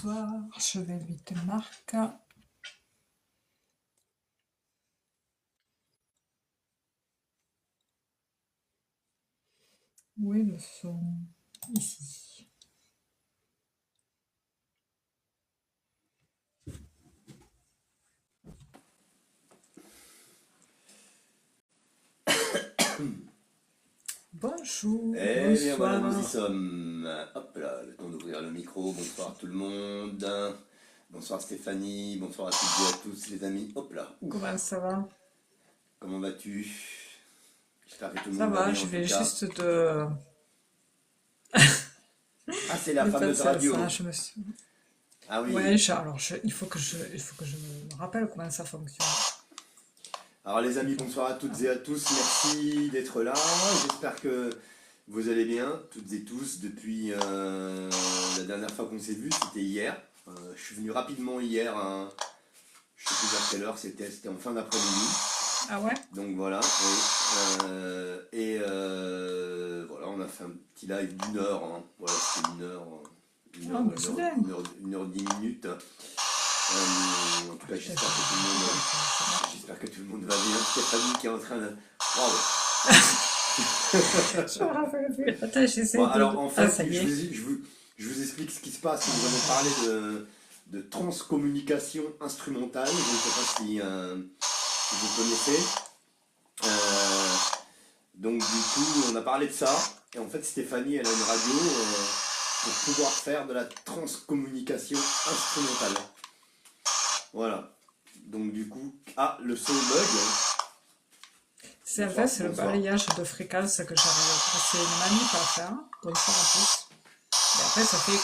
bonsoir. Je vais inviter Marc. Où est le son? Ici. Bonjour, Eh bien voilà, bonsoir. nous y sommes. Hop là, le temps d'ouvrir le micro. Bonsoir tout le monde. Bonsoir Stéphanie, bonsoir à toutes et à tous les amis. Hop là. Ouf. Comment ça va? Comment vas-tu? J'espère que tout le Ça monde va va, bien je en vais tout cas. juste de Ah, c'est la fameuse penser à radio. ça. Je me suis... Ah Ouais, oui. il faut que je me rappelle comment ça fonctionne. Alors les amis, bonsoir à toutes et à tous. Merci d'être là. J'espère que vous allez bien, toutes et tous, depuis la dernière fois qu'on s'est vu, c'était hier. Je suis venu rapidement hier, je sais plus vers quelle heure c'était en fin d'après-midi. Ah ouais? Donc voilà, oui. Voilà, on a fait un petit live d'1 heure. Hein. Voilà, c'était Ah, bah, c'est bien. 1 heure 10 minutes. En tout cas, j'espère que tout le monde va bien. Stéphanie qui est en train de. Waouh! Je me rappelle plus. Attends, j'essaie Bon, de... alors en Ah, fait, ça y est. je vous explique ce qui se passe. Nous allons parler de transcommunication instrumentale. Je ne sais pas si vous connaissez. Donc du coup, on a parlé de ça. Et en fait, Stéphanie, elle a une radio pour pouvoir faire de la transcommunication instrumentale. Voilà. Donc du coup, le son bug. C'est en fait, c'est le balayage de fréquences que j'arrive. C'est une manip à faire. Bonsoir à tous. Et après, ça fait,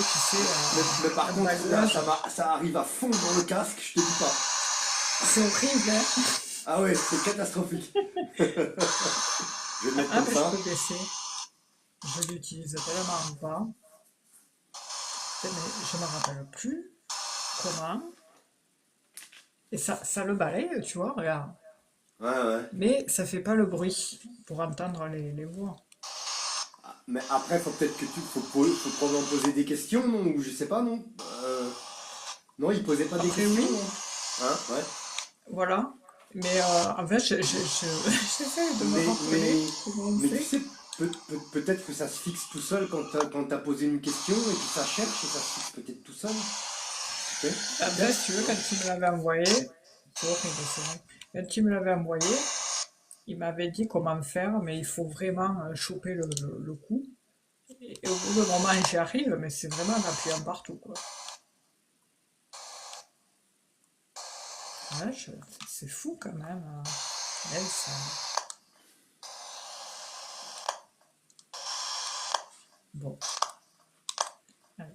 tu sais, Mais par un contre, là, balayage. ça arrive à fond dans le casque, je te dis pas. C'est horrible, hein? Ah ouais, c'est catastrophique. Je vais le mettre Ah, comme mais ça. je peux baisser. Je l'utilise tellement pas. Mais je me rappelle plus comment. Et ça le balaye, tu vois, regarde. Ouais, ouais. Mais ça fait pas le bruit pour entendre les voix. Mais après, faut peut-être que faut probablement poser des questions, non? Ou je sais pas, non? Non, il posait pas des Après, questions, oui, non? Hein? Ouais. voilà. Mais en fait, j'essaie de me rappeler comment on Mais tu fait. sais, peut-être que ça se fixe tout seul quand t'as posé une question et puis ça cherche et ça se fixe peut-être tout seul. Ok. En fait, si tu veux, quand il me l'avait envoyé, c'est horrible, c'est vrai. Quand il me l'avait envoyé, il m'avait dit comment faire, mais il faut vraiment choper le coup. Et au bout d'un moment, j'y arrive, mais c'est vraiment en appuyant partout, quoi. Ouais, c'est fou quand même. Elle, ça... Bon. Allez.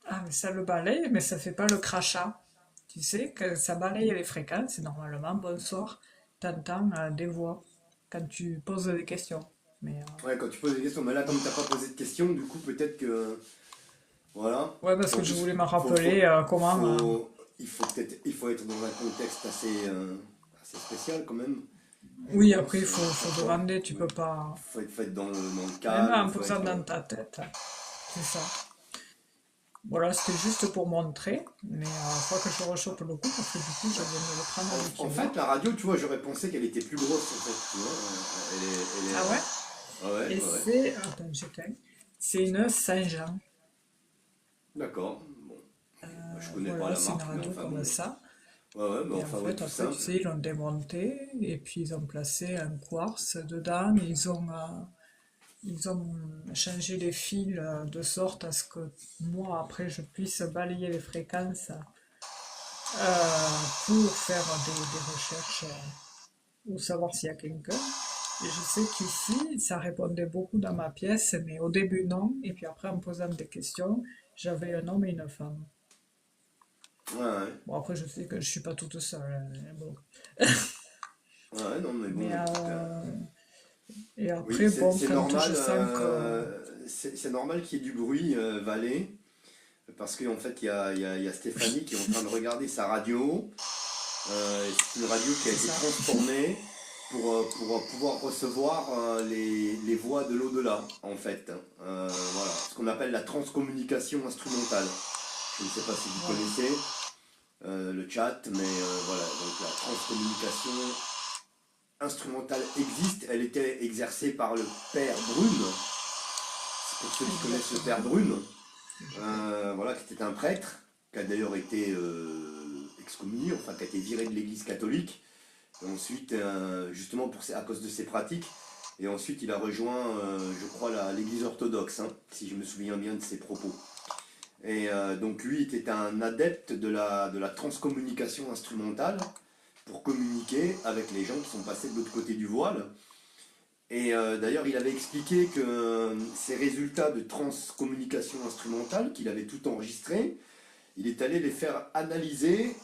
Ah, mais ça le balaye, mais ça fait pas le crachat. Tu sais, que ça balaye les fréquences, et normalement, bonsoir, t'entends des voix quand tu poses des questions. Mais Ouais, quand tu poses des questions, mais là, comme t'as pas posé de questions, du coup, peut-être que. Voilà. ouais, parce En que je plus, voulais me rappeler comment. il faut être dans un contexte assez spécial quand même. Oui, Je après, pense, faut parfois. demander, tu Ouais. peux pas. Faut être dans le Même calme, en faut posant être. dans ta tête. C'est ça. Voilà, c'était juste pour montrer, mais il faut que je rechoppe le coup parce que du coup, je viens de le prendre avec En une fait, voix. la radio, tu vois, j'aurais pensé qu'elle était plus grosse en fait. Tu vois, Ah ouais? Ah ouais, Et ouais. c'est. Attends, j'éteins. C'est une Saint-Jean. D'accord. Bon. Moi, je connais pas Voilà, la c'est une marque, mais radio enfin comme bon. ça. Ouais, ouais, mais Et en enfin, ouais, fait, tout après, tu simple. sais, ils l'ont démonté et puis ils ont placé un quartz dedans. Ils ont changé les fils de sorte à ce que moi, après, je puisse balayer les fréquences pour faire des recherches ou savoir s'il y a quelqu'un. Et je sais qu'ici, ça répondait beaucoup dans ma pièce, mais au début non. Et puis après, en me posant des questions, j'avais un homme et une femme. Ouais, ouais. Bon, après, je sais que je suis pas toute seule, hein, bon. Ouais, non, mais Mais bon, écoute. et Oui, après, bon, c'est quand je normal. sens que C'est normal qu'il y ait du bruit, Valé. Parce qu'en fait, il y a Stéphanie qui est en train de regarder sa radio. C'est une radio qui a c'est été ça. transformée. pour pouvoir recevoir les voix de l'au-delà, en fait. Voilà, ce qu'on appelle la transcommunication instrumentale. Je ne sais pas si vous Voilà. connaissez le chat, mais voilà, donc la transcommunication instrumentale existe. Elle était exercée par le père Brune. Pour ceux qui connaissent le père Exactement. Brune, Je connais. voilà, qui était un prêtre, qui a d'ailleurs été excommunié, enfin qui a été viré de l'église catholique. Et ensuite, justement à cause de ses pratiques, et ensuite il a rejoint, je crois, l'église orthodoxe, hein, si je me souviens bien de ses propos. Et donc lui était un adepte de la transcommunication instrumentale pour communiquer avec les gens qui sont passés de l'autre côté du voile. Et d'ailleurs, il avait expliqué que ces résultats de transcommunication instrumentale, qu'il avait tout enregistré, il est allé les faire analyser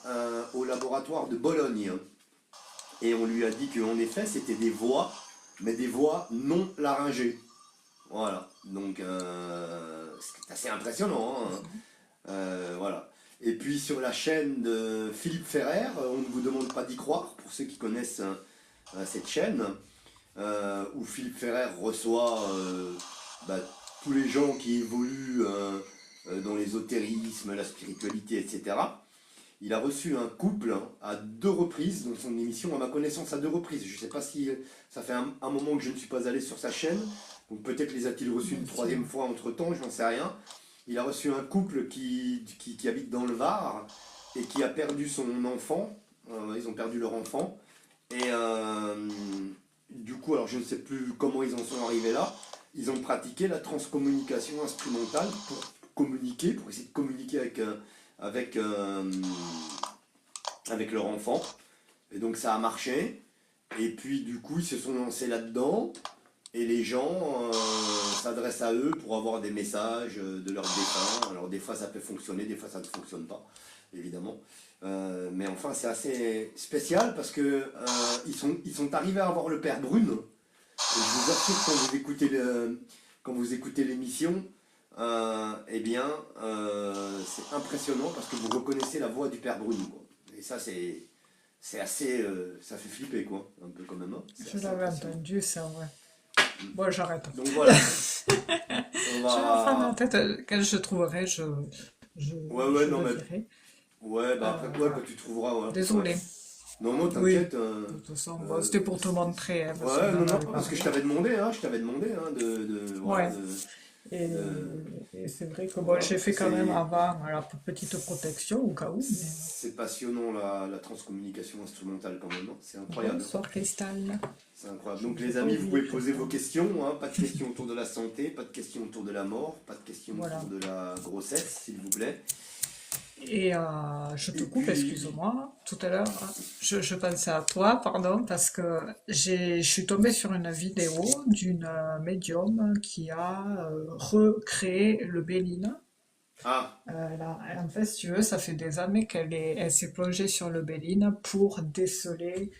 au laboratoire de Bologne. Et on lui a dit qu'en effet, c'était des voix, mais des voix non laryngées. Voilà. Donc, c'est assez impressionnant, hein. Impressionnant. Voilà. Et puis sur la chaîne de Philippe Ferrer, on ne vous demande pas d'y croire, pour ceux qui connaissent cette chaîne, où Philippe Ferrer reçoit bah, tous les gens qui évoluent dans l'ésotérisme, la spiritualité, etc. Il a reçu un couple à 2 reprises dans son émission, à ma connaissance à 2 reprises. Je ne sais pas si ça fait un moment que je ne suis pas allé sur sa chaîne, donc peut-être les a-t-il reçus une Effectivement. troisième fois entre-temps, je n'en sais rien. Il a reçu un couple qui habite dans le Var et qui a perdu son enfant. Ils ont perdu leur enfant. Et du coup, alors je ne sais plus comment ils en sont arrivés là. Ils ont pratiqué la transcommunication instrumentale pour communiquer, pour essayer de communiquer avec, euh, avec leur enfant. Et donc ça a marché. Et puis du coup, ils se sont lancés là-dedans. Et les gens s'adressent à eux pour avoir des messages de leurs défunts. Alors des fois ça peut fonctionner, des fois ça ne fonctionne pas, évidemment. Mais enfin c'est assez spécial parce que ils sont arrivés à avoir le père Brune. Et je vous assure quand vous écoutez l'émission, eh bien c'est impressionnant parce que vous reconnaissez la voix du père Brune, quoi. Et ça c'est assez, ça fait flipper, quoi, un peu quand même, hein. C'est Je assez l'avais impressionnant. entendu, c'est vrai. Bon, j'arrête. Donc voilà, on J'ai un fan en va. tête, quand je trouverai, je, Ouais, ouais, je non, le mais. dirai. Ouais, bah après, ouais, quand Voilà. tu trouveras, ouais. Ouais. Désolée. Non, non, Oui, t'inquiète. de toute façon, bon, Euh, c'était pour te montrer, hein, parce ouais, qu'on non, en non, avait parce que parlé. je t'avais demandé, hein, voilà, Ouais. Et, de- et c'est vrai que bon, voilà, j'ai parce que fait quand même avant la petite protection au cas où, mais c'est passionnant la transcommunication instrumentale quand même, hein. C'est incroyable. bonsoir Cristal. C'est incroyable. Je Donc ne t'ai les pas amis, vous oublié pouvez poser vos Cristal. questions, hein. Pas de questions autour de la santé, pas de questions autour de la mort, pas de questions autour Voilà. de la grossesse, s'il vous plaît. Et je te Et coupe, puis, excuse-moi. Tout à l'heure, je pensais à toi, pardon, parce que je suis tombée sur une vidéo d'une médium qui a recréé le Béline. ah, En fait, si tu veux, ça fait des années elle s'est plongée sur le Béline pour déceler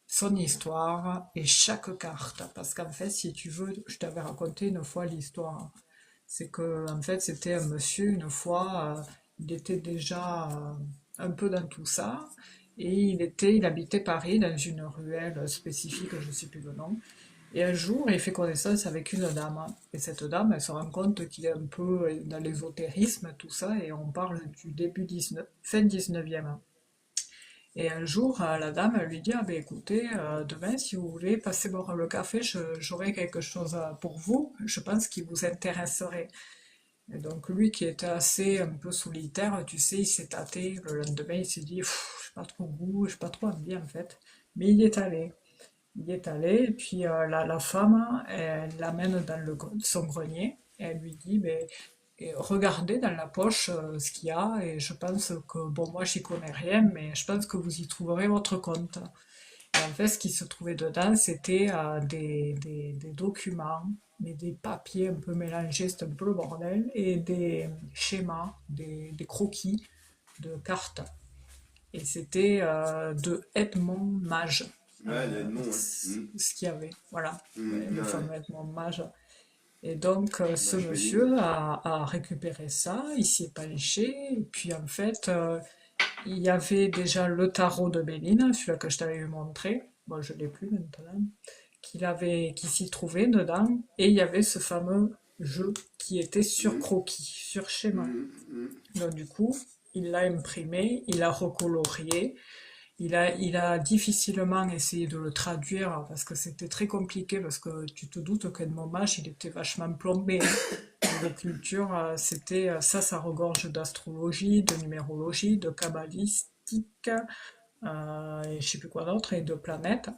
son histoire et chaque carte. Parce qu'en fait, si tu veux, je t'avais raconté une fois l'histoire. C'est que, en fait, c'était un monsieur, une fois, il était déjà un peu dans tout ça. Et il habitait Paris dans une ruelle spécifique, je ne sais plus le nom. Et un jour, il fait connaissance avec une dame. Et cette dame, elle se rend compte qu'il est un peu dans l'ésotérisme, tout ça, et on parle du début 19, fin 19e. Et un jour, la dame elle lui dit, ah ben écoutez, demain, si vous voulez passer boire le café, j'aurai quelque chose pour vous, je pense qu'il vous intéresserait. Et donc lui qui était assez un peu solitaire, tu sais, il s'est tâté, le lendemain il s'est dit, j'ai pas trop goût, j'ai pas trop envie en fait. Mais il y est allé. Il y est allé, et puis la femme, elle l'amène dans son grenier, et elle lui dit, ben, regardez dans la poche ce qu'il y a, et je pense que, bon, moi j'y connais rien, mais je pense que vous y trouverez votre compte. Et en fait, ce qui se trouvait dedans, c'était des documents, mais des papiers un peu mélangés, c'était un peu le bordel, et des schémas, des croquis de cartes. Et c'était de Edmond Mage, ouais, Edmond, ouais. ce qu'il y avait. Voilà, le Ouais. fameux Edmond Mage. Et donc, ce Bah, je vais lire. monsieur a récupéré ça, il s'y est penché, et puis en fait, il y avait déjà le tarot de Béline, celui-là que je t'avais montré. bon, je l'ai plus maintenant, qui s'y trouvait dedans, et il y avait ce fameux jeu qui était sur Mhm. croquis, sur schéma. Mhm. Mhm. Donc du coup, il l'a imprimé, il l'a recolorié, il a difficilement essayé de le traduire parce que c'était très compliqué, parce que tu te doutes qu'à mon âge, il était vachement plombé, hein. Niveau culture, c'était ça regorge d'astrologie, de numérologie, de kabbalistique, et je sais plus quoi d'autre, et de planètes.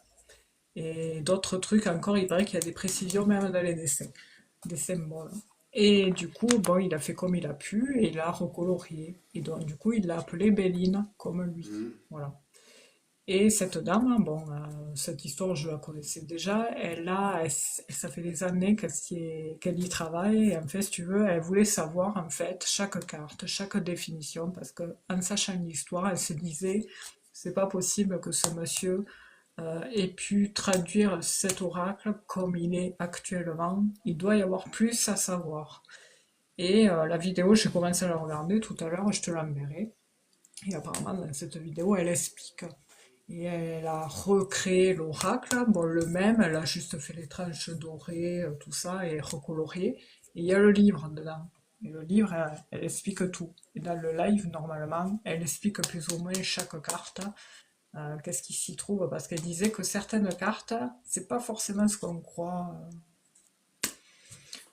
Et d'autres trucs encore, il paraît qu'il y a des précisions même dans les dessins, des symboles. Et du coup, bon, il a fait comme il a pu et il a recolorié. Et donc, du coup, il l'a appelé Béline, comme lui. Mhm. Voilà. Et cette dame, bon, cette histoire, je la connaissais déjà. Ça fait des années qu'elle y travaille. Et en fait, si tu veux, elle voulait savoir, en fait, chaque carte, chaque définition, parce que en sachant l'histoire, elle se disait, c'est pas possible que ce monsieur ait pu traduire cet oracle comme il est actuellement. Il doit y avoir plus à savoir. Et la vidéo, j'ai commencé à la regarder tout à l'heure, je te l'enverrai. Et apparemment, dans cette vidéo, elle explique. Et elle a recréé l'oracle, bon, le même, elle a juste fait les tranches dorées, tout ça, et recolorié. Et il y a le livre dedans. Et le livre, elle explique tout. Et dans le live, normalement, elle explique plus ou moins chaque carte, qu'est-ce qui s'y trouve, parce qu'elle disait que certaines cartes, c'est pas forcément ce qu'on croit.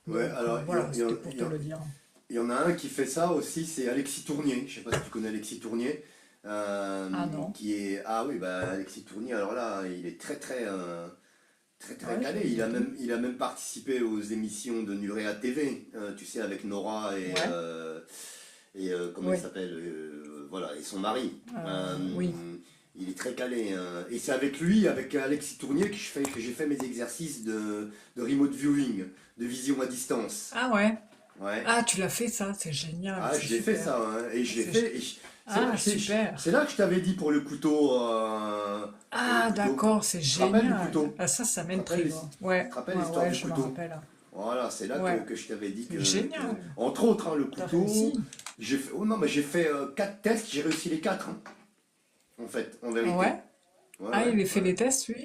Ouais, Donc alors voilà, c'était pour te le dire. il y en a un qui fait ça aussi, c'est Alexis Tournier. Je sais pas si tu connais Alexis Tournier. Ah non, Qui est. Ah oui, bah Alexis Tournier, alors là, il est très ouais, je calé. me doutais. Il a même participé aux émissions de Nurea TV, tu sais, avec Nora Ouais, comment il oui, s'appelle, voilà, et son mari. oui. Il est très calé, et c'est avec lui, avec Alexis Tournier, que j'ai fait mes exercices de remote viewing, de vision à distance. Ah ouais. Ouais. Ah, tu l'as fait ça, c'est génial, Ah, c'est je l'ai fait super. ça, hein, et je l'ai C'est fait. Ah, super. C'est là que je t'avais dit pour le Ah, couteau. d'accord, c'est Tu te rappelles du génial. couteau? Ah, ça Tu te rappelles, m'intrigue. tu te Ouais, rappelles ouais, l'histoire ouais, du je me couteau? rappelle. Voilà, c'est là Ouais, que je t'avais dit c'est génial. entre autres, hein, le T'as couteau, réussi. oh non, mais j'ai fait 4 tests, j'ai réussi les 4, hein, en fait, en Ah ouais? vérité. Ouais, Ah, il a ouais. fait les tests, lui?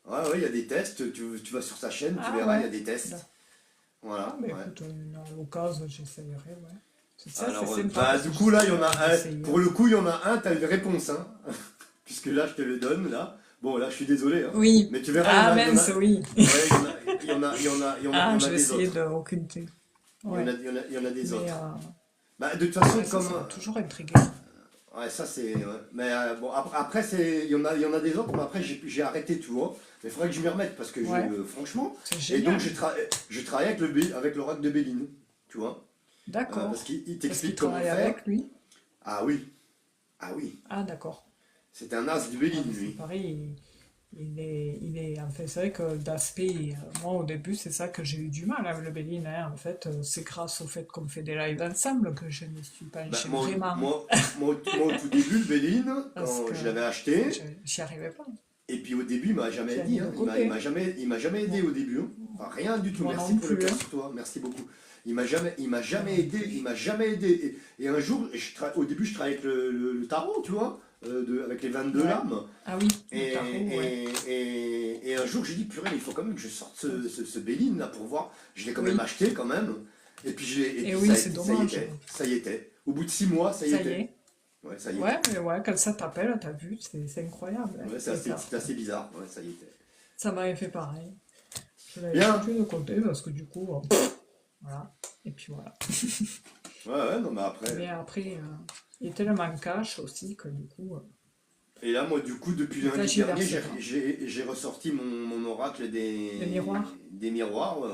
Ouais, ouais, il y a des tests, tu vas sur sa chaîne, tu Ah verras, il y ouais. a des tests. D'ac- Ah, Voilà, bah ouais. écoute, à l'occasion, j'essayerai, ouais. C'est ça, c'est Alors, sympa bah, parce du que coup, là, il y j'essaie en a un. d'essayer. Pour le coup, il y en a un, t'as une réponse, hein. Puisque là, je te le donne, là. Bon, là, je suis désolé, hein. Oui. Mais tu verras, Ah il y en mince, a. oui. Ouais, il Ah, y en je a vais des essayer autres. de occulter. Ouais. Il y en a des Mais autres. Bah, de toute façon, ouais, comme. ça m'a toujours intrigué. Ouais, ça, c'est. Ouais. Mais bon, après, il y en a des autres, mais après, j'ai arrêté, tu vois. Mais il faudrait que je m'y remette, parce que Ouais, franchement. c'est Et donc, génial. je travaille avec avec l'oracle de Béline, tu vois. Parce D'accord. qu'il Parce qu'il t'explique comment travaille faire. avec lui. Ah oui, ah oui. Ah, d'accord. C'est un as du Ouais, Béline, mais c'est lui. pareil. En fait, c'est vrai que d'aspect, moi au début, c'est ça que j'ai eu du mal avec le Béline, hein. En fait, c'est grâce au fait qu'on fait des lives ensemble que je me suis Bah, penchée vraiment. moi, au tout début, le Béline, Parce quand que je l'avais acheté, j'y arrivais pas. et puis au début, il m'a jamais J'ai dit, mis de hein. côté. Il m'a jamais aidé Moi, au début, hein. Enfin, rien du tout. moi Merci non pour le plus, cœur hein. sur toi. Merci beaucoup. Il m'a Moi jamais non aidé. Il plus. m'a jamais aidé. Et un jour, au début, je travaillais avec le tarot, tu vois, avec les 22 Ouais. lames. Ah oui, le Et, tarot, ouais. et un jour, j'ai dit, purée, il faut quand même que je sorte ce Béline là pour voir. Je l'ai quand même Oui. acheté quand même. Et Et puis oui, c'est ça y dommage. était. Ça y était. Au bout de 6 mois, ça y Ça y était. est. Ouais, ça y Ouais, était. mais ouais, quand ça t'appelle, t'as vu, c'est incroyable, hein, Ouais, les cartes. c'est assez bizarre. Ouais, ça y était. Ça m'avait fait pareil. Je l'avais Bien. foutu de côté parce que du coup, voilà. Et puis voilà. Ouais, ouais, non, mais après. Mais après, il est tellement cash aussi que du coup, Et là, moi, du coup, depuis il lundi dernier, tergiverse pas. j'ai ressorti mon oracle Les miroirs des miroirs, ouais,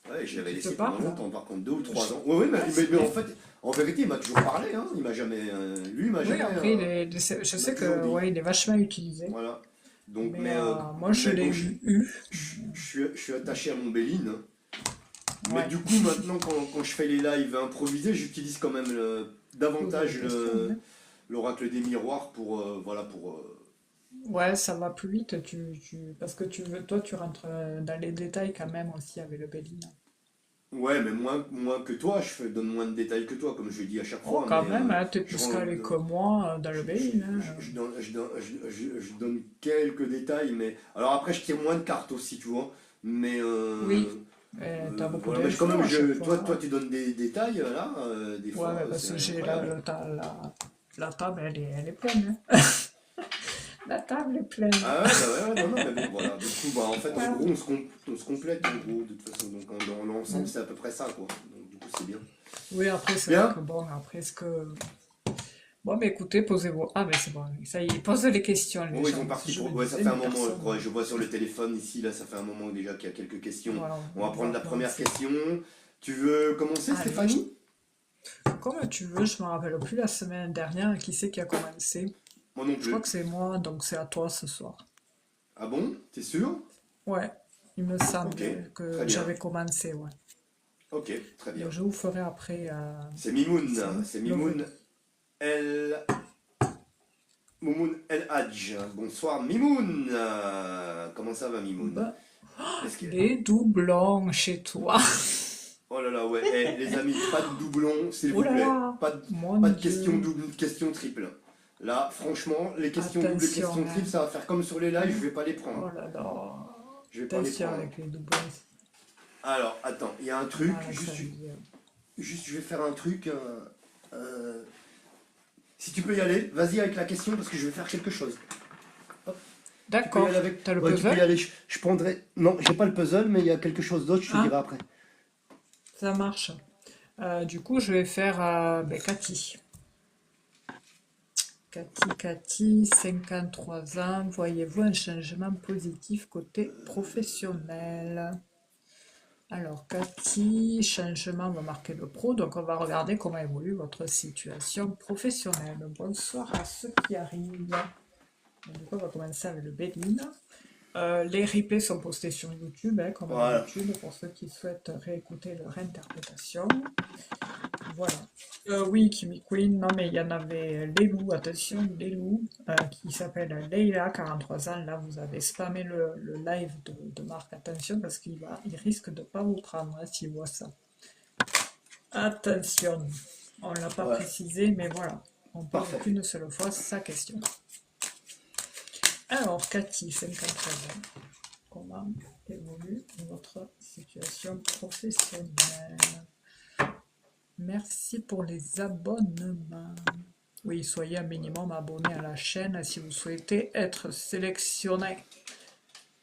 Ouais, je l'avais qui te laissé pendant parlent. longtemps, par contre, 2 ou 3 Je- ans. Ouais, ouais, Ah, c'est mais en bien. fait, en vérité, il m'a toujours parlé, hein. Il m'a jamais. Lui, il m'a Oui, jamais. après, je Il m'a sais toujours que dit. ouais, il est vachement utilisé. Voilà. Donc, Mais moi, je l'ai bon, eu. je suis attaché à mon Béline. Mais Ouais. du coup, maintenant, quand je fais les lives improvisés, j'utilise quand même Poser davantage des questions, hein. l'oracle des miroirs pour, voilà, Ouais, ça va plus vite. Parce que toi, tu rentres dans les détails quand même aussi avec le Béline. Ouais, mais moins que toi, donne moins de détails que toi, comme je le dis à chaque Oh, fois, quand mais même, hein, t'es je, plus rends- calé que moi dans le je- bain, hein. je donne quelques détails, mais... Alors après, je tire moins de cartes aussi, tu vois, mais... Oui, t'as beaucoup voilà, mais quand d'infos même, à chaque toi, fois. tu donnes des détails, là, des Ouais, fois, mais parce c'est que j'ai incroyable. la table, elle est pleine, hein. La table est pleine. Ah ouais, bah ouais, ouais, non, non, mais bon, voilà. Du coup, bah, en fait, en Voilà. gros, on se complète, en gros, de toute façon. Donc, dans l'ensemble, Mm. c'est à peu près ça, quoi. Donc, du coup, c'est bien. Oui, après, c'est vrai que Bien? bon, après, ce que. Bon, mais écoutez, posez-vous. Ah, mais c'est bon, ça y est, posez les questions, les Oh, ils gens. sont Parce que partis je me pour... Ouais, ça disais, fait un mais moment, personne. je vois sur le téléphone, ici, là, ça fait un moment déjà qu'il y a quelques questions. Voilà, On va on va prendre la première commencer. question. Tu veux commencer, Allez, Stéphanie? comme tu veux, je me rappelle plus la semaine dernière qui c'est qui a commencé. Moi non Je crois plus. que c'est moi, donc c'est à toi ce soir. Ah bon? T'es sûr? Ouais, il me Ok, semble très que bien. j'avais commencé, ouais. Ok, très bien. Donc je vous ferai après C'est qui Mimoun. c'est C'est le Mimoun vœu. El... Moumoun El Hadj. Bonsoir, Mimoun. Comment ça va, Mimoun? Bah, Est-ce que... les doublons chez toi. Oh là là, ouais. Eh, les amis, pas de doublons, s'il Oh vous là plaît. là, mon Pas de questions Dieu. doubles, de questions triples. Là, franchement, les questions doubles et Attention, questions hein. triples, ça va faire comme sur les lives, je vais pas les prendre. Oh là là. Je vais pas les Attention prendre. avec les doublons. Alors, attends, il y a un truc, Mal choisi. juste je vais faire un truc. Euh, Si tu peux y aller, vas-y avec la question parce que je vais faire quelque chose. Hop, tu peux y aller D'accord. avec. T'as le Ouais, tu peux y puzzle? aller. Je prendrai. Non, j'ai pas le puzzle, mais il y a quelque chose d'autre, je te dirai Ah, après. ça marche. Du coup, je vais faire ben, Cathy. Cathy, 53 ans. Voyez-vous un changement positif côté professionnel? Alors, Cathy, changement va marquer le pro, donc on va regarder comment évolue votre situation professionnelle. Bonsoir à ceux qui arrivent. Donc, du coup, on va commencer avec le Béline. Les replays sont postés sur YouTube, hein, comme Voilà. d'habitude, pour ceux qui souhaitent réécouter leur interprétation. Voilà. Oui, Kimi Queen, non mais il y en avait Lelou, attention, Lelou, qui s'appelle Leila, 43 ans. Là, vous avez spammé le live de Marc, attention, parce il risque de pas vous prendre hein, s'il voit ça. Attention, on ne l'a pas Voilà. précisé, mais voilà, on pose Parfait. qu'une seule fois sa question. Alors, Cathy, 53 ans, comment évolue votre situation professionnelle? Merci pour les abonnements. Oui, soyez un minimum abonné à la chaîne si vous souhaitez être sélectionné.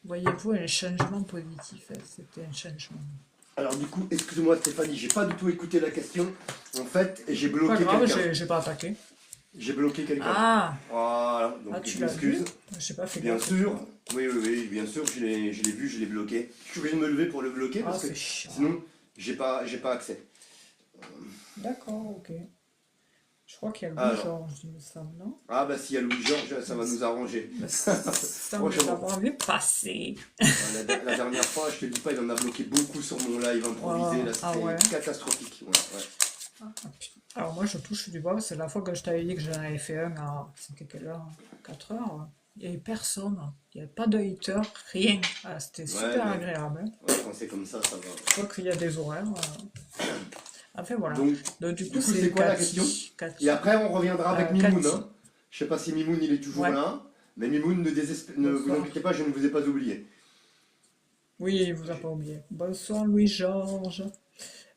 Voyez-vous un changement positif? C'était un changement. Alors du coup, excuse-moi Stéphanie, j'ai pas du tout écouté la question. En fait, j'ai Pas bloqué grave, quelqu'un. j'ai pas attaqué. J'ai bloqué quelqu'un. Ah, Voilà, ah donc tu je l'as m'excuse. vu? J'ai pas fait Bien gaffe, tu sûr. vois. Oui, oui, oui, bien sûr, je l'ai vu, je l'ai bloqué. Je suis obligé de me lever pour le bloquer Ah, parce que c'est chiant. sinon, j'ai pas accès. D'accord, ok. Je crois qu'il y a Alors. Louis-Georges, il me semble, non? Ah bah s'il y a Louis-Georges, ça va nous arranger. Mais ça me Franchement. savoir vu passer. La dernière fois, je te dis pas, il en a bloqué beaucoup sur mon live improvisé. Oh, Là, ah ouais. c'était catastrophique. Ouais, ouais. Ah, putain. Alors moi je touche du bois, c'est la fois que je t'avais dit que j'en avais fait un à c'était quelle heure? 4 heures. Il n'y avait personne, il n'y avait pas de hater, rien. Ah, c'était Ouais, super mais agréable, hein. ouais, quand c'est comme ça va. Je crois qu'il y a des horaires. Enfin voilà. Donc, Donc du du coup coup, c'est c'est quoi la question? Cathy. Et après, on reviendra avec Mimoun. Cathy. Hein. Je sais pas si Mimoun il est toujours Ouais, là, mais Mimoun, ne vous bonsoir. inquiétez pas, je ne vous ai pas oublié. Oui, il vous a pas oublié. Bonsoir Louis-Georges.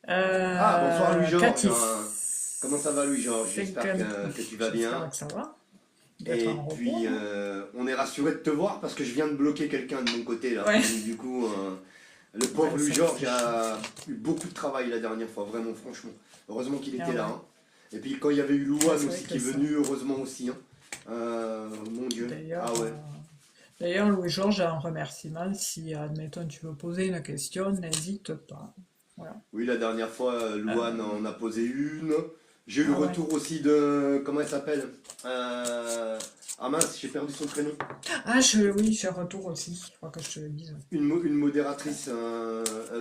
Ah, bonsoir Louis-Georges. Cathy. Comment ça va Louis-Georges? J'espère 50. que tu vas J'espère bien. que ça va. D'être Et en repos, puis, non? on est rassuré de te voir parce que je viens de bloquer quelqu'un de mon côté là. Ouais. Donc, du coup, le pauvre Ouais, ça Louis-Georges c'est a eu beaucoup de travail la dernière fois, vraiment, franchement. Heureusement qu'il ah était là. ouais. Hein. Et puis, quand il y avait eu Ouais, Louane c'est vrai aussi qui que est ça. venu, heureusement aussi. Hein. Mon Dieu. D'ailleurs, Ah ouais. d'ailleurs, Louis-Georges a un remerciement. Si, admettons, tu veux poser une question, n'hésite pas. Voilà. Oui, la dernière fois, Louane Euh, en a posé une. J'ai eu le ah ouais. retour aussi de. Comment elle s'appelle Ah mince, j'ai perdu son prénom. Ah, oui, j'ai un retour aussi. Il faut que je te le dise. Une modératrice,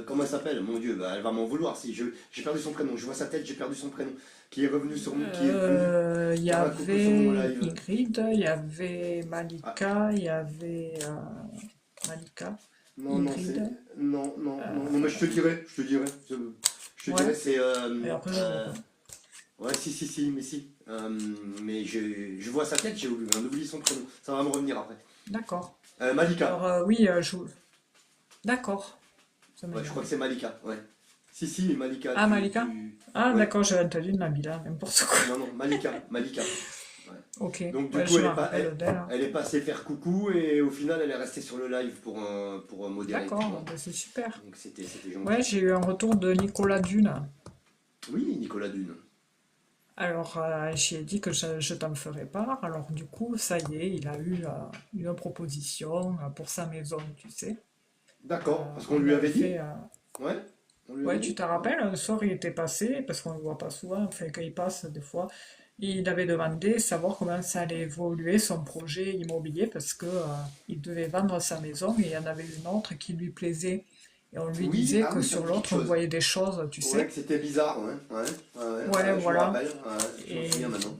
comment elle s'appelle? Mon Dieu, bah, elle va m'en vouloir si j'ai perdu son prénom. Je vois sa tête, j'ai perdu son prénom. Qui est revenu sur moi, qui est venu Il y faire un coucou sur mon avait live. Ingrid, il y avait Ah, Malika, il y avait Malika. Non, non, c'est. Ingrid. Non, non, non, non, Euh, mais je te dirai, je te dirai. Je te dirai, ouais, c'est. et après je vois pas. Ouais, si, si, si, mais si. Mais je vois sa tête, j'ai oublié son prénom. Ça va me revenir après. D'accord. Alors Malika. oui, d'accord. Ça Ouais, je crois m'énerve. que c'est Malika, ouais. Si, si, Malika, Ah, Malika? Ah, Ouais, d'accord, j'avais entendu Nabila, n'importe quoi. non, non, Malika, Malika. Ouais. Ok, Donc du ouais, coup, je me rappelle d'elle. elle est passée faire coucou et au final, elle est restée sur le live pour modérer. D'accord, Bon, ben c'est super. donc c'était gentil. Ouais, j'ai eu un retour de Nicolas Dune. Oui, Nicolas Dune. Alors, j'ai dit que je t'en ferais part. Alors, du coup, ça y est, il a eu une proposition pour sa maison, tu sais. D'accord, parce qu'on On lui lui avait avait dit. fait. Ouais, on lui avait Ouais, tu dit. te Ouais. rappelles, un soir, il était passé, parce qu'on ne le voit pas souvent, enfin, quand il passe, des fois. Il avait demandé savoir comment ça allait évoluer son projet immobilier, parce que il devait vendre sa maison et il y en avait une autre qui lui plaisait. Et on lui Oui, disait ah que oui, ça me sur dit quelque l'autre, on chose. voyait des choses, tu Ouais, que sais. c'était bizarre, ouais. Ouais, ouais, ouais, Ouais, ouais, je me voilà. rappelle, ouais, je m'en souviens Et, maintenant.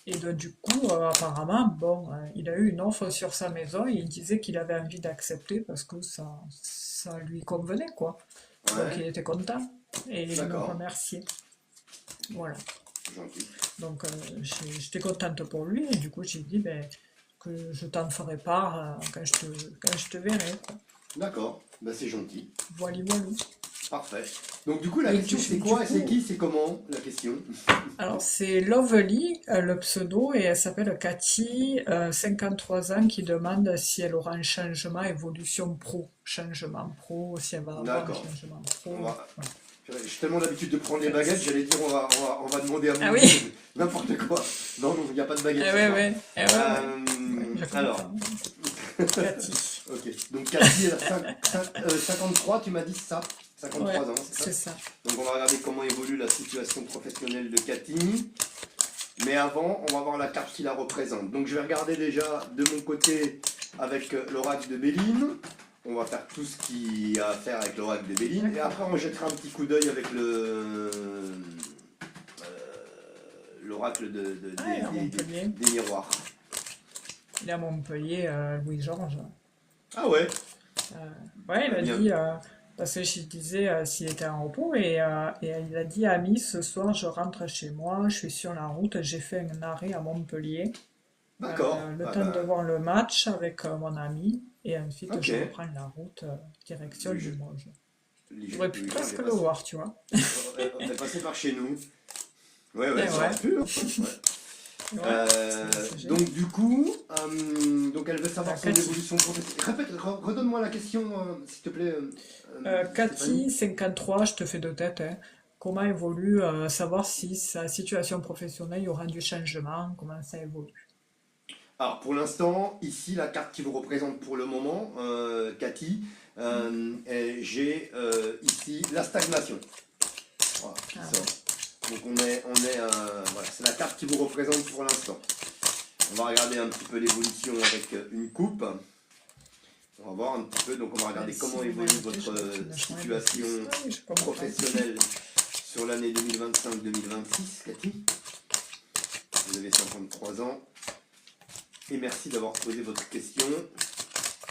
et donc, du coup, apparemment, bon, il a eu une offre sur sa maison et il disait qu'il avait envie d'accepter parce que ça lui convenait, quoi. Donc, il Ouais, était content et il me d'accord, remerciait. Voilà. gentil. Donc, j'étais contente pour lui et du coup, j'ai dit ben, que je t'en ferai part quand je te verrai, quoi. D'accord, bah c'est gentil. Voilà, voilà. Parfait. Donc du coup, la Et question c'est du quoi et c'est coup, qui, c'est comment la question? alors c'est Lovely, le pseudo, et elle s'appelle Cathy, 53 ans, qui demande si elle aura un changement évolution pro. Changement pro, si elle va avoir un D'accord. changement On pro. va. Voilà. J'ai tellement l'habitude de prendre les baguettes, Cathy. j'allais dire on va demander à Ah manger oui? n'importe quoi. Non, non, il n'y a pas de baguette Eh ce ouais, soir. ouais, eh ouais, ouais. Ouais, je Alors, comprends. Cathy. ok. Donc Cathy, elle a 53, tu m'as dit ça? Ouais, 53 ans, c'est ça? c'est ça. Donc on va regarder comment évolue la situation professionnelle de Cathy. Mais avant, on va voir la carte qui la représente. Donc je vais regarder déjà de mon côté avec l'oracle de Béline. On va faire tout ce qu'il y a à faire avec l'oracle de Béline. Et D'accord. après, on jettera un petit coup d'œil avec l'oracle Ah, il est à Montpellier. des miroirs. Il est à Montpellier, Louis-Georges. Ah ouais, Euh, ouais, il bah a bien. dit, parce que je disais s'il était en repos, et il a dit, Ami, ce soir je rentre chez moi, je suis sur la route, j'ai fait un arrêt à Montpellier, D'accord. le Ah temps de bah, voir le match avec mon ami, et ensuite ok. je reprends la route direction Louis, Limoges. J'aurais pu Louis Georges presque le voir, tu vois. est passé par chez nous. Ouais, ouais, Et ça ouais, aurait pu, hein. Ouais. ouais, c'est génial. Donc du coup, donc elle veut savoir son Cathy. évolution professionnelle. Répète, redonne-moi la question, s'il te plaît, Stéphanie. Cathy, 53, je te fais de tête, hein. Comment évolue, savoir si sa situation professionnelle, il y aura du changement, comment ça évolue. Alors pour l'instant, ici la carte qui vous représente pour le moment, Cathy, j'ai ici la stagnation. Voilà, qui Ah sort. ouais. Donc voilà, c'est la carte qui vous représente pour l'instant. On va regarder un petit peu l'évolution avec une coupe. On va voir un petit peu, donc on va regarder Si comment vous évolue m'invitez, je votre continue à jouer de situation plus. Ah oui, je comprends. professionnelle sur l'année 2025-2026, Cathy. Vous avez 53 ans. Et merci d'avoir posé votre question.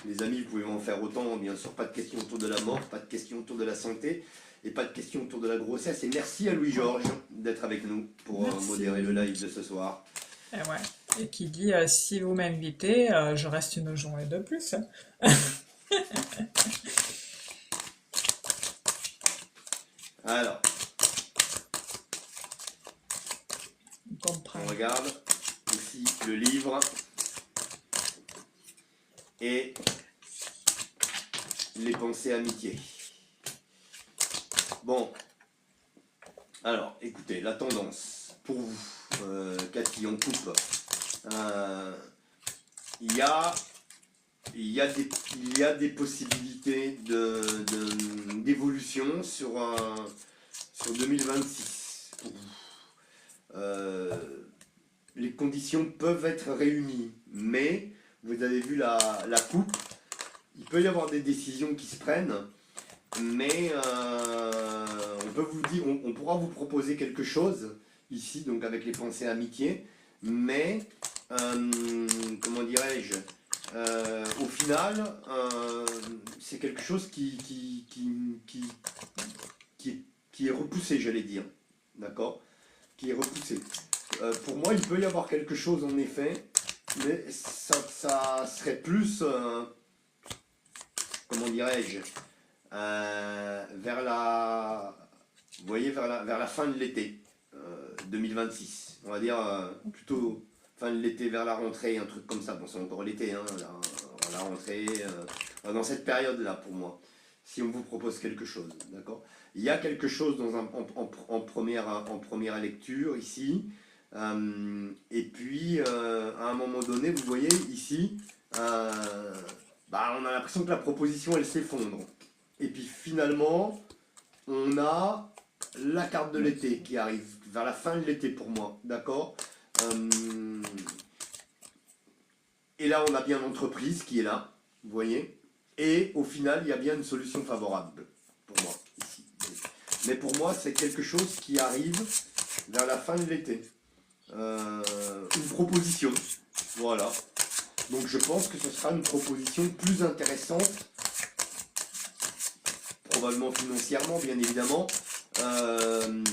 Les amis, vous pouvez en faire autant, bien sûr, pas de questions autour de la mort, pas de questions autour de la santé, et pas de questions autour de la grossesse. Et merci à Louis-Georges d'être avec nous pour modérer le Merci. live de ce soir. Et ouais. Et qui dit, si vous m'invitez, je reste une journée de plus, hein. Alors, On comprend. on regarde ici le livre et les pensées amitié. Bon, alors, écoutez, la tendance pour vous, Cathy, on coupe. Euh, il y a, il y a des possibilités d'évolution sur 2026 pour vous. Les conditions peuvent être réunies, mais vous avez vu la coupe, il peut y avoir des décisions qui se prennent, mais on peut vous dire, on pourra vous proposer quelque chose ici, donc avec les pensées amitié, mais comment dirais-je, au final, c'est quelque chose qui est repoussé, j'allais dire. D'accord? Qui est repoussé. Pour moi, il peut y avoir quelque chose en effet, mais ça serait plus, comment dirais-je, vers vous voyez, vers la fin de l'été 2026. On va dire plutôt fin de l'été, vers la rentrée, un truc comme ça. Bon, c'est encore l'été, hein, la rentrée, dans cette période-là pour moi. Si on vous propose quelque chose, d'accord? Il y a quelque chose en première lecture ici. Et puis, à un moment donné, vous voyez ici, on a l'impression que la proposition, elle s'effondre. Et puis finalement, on a la carte de l'été qui arrive, vers la fin de l'été pour moi, d'accord? Et là, on a bien l'entreprise qui est là, vous voyez? Et au final, il y a bien une solution favorable pour moi, ici. Mais pour moi, c'est quelque chose qui arrive vers la fin de l'été. Une proposition, voilà. Donc je pense que ce sera une proposition plus intéressante, probablement financièrement, bien évidemment, quand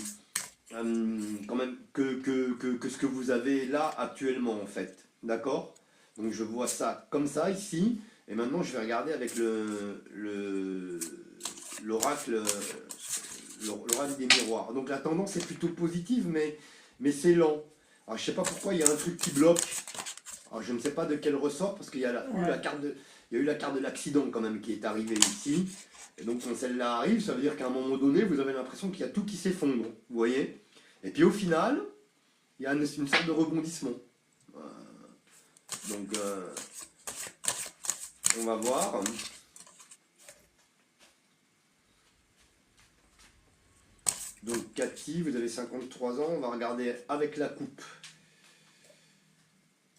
même, que ce que vous avez là actuellement, en fait. D'accord? Donc je vois ça comme ça, ici. Et maintenant, je vais regarder avec l'oracle des miroirs. Donc la tendance est plutôt positive, mais c'est lent. Alors je sais pas pourquoi il y a un truc qui bloque. Alors je ne sais pas de quel ressort, parce qu'il y a eu la carte il y a eu la carte de l'accident quand même qui est arrivée ici. Et donc quand celle-là arrive, ça veut dire qu'à un moment donné, vous avez l'impression qu'il y a tout qui s'effondre. Vous voyez? Et puis au final, il y a une sorte de rebondissement. Donc on va voir. Donc Cathy, vous avez 53 ans, on va regarder avec la coupe.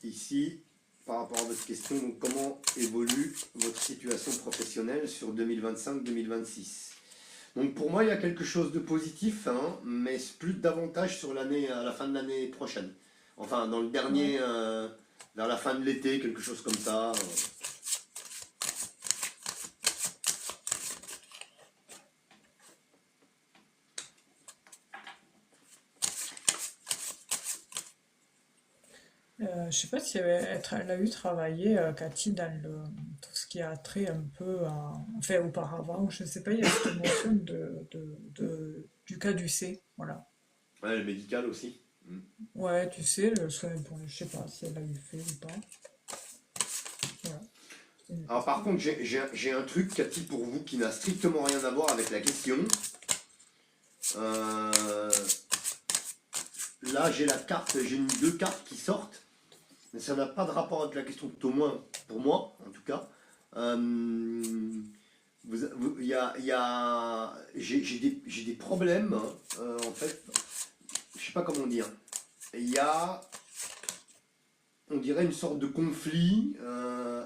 Ici, par rapport à votre question, donc comment évolue votre situation professionnelle sur 2025-2026? Donc pour moi, il y a quelque chose de positif, hein, mais plus davantage sur l'année, à la fin de l'année prochaine. Enfin, dans le dernier, vers la fin de l'été, quelque chose comme ça. Je sais pas si elle a eu travaillé, Cathy, dans tout ce qui a trait un peu enfin, auparavant, je sais pas, il y a cette notion du caducé, voilà. Ouais, le médical aussi. Ouais, tu sais, le soin, bon, je sais pas si elle a eu fait ou pas. Voilà. Alors par contre, j'ai un truc, Cathy, pour vous, qui n'a strictement rien à voir avec la question. Là, j'ai la carte, j'ai mis deux cartes qui sortent, mais ça n'a pas de rapport avec la question, tout au moins pour moi, en tout cas. J'ai des problèmes, en fait, je sais pas comment dire. Il y a, on dirait une sorte de conflit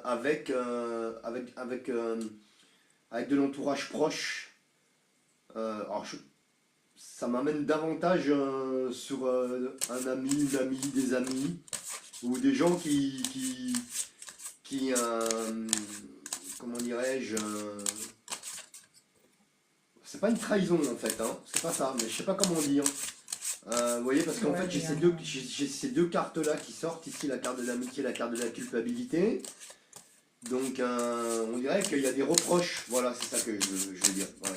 avec de l'entourage proche. Alors ça m'amène davantage sur un ami, une amie, des amis, ou des gens qui comment dirais-je, c'est pas une trahison en fait, hein, c'est pas ça, mais je sais pas comment dire. Vous voyez, parce qu'en Ouais, fait, j'ai ces deux cartes-là qui sortent, ici la carte de l'amitié, la carte de la culpabilité. Donc on dirait qu'il y a des reproches, voilà, c'est ça que je veux dire. Voilà,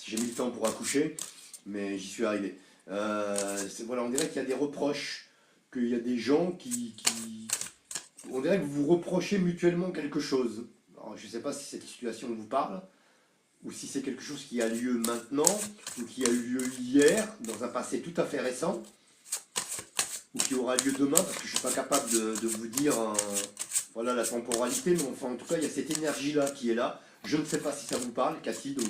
j'ai mis le temps pour accoucher, mais j'y suis arrivé. Voilà, on dirait qu'il y a des reproches, qu'il y a des gens on dirait que vous vous reprochez mutuellement quelque chose. Alors je ne sais pas si cette situation vous parle, ou si c'est quelque chose qui a lieu maintenant, ou qui a eu lieu hier, dans un passé tout à fait récent, ou qui aura lieu demain, parce que je ne suis pas capable de vous dire voilà la temporalité, mais enfin en tout cas il y a cette énergie-là qui est là. Je ne sais pas si ça vous parle, Cathy, donc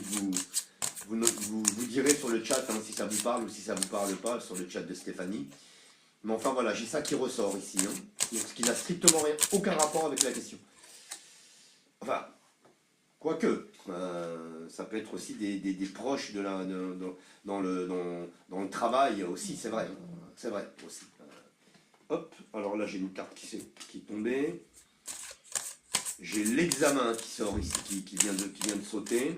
vous direz sur le chat hein, si ça vous parle ou si ça ne vous parle pas, sur le chat de Stéphanie. Mais enfin voilà, j'ai ça qui ressort ici, hein. Donc, ce qui n'a strictement aucun rapport avec la question. Enfin, quoique, ça peut être aussi des proches dans le travail aussi, c'est vrai aussi. Hop, alors là j'ai une carte qui est tombée. J'ai l'examen qui sort ici, qui vient de sauter.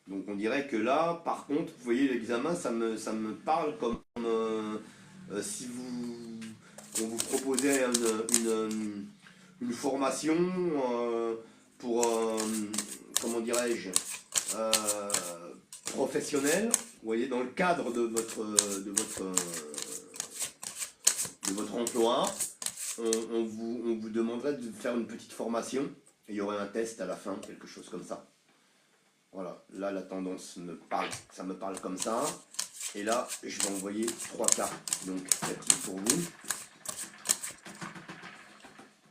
Donc on dirait que là, par contre, vous voyez l'examen, ça me parle comme si on vous proposait une formation pour, comment dirais-je, euh, professionnelle, vous voyez, dans le cadre de votre emploi, on vous demanderait de faire une petite formation et il y aurait un test à la fin, quelque chose comme ça. Voilà, là la tendance me parle, ça me parle comme ça. Et là, je vais envoyer 3 cartes. Donc, Cathy, pour vous.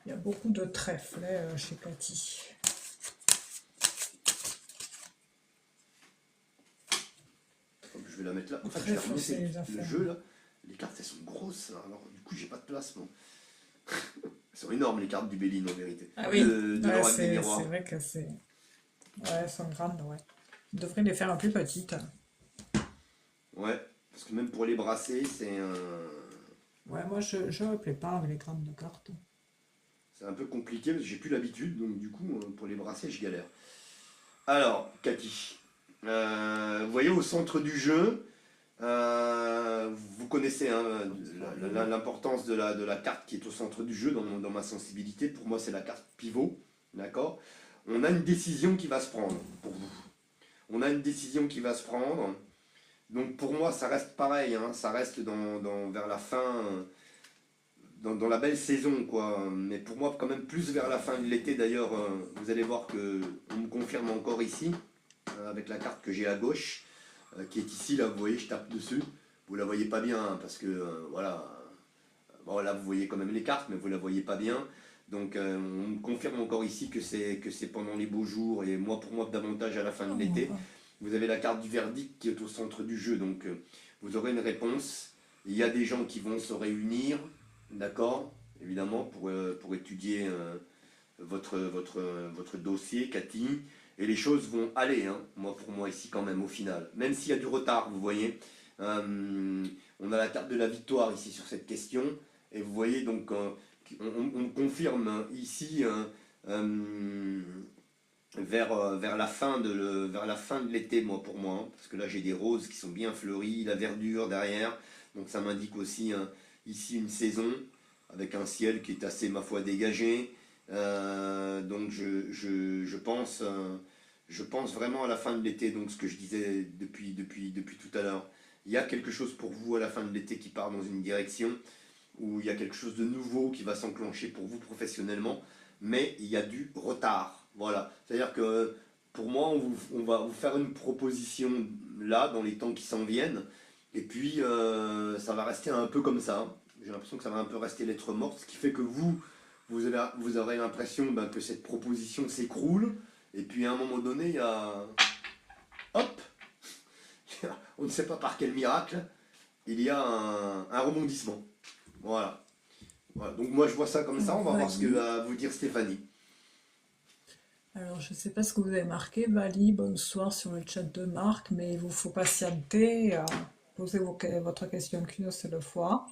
Il y a beaucoup de trèfles chez Cathy. Hop, je vais la mettre là. En fait, je vais remonter le jeu là. Les cartes, elles sont grosses. Alors, du coup, j'ai pas de place, moi. Elles sont énormes, les cartes du Béline, en vérité. Ah oui, de c'est vrai que c'est... Ouais, elles sont grandes, ouais. On devrait les faire un plus petites. Ouais, parce que même pour les brasser, c'est un... Ouais, moi je me plais pas avec les grandes cartes. C'est un peu compliqué parce que j'ai plus l'habitude, donc du coup, pour les brasser, je galère. Alors, Cathy, vous voyez au centre du jeu, vous connaissez hein, l'importance de la carte qui est au centre du jeu dans ma sensibilité. Pour moi, c'est la carte pivot, d'accord? On a une décision qui va se prendre pour vous. On a une décision qui va se prendre. Donc pour moi, ça reste pareil, hein, ça reste vers la fin, dans la belle saison, quoi. Mais pour moi, quand même plus vers la fin de l'été. D'ailleurs, vous allez voir que on me confirme encore ici, avec la carte que j'ai à gauche, qui est ici, là, vous voyez, je tape dessus. Vous la voyez pas bien, hein, parce que, voilà, bon, là, vous voyez quand même les cartes, mais vous la voyez pas bien. Donc, on me confirme encore ici que c'est pendant les beaux jours, et moi, pour moi, davantage à la fin de l'été. Vous avez la carte du verdict qui est au centre du jeu, donc vous aurez une réponse. Il y a des gens qui vont se réunir, d'accord, évidemment, pour étudier votre dossier, Cathy. Et les choses vont aller, hein, pour moi ici quand même, au final. Même s'il y a du retard, vous voyez. On a la carte de la victoire ici sur cette question. Et vous voyez, donc, on confirme ici... vers la fin de l'été, moi, pour moi, hein, parce que là j'ai des roses qui sont bien fleuries, la verdure derrière, donc ça m'indique aussi ici une saison avec un ciel qui est assez, ma foi, dégagé. Donc je pense vraiment à la fin de l'été, donc ce que je disais depuis tout à l'heure. Il y a quelque chose pour vous à la fin de l'été qui part dans une direction, où il y a quelque chose de nouveau qui va s'enclencher pour vous professionnellement, mais il y a du retard. Voilà. C'est-à-dire que pour moi, on va vous faire une proposition là, dans les temps qui s'en viennent, et puis ça va rester un peu comme ça. J'ai l'impression que ça va un peu rester lettre morte, ce qui fait que vous aurez l'impression que cette proposition s'écroule, et puis à un moment donné, il y a... Hop on ne sait pas par quel miracle, il y a un rebondissement. Voilà. Voilà. Donc moi je vois ça comme ça, on va voir ce que va vous dire Stéphanie. Alors, je ne sais pas ce que vous avez marqué, Vali, bonsoir sur le chat de Marc, mais il vous faut patienter, posez votre question qu'une seule fois.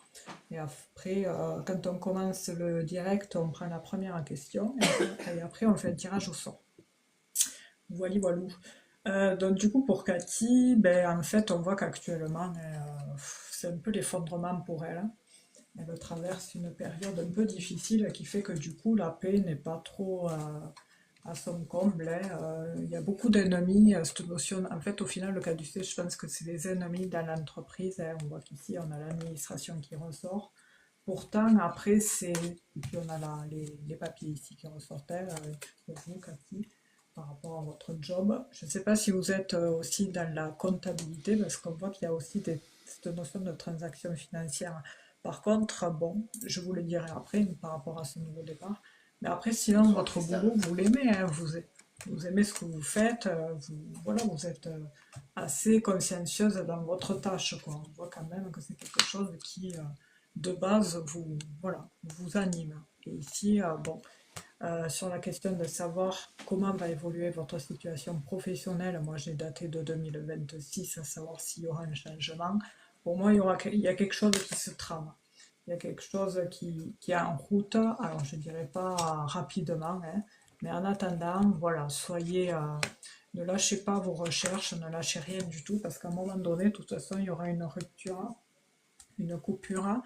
Et après, quand on commence le direct, on prend la première question, et après on fait un tirage au sort. Voilà, voilou. Donc du coup, pour Cathy, ben, en fait, on voit qu'actuellement, c'est un peu l'effondrement pour elle, hein. Elle traverse une période un peu difficile qui fait que du coup, la paix n'est pas trop à son comble, hein. Il y a beaucoup d'ennemis, cette notion, en fait, au final, le caducée, je pense que c'est les ennemis dans l'entreprise, hein. On voit qu'ici, on a l'administration qui ressort. Pourtant, après, et puis on a les papiers ici qui ressortaient, pour vous, Cathy, par rapport à votre job. Je ne sais pas si vous êtes aussi dans la comptabilité, parce qu'on voit qu'il y a aussi cette notion de transaction financière. Par contre, bon, je vous le dirai après par rapport à ce nouveau départ. Mais après, sinon, Bonsoir, votre Christelle. boulot, vous l'aimez, hein, vous aimez ce que vous faites, voilà, vous êtes assez consciencieuse dans votre tâche, quoi. On voit quand même que c'est quelque chose qui, de base, voilà, vous anime. Et ici, bon, sur la question de savoir comment va évoluer votre situation professionnelle, moi j'ai daté de 2026, à savoir s'il y aura un changement. Pour moi, il y a quelque chose qui se trame. il y a quelque chose qui est en route. Alors, je dirais pas rapidement, hein, mais en attendant, voilà, ne lâchez pas vos recherches, ne lâchez rien du tout, parce qu'à un moment donné, de toute façon, il y aura une rupture, une coupure.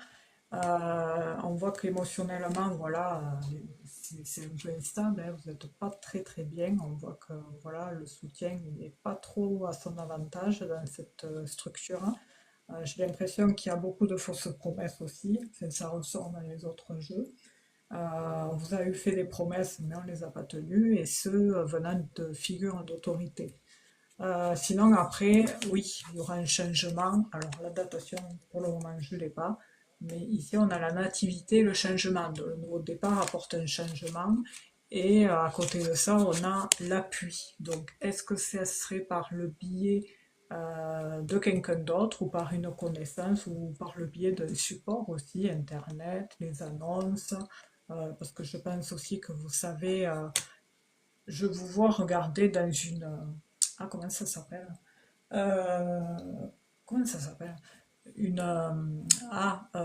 On voit qu'émotionnellement, voilà, c'est un peu instable, hein, vous n'êtes pas très très bien. On voit que voilà, le soutien n'est pas trop à son avantage dans cette structure. J'ai l'impression qu'il y a beaucoup de fausses promesses aussi, enfin, ça ressort dans les autres jeux. On vous a eu fait des promesses, mais on ne les a pas tenues, et ce, venant de figures d'autorité. Sinon, après, oui, il y aura un changement. Alors, la datation, pour le moment, je ne l'ai pas. Mais ici, on a la nativité, le changement. Le nouveau départ apporte un changement. Et à côté de ça, on a l'appui. Donc, est-ce que ça serait par le biais de quelqu'un d'autre ou par une connaissance ou par le biais d'un support aussi, Internet, les annonces, parce que je pense aussi que vous savez, je vous vois regarder dans une... ah, comment ça s'appelle? Euh, comment ça s'appelle? Une...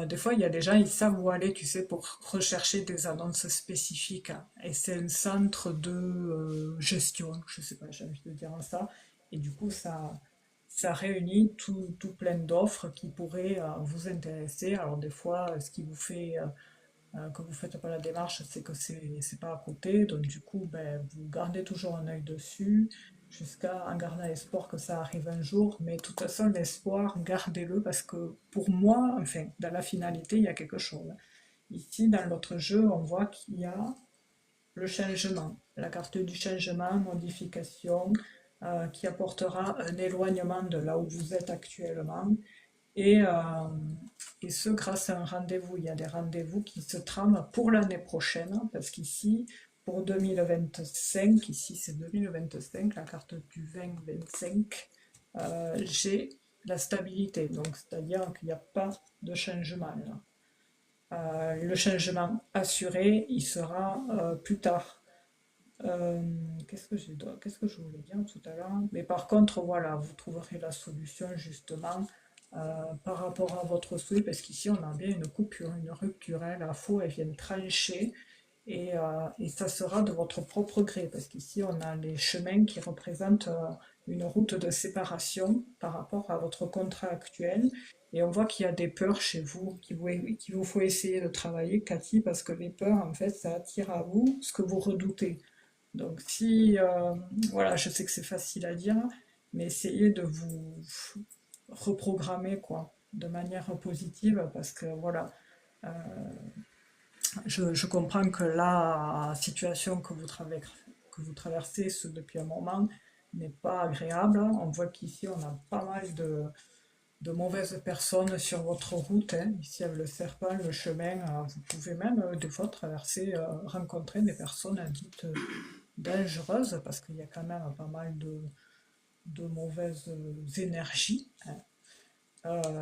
des fois, il y a des gens, ils savent où aller, tu sais, pour rechercher des annonces spécifiques. Et c'est un centre de gestion, je sais pas, j'ai envie de dire ça. Et du coup, ça réunit tout plein d'offres qui pourraient vous intéresser. Alors, des fois, ce qui vous fait que vous faites pas la démarche, c'est que c'est pas à côté, donc du coup, ben, vous gardez toujours un œil dessus, jusqu'à en gardant l'espoir que ça arrive un jour, mais de toute façon, l'espoir, gardez-le, parce que pour moi, enfin, dans la finalité, il y a quelque chose. Ici, dans l'autre jeu, on voit qu'il y a le changement, la carte du changement, modification, qui apportera un éloignement de là où vous êtes actuellement, et, et ce, grâce à un rendez-vous. Il y a des rendez-vous qui se trament pour l'année prochaine, parce qu'ici, pour 2025, ici c'est 2025, la carte du 20-25, j'ai la stabilité. Donc, c'est-à-dire qu'il n'y a pas de changement là. Le changement assuré, il sera plus tard. Qu'est-ce que je voulais dire tout à l'heure? Mais par contre, voilà, vous trouverez la solution justement par rapport à votre souhait, parce qu'ici on a bien une coupure, une rupture, hein, la faux elle vient trancher, et ça sera de votre propre gré, parce qu'ici on a les chemins qui représentent une route de séparation par rapport à votre contrat actuel, et on voit qu'il y a des peurs chez vous, qu'il vous faut essayer de travailler, Cathy, parce que les peurs, en fait, ça attire à vous ce que vous redoutez. Donc si, voilà, je sais que c'est facile à dire, mais essayez de vous reprogrammer, quoi, de manière positive, parce que voilà, je comprends que la situation que vous traversez depuis un moment n'est pas agréable. On voit qu'ici on a pas mal de mauvaises personnes sur votre route, hein. Ici avec le serpent, le chemin, vous pouvez même des fois traverser, rencontrer des personnes dites dangereuses, parce qu'il y a quand même pas mal de mauvaises énergies, hein.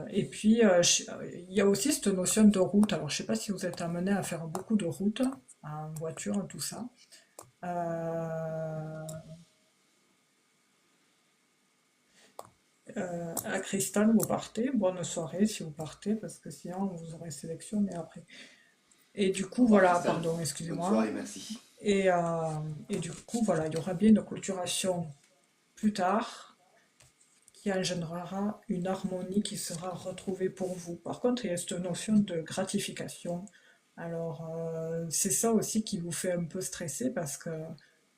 Et puis, il y a aussi cette notion de route. Alors, je ne sais pas si vous êtes amené à faire beaucoup de routes, en voiture, tout ça. Euh, à Cristal, vous partez. Bonne soirée si vous partez, parce que sinon, vous aurez sélectionné après. Et du Au coup, revoir voilà, Christelle. pardon, Bonne excusez-moi. soirée, merci. Et, du coup, voilà, il y aura bien une clôturation plus tard, qui engendrera une harmonie qui sera retrouvée pour vous. Par contre, il y a cette notion de gratification. Alors, c'est ça aussi qui vous fait un peu stresser, parce que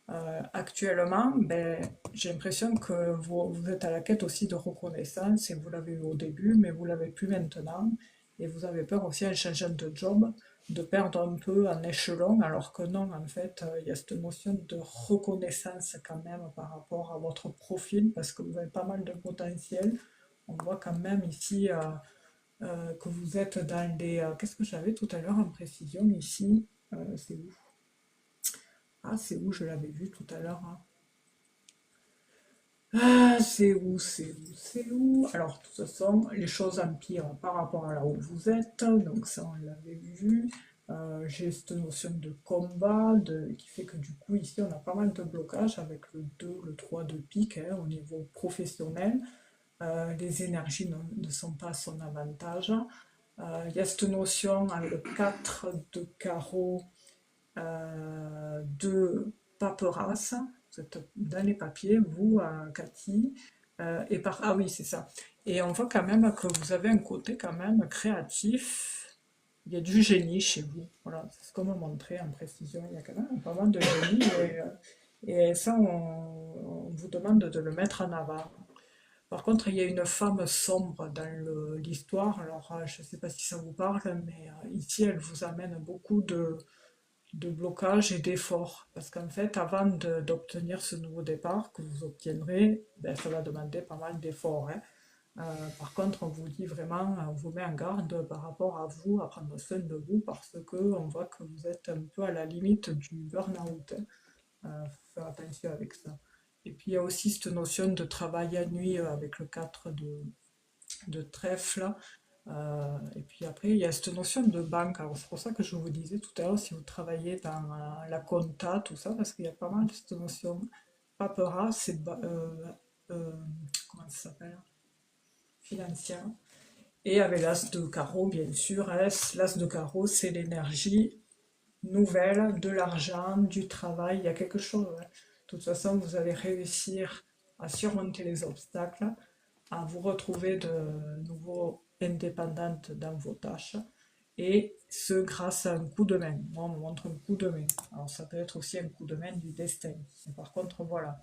actuellement, ben, j'ai l'impression que vous êtes à la quête aussi de reconnaissance, et vous l'avez eu au début, mais vous l'avez plus maintenant. Et vous avez peur aussi, en changeant de job, de perdre un peu en échelon, alors que non, en fait, il y a cette notion de reconnaissance quand même par rapport à votre profil, parce que vous avez pas mal de potentiel. On voit quand même ici que vous êtes dans les... qu'est-ce que j'avais tout à l'heure en précision ici? C'est où? Ah, c'est où? Je l'avais vu tout à l'heure, hein. Ah, c'est où, c'est où, c'est où? Alors, de toute façon, les choses empirent par rapport à là où vous êtes, donc ça, on l'avait vu. J'ai cette notion de combat, qui fait que du coup, ici, on a pas mal de blocages avec le 2, le 3 de pique, hein, au niveau professionnel. Les énergies ne sont pas à son avantage. Il y a cette notion, hein, le 4 de carreau de paperasse. Vous êtes dans les papiers, vous, Cathy. Ah oui, c'est ça. Et on voit quand même que vous avez un côté quand même créatif. Il y a du génie chez vous. Voilà, c'est ce qu'on m'a montré en précision. Il y a quand même pas mal de génie. Et ça, on vous demande de le mettre en avant. Par contre, il y a une femme sombre dans l'histoire. Alors, je ne sais pas si ça vous parle, mais ici, elle vous amène beaucoup de blocages et d'efforts. Parce qu'en fait, avant d'obtenir ce nouveau départ que vous obtiendrez, ben, ça va demander pas mal d'efforts, hein. Par contre, on vous dit vraiment, on vous met en garde par rapport à vous, à prendre soin de vous, parce que on voit que vous êtes un peu à la limite du burn-out, hein. Faut faire attention avec ça. Et puis il y a aussi cette notion de travail à nuit avec le 4 de trèfle. Et puis après, il y a cette notion de banque. Alors c'est pour ça que je vous disais tout à l'heure, si vous travaillez dans la compta, tout ça, parce qu'il y a pas mal de cette notion paperasse euh, comment ça s'appelle? Financière. Et avec l'as de carreau, bien sûr, hein, l'as de carreau, c'est l'énergie nouvelle, de l'argent, du travail, il y a quelque chose, hein. De toute façon, vous allez réussir à surmonter les obstacles, à vous retrouver de nouveau indépendante dans vos tâches, et ce grâce à un coup de main. Moi, on me montre un coup de main. Alors, ça peut être aussi un coup de main du destin. Mais par contre, voilà,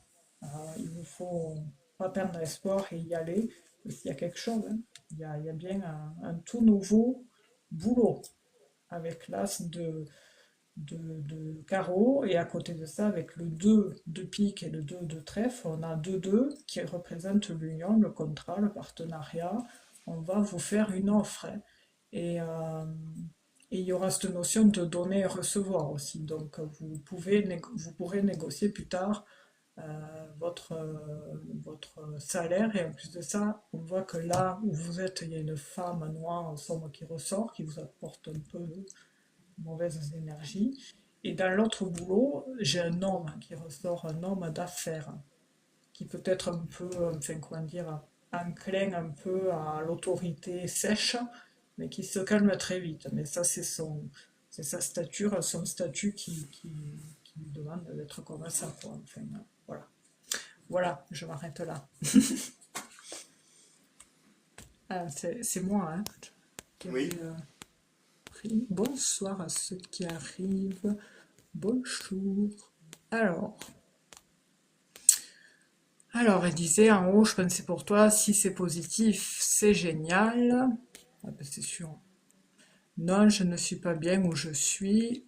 il vous faut pas perdre espoir et y aller, parce qu'il y a quelque chose, hein. Il y a bien un tout nouveau boulot avec l'as de carreau, et à côté de ça, avec le 2 de pique et le 2 de trèfle, on a 2-2 qui représentent l'union, le contrat, le partenariat. On va vous faire une offre, hein. Et, euh, et il y aura cette notion de donner et recevoir aussi. Donc vous pourrez négocier plus tard votre salaire. Et en plus de ça, on voit que là où vous êtes, il y a une femme noire en somme qui ressort, qui vous apporte un peu de mauvaises énergies. Et dans l'autre boulot, j'ai un homme qui ressort, un homme d'affaires, qui peut être un peu, enfin comment dire, enclin un peu à l'autorité sèche, mais qui se calme très vite. Mais ça, c'est sa stature, son statut qui lui demande d'être comme ça, quoi. Enfin, voilà. Voilà, je m'arrête là. C'est moi, hein, qui Oui. avais pris. Bonsoir à ceux qui arrivent. Bonjour. Alors, elle disait en haut, je pensais pour toi, si c'est positif, c'est génial. Ah ben, c'est sûr. Non, je ne suis pas bien où je suis.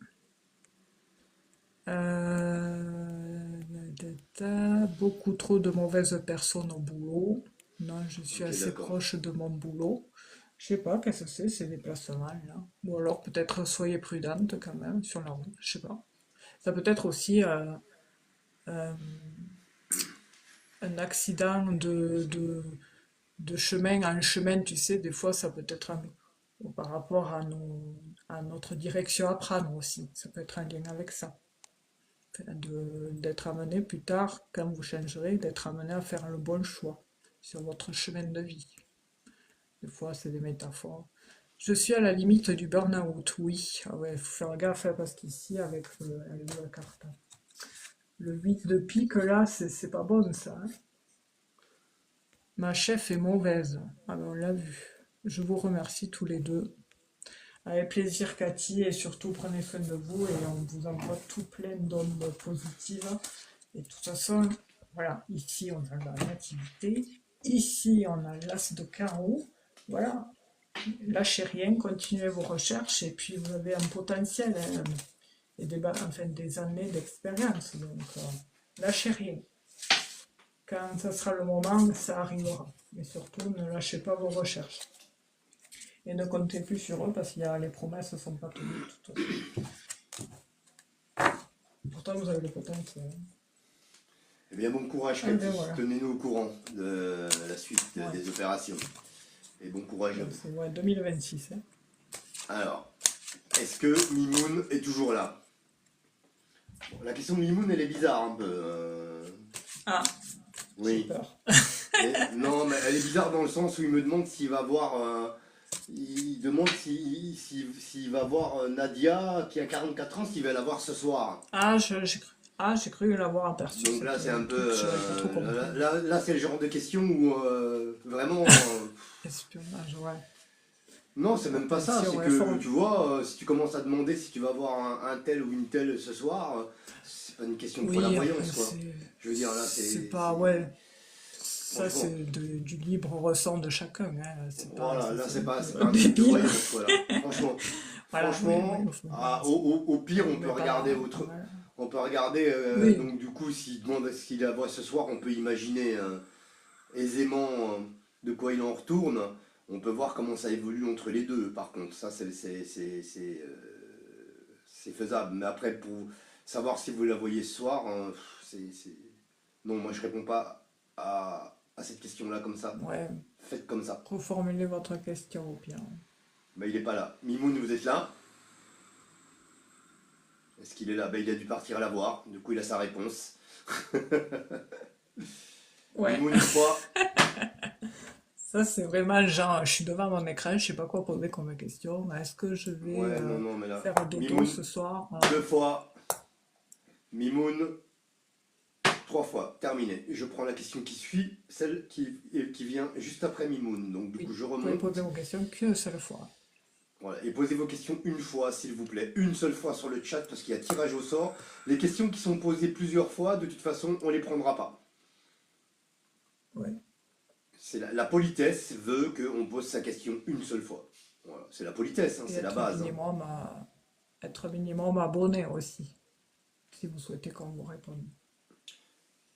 Beaucoup trop de mauvaises personnes au boulot. Non, je suis Ok, assez d'accord. proche de mon boulot. Je sais pas, qu'est-ce que c'est ces déplacements là? Ou alors peut-être soyez prudente quand même sur la route, je sais pas. Ça peut être aussi euh, un accident de chemin en chemin, tu sais, des fois ça peut être par rapport à notre direction à prendre aussi. Ça peut être un lien avec ça. D'être amené plus tard, quand vous changerez, d'être amené à faire le bon choix sur votre chemin de vie. Des fois, c'est des métaphores. Je suis à la limite du burn-out, oui. Ah ouais, faut faire gaffe, hein, parce qu'ici, avec la carte, le 8 de pique, là, c'est pas bon ça, hein. Ma chef est mauvaise. Ah ben, on l'a vu. Je vous remercie tous les deux. Avec plaisir, Cathy, et surtout prenez soin de vous et on vous envoie tout plein d'ondes positives. Et de toute façon, voilà, ici on a la nativité, ici on a l'as de carreau. Voilà, lâchez rien, continuez vos recherches et puis vous avez un potentiel, hein, et enfin, des années d'expérience. Donc, lâchez rien. Quand ça sera le moment, ça arrivera. Mais surtout, ne lâchez pas vos recherches. Et ne comptez plus sur eux parce que les promesses ne sont pas tenues de toute façon. Pourtant, vous avez le potentiel. Eh bien, bon courage, Ah Cathy. ben voilà. Tenez-nous au courant de la suite Ouais. des opérations. Et bon courage à Donc vous. c'est ouais, 2026, hein. Alors, est-ce que Mimoun est toujours là? Bon, la question de Mimoun, elle est bizarre un peu. Ah, j'ai Oui. peur. Non, mais elle est bizarre dans le sens où il me demande s'il va voir Il demande s'il va voir Nadia qui a 44 ans, s'il va la voir ce soir. J'ai cru l'avoir aperçu, Donc là, cette c'est un truc, peu. j'avais pas trop compris. Là, c'est le genre de question où vraiment. Espionnage, ouais. Non, c'est même pas ça. C'est Attention, que tu vois, si tu commences à demander si tu vas voir un tel ou une telle ce soir, c'est pas une question pour la Oui, après, voyance, quoi. Je veux dire, là, c'est pas, ouais. Ça, franchement, c'est du libre ressent de chacun, hein. voilà, là, c'est pas Un un truc de débile. voyance, voilà. Franchement, Voilà, oui, oui, franchement, enfin, au pire, on on peut met regarder pas, autre. voilà. On peut regarder, Oui, donc du coup, s'il demande ce qu'il la voit ce soir, on peut imaginer aisément de quoi il en retourne. On peut voir comment ça évolue entre les deux, par contre. Ça, c'est faisable. Mais après, pour savoir si vous la voyez ce soir, non, moi je réponds pas à cette question-là comme ça. ouais. Faites comme ça. Reformulez votre question au pire. Bah, il est pas là. Mimoun, vous êtes là? Est-ce qu'il est là? Bah, il a dû partir la voir. Du coup, il a sa réponse. Ouais, Mimoun, une fois. ça c'est vraiment genre, je suis devant mon écran, je sais pas quoi poser comme question. Est-ce que je vais Ouais, non, non, mais là. faire dodo Mimoun, ce soir? deux fois. Mimoun, trois fois. Terminé. Je prends la question qui suit, celle qui vient juste après Mimoun. Donc, du coup, Oui, je vous pouvez remonte. poser vos questions qu'une seule fois. Voilà. Et posez vos questions une fois, s'il vous plaît. Une seule fois sur le chat, parce qu'il y a tirage au sort. Les questions qui sont posées plusieurs fois, de toute façon, on les prendra pas. Ouais. C'est la politesse veut qu'on pose sa question une seule fois. Voilà. C'est la politesse, hein, Et c'est la base. Hein. être minimum abonné aussi, si vous souhaitez qu'on vous réponde.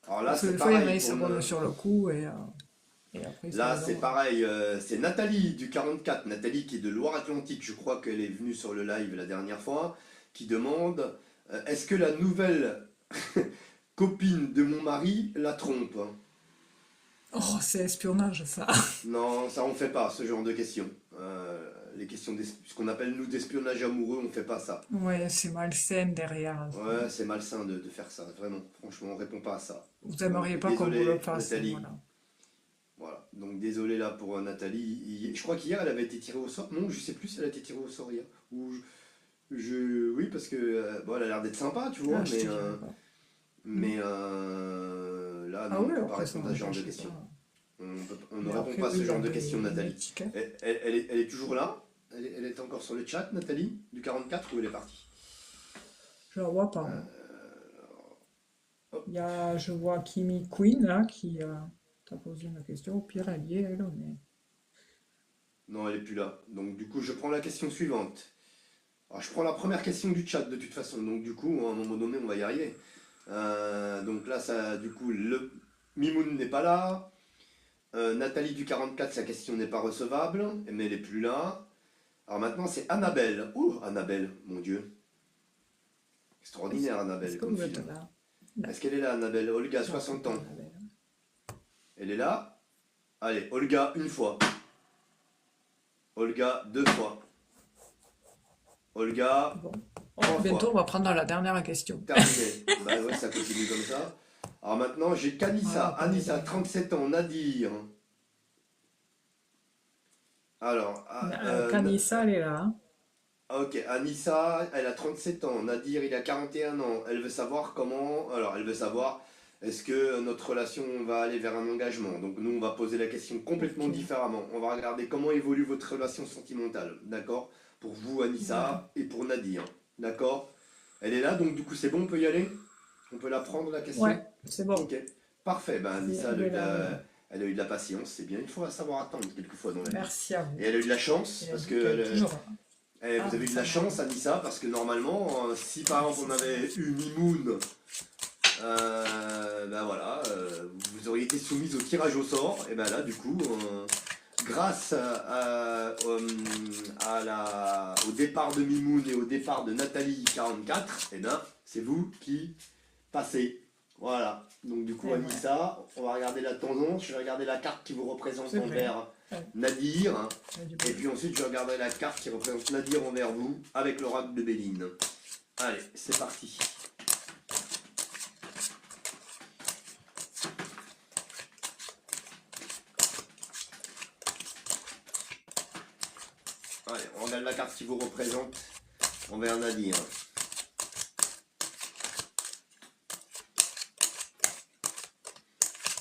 Alors là, Parce que c'est des fois, il y en a pareil. qui s'abonnent sur le coup et après ils se Là, les c'est envoient. pareil. C'est Nathalie du 44. Nathalie qui est de Loire-Atlantique. Je crois qu'elle est venue sur le live la dernière fois. Qui demande est-ce que la nouvelle copine de mon mari la trompe? Oh, c'est espionnage ça. Non, ça on fait pas ce genre de questions. Les questions, ce qu'on appelle nous d'espionnage amoureux, on fait pas ça. Ouais, c'est malsain derrière. Ouais, c'est malsain de faire ça, vraiment. Franchement, on répond pas à ça. Vous Donc aimeriez pas qu'on vous le désolé, fasse, Nathalie. voilà. Voilà. Donc désolé là pour Nathalie. Je crois qu'hier elle avait été tirée au sort. Non, je sais plus si elle a été tirée au sort hier. Ou oui, parce que bon, elle a l'air d'être sympa, tu vois, Ah, je te dirais pas. mais là, Ah non, on oui, peut pas après ça, répondre à ce genre je de sais questions. pas. On ne Mais répond après, pas à oui, ce il genre de avait questions, une Nathalie. étiquette. Elle est toujours là? Elle est encore sur le chat, Nathalie, du 44, ou elle est partie? Je la vois pas, Euh, moi. hop. Je vois Kimi Queen, là, qui t'a posé une question. Au pire, elle y est, elle, mais... Non, elle est plus là. Donc du coup, je prends la question suivante. Alors, je prends la première question du chat de toute façon. Donc du coup, à un moment donné, on va y arriver. Donc là, ça, du coup, le Mimoun n'est pas là. Nathalie du 44, sa question n'est pas recevable, mais elle est plus là. Alors maintenant, c'est Annabelle. Oh, Annabelle, mon Dieu. Est-ce Extraordinaire, est-ce Annabelle, que comme vous êtes film. là? Là. Est-ce qu'elle est là, Annabelle? Olga, Non, c'est 60 pas ans. Annabelle. Elle est là? Allez, Olga, une fois. Olga, deux fois. Olga, Bon. Oh, trois bientôt, on fois. va prendre la dernière question. Terminé. Bah ouais, ça continue comme ça. Alors maintenant, j'ai Kanissa, Voilà, pas les Anissa, dernières. 37 ans, Nadir. Alors, Kanissa, elle est là, hein. ok, Anissa, elle a 37 ans. Nadir, il a 41 ans. Elle veut savoir comment. Alors, elle veut savoir est-ce que notre relation va aller vers un engagement. Donc, nous, on va poser la question complètement Ok, différemment. On va regarder comment évolue votre relation sentimentale. D'accord? Pour vous, d'accord. Anissa, et pour Nadir. D'accord? Elle est là, donc du coup, c'est bon, on peut y aller? On peut la prendre, la question? Ouais, c'est bon. Ok, parfait. Ben, Anissa, Elle est là, elle est là. elle a eu de la patience. C'est bien, il faut savoir attendre quelquefois dans la vie. Merci à vous. Et elle a eu de la chance, Et elle parce dit qu'elle est que toujours là. Ah, vous avez eu de ça la va. chance, Anissa, parce que normalement, si par exemple on avait eu Mimoun, ben voilà, vous auriez été soumise au tirage au sort, et ben là, du coup, grâce au départ de Mimoun et au départ de Nathalie 44, et ben c'est vous qui passez. Voilà. Donc du coup, Et ouais, Anissa, on va regarder la tendance, je vais regarder la carte qui vous représente c'est vrai. envers Ouais, Nadir. elle a du Et bol. puis ensuite, je regarderai la carte qui représente Nadir envers vous avec l'oracle de Béline. Allez, c'est parti. carte qui vous représente envers Nadir.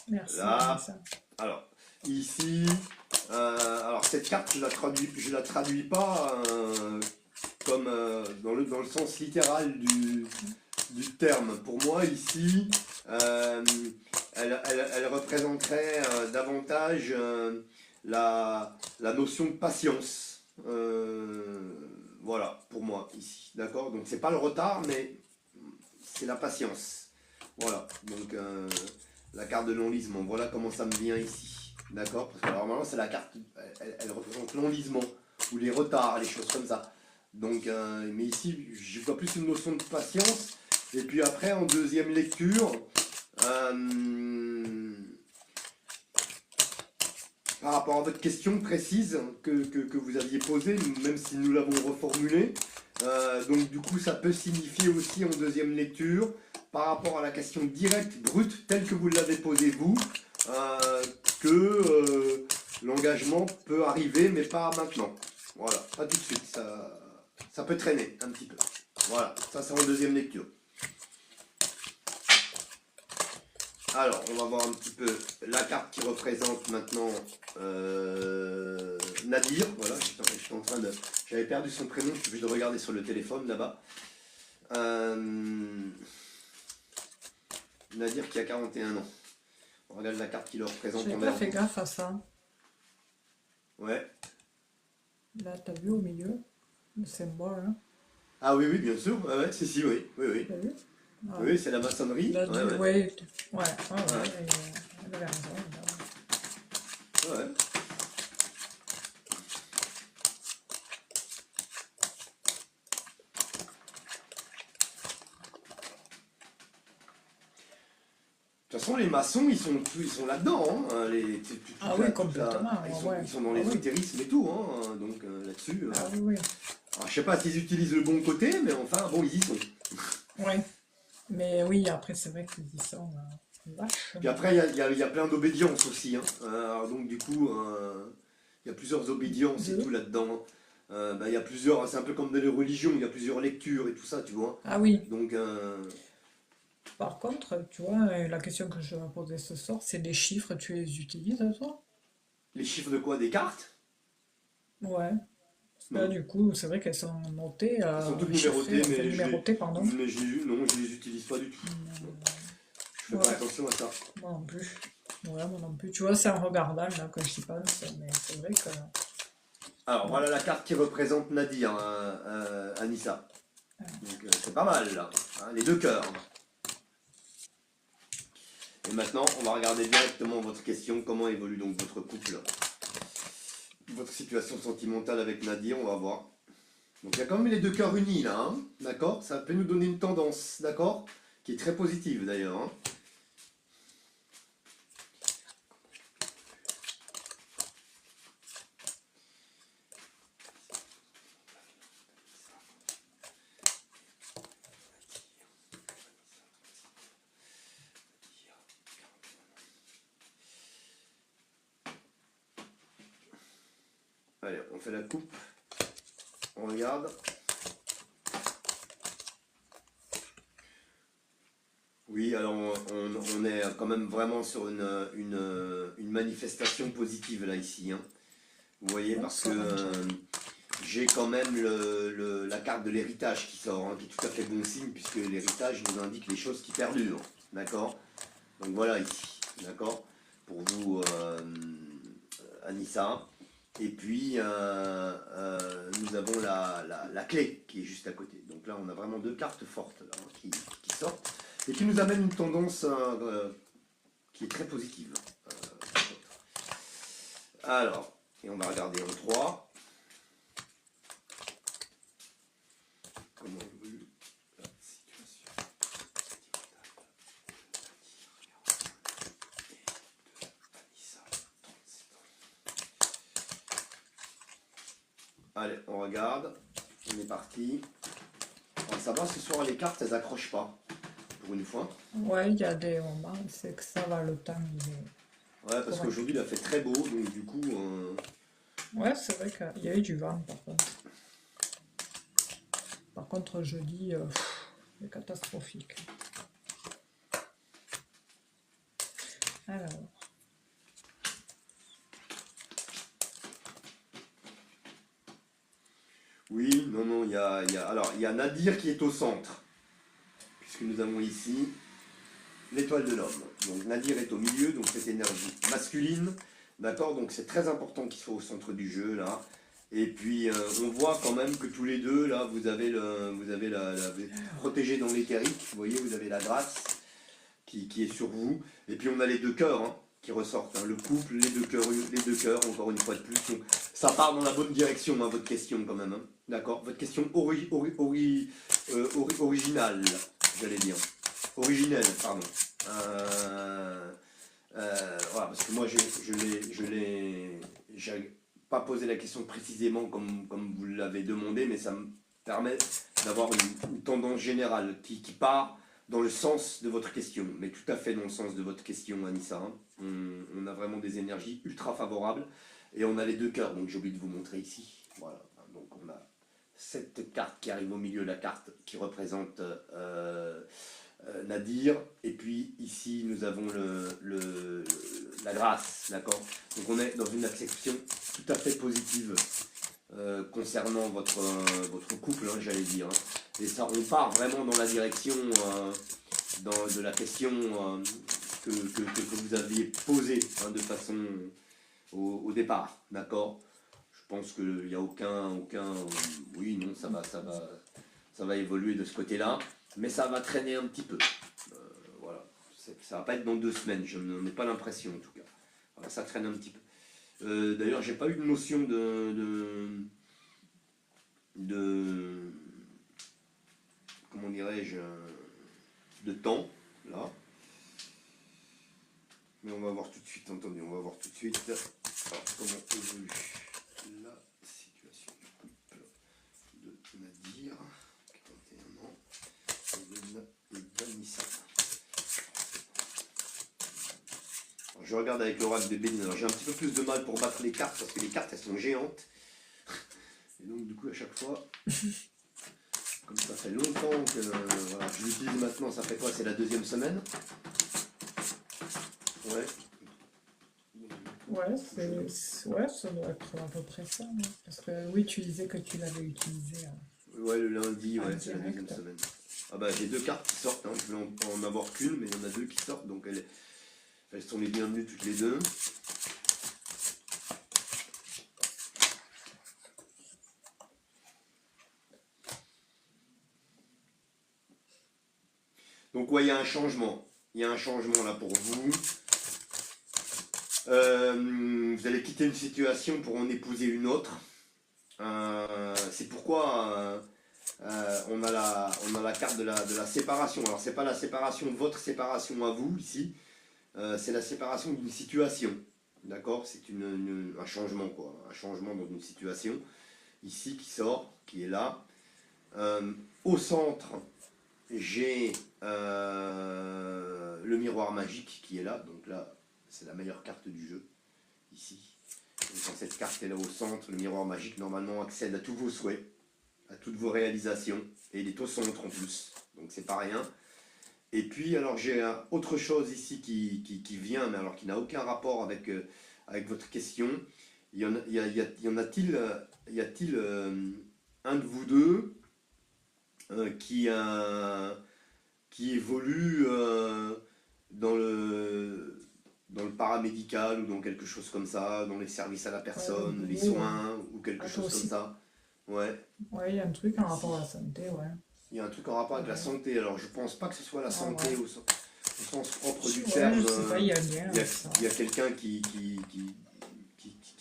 Merci. Là, Ça. alors, ici, alors cette carte, je la traduis pas comme dans le sens littéral du terme. Pour moi, ici, elle représenterait davantage la notion de patience. Voilà, pour moi, ici. D'accord? Donc, c'est pas le retard, mais c'est la patience. Voilà. Donc, la carte de l'enlisement, voilà comment ça me vient ici. D'accord? Parce que normalement, c'est la carte, elle représente l'enlisement, ou les retards, les choses comme ça. Donc, mais ici, je vois plus une notion de patience. Et puis après, en deuxième lecture, par rapport à votre question précise que vous aviez posée, même si nous l'avons reformulée, donc du coup, ça peut signifier aussi en deuxième lecture, par rapport à la question directe, brute, telle que vous l'avez posée vous, que l'engagement peut arriver, mais pas maintenant. Voilà, pas tout de suite, ça peut traîner un petit peu. Voilà, ça c'est en deuxième lecture. Alors, on va voir un petit peu la carte qui représente maintenant Nadir. Voilà, j'étais en train de... J'avais perdu son prénom, je suis obligé de regarder sur le téléphone là-bas. Nadir qui a 41 ans. On regarde la carte qui le représente. J'ai pas fait gaffe à ça. Ouais. Là, t'as vu au milieu le symbole, hein? Ah oui, oui, bien sûr. Ouais, si, si, oui. Oui, oui. T'as vu? Ah. Oui, c'est la maçonnerie. Là, Ouais, ouais. ouais, elle avait raison. Ouais. De toute façon, les maçons, ils sont là-dedans. Hein, Ah oui, complètement. Ils sont dans l'ésotérisme et tout. Hein, donc là-dessus. Ah oui, oui. Alors, je sais pas s'ils utilisent le bon côté, mais enfin, bon, ils y sont. Oui. Mais oui, après, c'est vrai qu'ils y sont vaches. Puis après, il y a plein d'obédiences aussi. Hein. Alors, donc, du coup, il y a plusieurs obédiences et tout là-dedans. Il y a plusieurs, c'est un peu comme dans les religions, il y a plusieurs lectures et tout ça, tu vois. Ah oui. Donc, Par contre, tu vois, la question que je vais poser ce soir, c'est les chiffres, tu les utilises, toi? les chiffres de quoi? Des cartes? Ouais. Là, Non. du coup, c'est vrai qu'elles sont notées, Elles sont toutes chiffrées, numérotées, enfin, mais numérotées, pardon. non, je les utilise pas du tout. Non. Je fais pas Ouais, attention à ça. moi non plus. Ouais, moi non plus. Tu vois, c'est en regardant là que j'y pense, mais c'est vrai que. Alors, voilà la carte qui représente Nadir, Anissa. Donc, c'est pas mal, là. Hein, les deux cœurs. Et maintenant, on va regarder directement votre question. Comment évolue donc votre couple? Votre situation sentimentale avec Nadir, on va voir. Donc il y a quand même les deux cœurs unis là, hein, d'accord? Ça peut nous donner une tendance, d'accord? Qui est très positive d'ailleurs. Hein. Allez, on fait la coupe. On regarde. Oui, alors on est quand même vraiment sur une manifestation positive là ici. Hein. Vous voyez, parce que j'ai quand même la carte de l'héritage qui sort, hein, qui est tout à fait bon signe, puisque l'héritage nous indique les choses qui perdurent. D'accord? Donc voilà ici. D'accord? Pour vous, Anissa. Et puis, nous avons la clé qui est juste à côté. Donc là, on a vraiment deux cartes fortes là, hein, qui sortent et qui nous amènent une tendance qui est très positive. Alors, et on va regarder en 3. Comment évolue la situation de Anissa, 37 ans. Allez, on regarde. On est parti. On va savoir ce soir les cartes, elles accrochent pas. Pour une fois. Ouais, il y a des moments, c'est que ça va le temps. Ouais, parce qu'aujourd'hui il a fait très beau, donc du coup. Ouais, c'est vrai qu'il y a eu du vent par contre. Par contre, jeudi, c'est catastrophique. Alors, Oui, non, non, alors, il y a Nadir qui est au centre, puisque nous avons ici l'étoile de l'homme. Donc Nadir est au milieu, donc cette énergie masculine, d'accord? Donc c'est très important qu'il soit au centre du jeu, là. Et puis on voit quand même que tous les deux, là, vous êtes protégé dans l'éthérique, vous voyez, vous avez la grâce qui est sur vous. Et puis on a les deux cœurs hein, qui ressortent, hein, le couple, les deux cœurs, encore une fois de plus. Donc, ça part dans la bonne direction, hein, votre question quand même. Hein. D'accord? Votre question originale, j'allais dire. Originelle, pardon. Voilà, parce que moi j'ai pas posé la question précisément comme vous l'avez demandé, mais ça me permet d'avoir une tendance générale qui part dans le sens de votre question, mais tout à fait dans le sens de votre question, Anissa. Hein. On a vraiment des énergies ultra favorables et on a les deux cœurs, donc j'ai oublié de vous montrer ici. Voilà, donc on a cette carte qui arrive au milieu, la carte qui représente Nadir, et puis ici nous avons la grâce, d'accord? Donc on est dans une acception tout à fait positive concernant votre couple, hein, j'allais dire. Hein. Et ça, on part vraiment dans la direction de la question que vous aviez posée hein, de façon au départ, d'accord? Je pense qu'il n'y a aucun, oui, non, ça va évoluer de ce côté-là, mais ça va traîner un petit peu. Voilà, ça va pas être dans 2 semaines, je n'en ai pas l'impression en tout cas. Voilà, ça traîne un petit peu. D'ailleurs, j'ai pas eu de notion de comment dirais-je, de temps, là. Mais on va voir tout de suite, attendez, on va voir tout de suite alors, comment évolue la situation du couple de Nadir, 41 ans, et d'Anissa. Je regarde avec l'oracle de Bénin, alors j'ai un petit peu plus de mal pour battre les cartes, parce que les cartes, elles sont géantes. Et donc, du coup, à chaque fois... Comme ça fait longtemps que voilà, je l'utilise maintenant, ça fait quoi? C'est la 2e semaine? Ouais. ouais, ça doit être à peu près ça. Ouais. Parce que oui, tu disais que tu l'avais utilisé Ouais, le lundi, en ouais, c'est la 2e direct. semaine. Ah bah j'ai 2 cartes qui sortent, hein. Je vais en avoir qu'une, mais il y en a 2 qui sortent, donc elles sont les bienvenues toutes les deux. Donc ouais, il y a un changement. Il y a un changement là pour vous. Vous allez quitter une situation pour en épouser une autre. C'est pourquoi on a la carte de la séparation. Alors c'est pas la séparation, votre séparation à vous ici, c'est la séparation d'une situation. D'accord? C'est un changement quoi, un changement dans une situation ici qui sort, qui est là. Au centre, j'ai le miroir magique qui est là, donc là c'est la meilleure carte du jeu, ici. Donc quand cette carte est là au centre, le miroir magique normalement accède à tous vos souhaits, à toutes vos réalisations, et il est au centre en plus, donc c'est pas rien. Et puis alors j'ai autre chose ici qui vient, mais alors qui n'a aucun rapport avec votre question. Y a-t-il un de vous deux qui évolue dans le paramédical ou dans quelque chose comme ça, dans les services à la personne, les soins ou quelque chose comme ça. Ouais. Ouais, il y a un truc en rapport à la santé, ouais. Il y a un truc en rapport avec la santé. Alors je pense pas que ce soit la santé ouais. au sens propre du Ouais, terme. je sais pas, il y a un lien avec ça. Il y a quelqu'un qui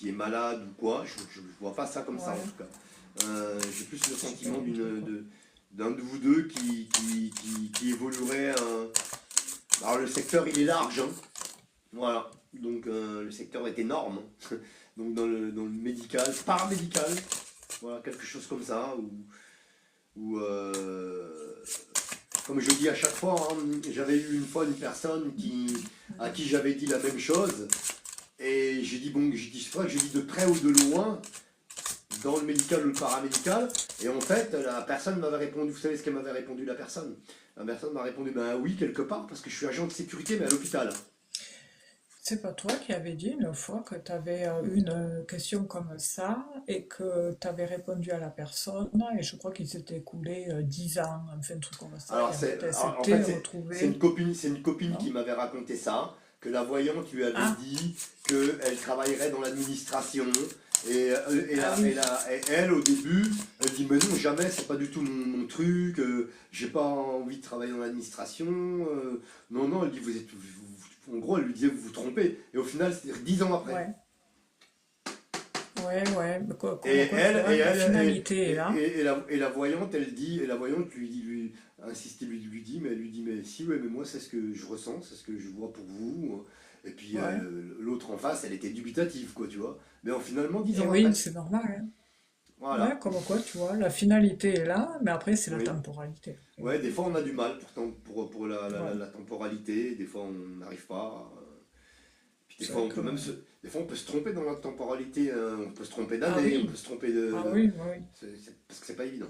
est malade ou quoi. Je vois pas ça comme ça en tout cas. J'ai plus le sentiment d'un de vous deux qui évoluerait. Alors le secteur il est large, hein. Voilà. Donc le secteur est énorme. Hein. Donc dans le médical, paramédical, voilà quelque chose comme ça ou comme je dis à chaque fois, hein, j'avais eu une fois une personne à qui j'avais dit la même chose et j'ai dit bon, je dis de près ou de loin, dans le médical ou le paramédical. Et en fait, la personne m'avait répondu, vous savez ce qu'elle m'avait répondu, la personne? La personne m'a répondu, ben oui, quelque part, parce que je suis agent de sécurité, mais à l'hôpital. C'est pas toi qui avais dit une fois que tu avais une question comme ça et que tu avais répondu à la personne et je crois qu'il s'était écoulé 10 ans, enfin un truc comme ça, et en fait elle En s'était fait, retrouvée, c'est une copine qui non? m'avait raconté ça, que la voyante lui avait Ah, dit qu'elle travaillerait dans l'administration. ah oui, Et elle, au début, elle dit, mais non, jamais, c'est pas du tout mon truc, j'ai pas envie de travailler dans l'administration. Non, non, elle dit, en gros, elle lui disait, vous vous trompez. Et au final, c'est 10 ans après. ouais, ouais, mais Et comme quoi tu vois, la finalité est là. et la voyante, elle dit, et la voyante lui insiste, lui dit, mais elle lui dit, mais si, ouais, mais moi c'est ce que je ressens, c'est ce que je vois pour vous. Et puis Ouais, l'autre en face, elle était dubitative, quoi, tu vois. Mais finalement, 10 et ans oui, après. c'est normal, hein. Ouais, Voilà. comme quoi tu vois, la finalité est là, mais après c'est la Oui. temporalité. Ouais, des fois on a du mal pour Ouais, la temporalité, des fois on n'arrive pas. Puis des c'est fois vrai on que... peut même des fois on peut se tromper dans la temporalité, on peut se tromper Ah d'année, on oui, peut se tromper ah oui, oui, oui. parce que c'est pas évident.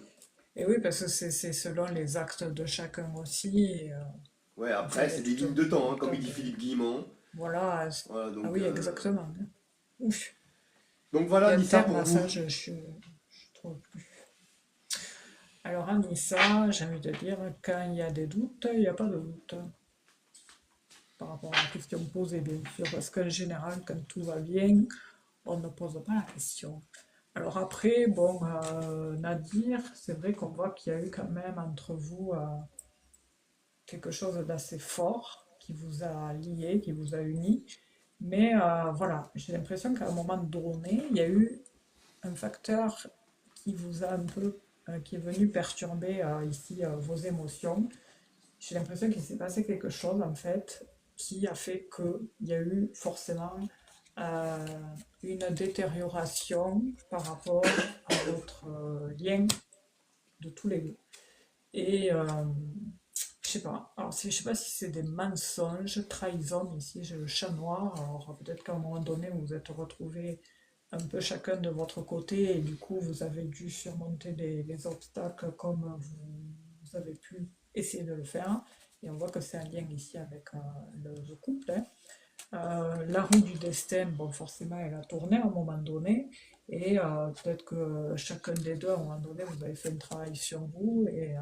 Et oui, parce que c'est selon les actes de chacun aussi. Et, Ouais, enfin, après, il y a c'est des tout lignes de temps, un hein, comme tas il dit de... Philippe Guillemont. Voilà. Voilà, Ah oui, exactement. Ouf. donc Il y voilà, a un Nissa terme pour à vous. ça, je trouve plus. Alors, Anissa, j'ai envie de dire, quand il y a des doutes, il n'y a pas de doute. Par rapport à la question posée, bien sûr. Parce qu'en général, quand tout va bien, on ne pose pas la question. Alors après, bon, Nadir, c'est vrai qu'on voit qu'il y a eu quand même entre vous quelque chose d'assez fort qui vous a lié, qui vous a uni. Mais voilà, j'ai l'impression qu'à un moment donné, il y a eu un facteur qui vous a un peu, qui est venu perturber ici vos émotions. J'ai l'impression qu'il s'est passé quelque chose en fait qui a fait qu'il y a eu forcément euh, une détérioration par rapport à votre lien de tous les deux. Et je sais pas. Alors, je sais pas si c'est des mensonges, trahison. Ici, j'ai le chat noir. Alors, peut-être qu'à un moment donné, vous vous êtes retrouvés un peu chacun de votre côté et du coup, vous avez dû surmonter les obstacles comme vous avez pu essayer de le faire. Et on voit que c'est un lien ici avec le couple, hein. La roue du destin, bon, forcément, elle a tourné à un moment donné. Et peut-être que chacun des deux, à un moment donné, vous avez fait un travail sur vous et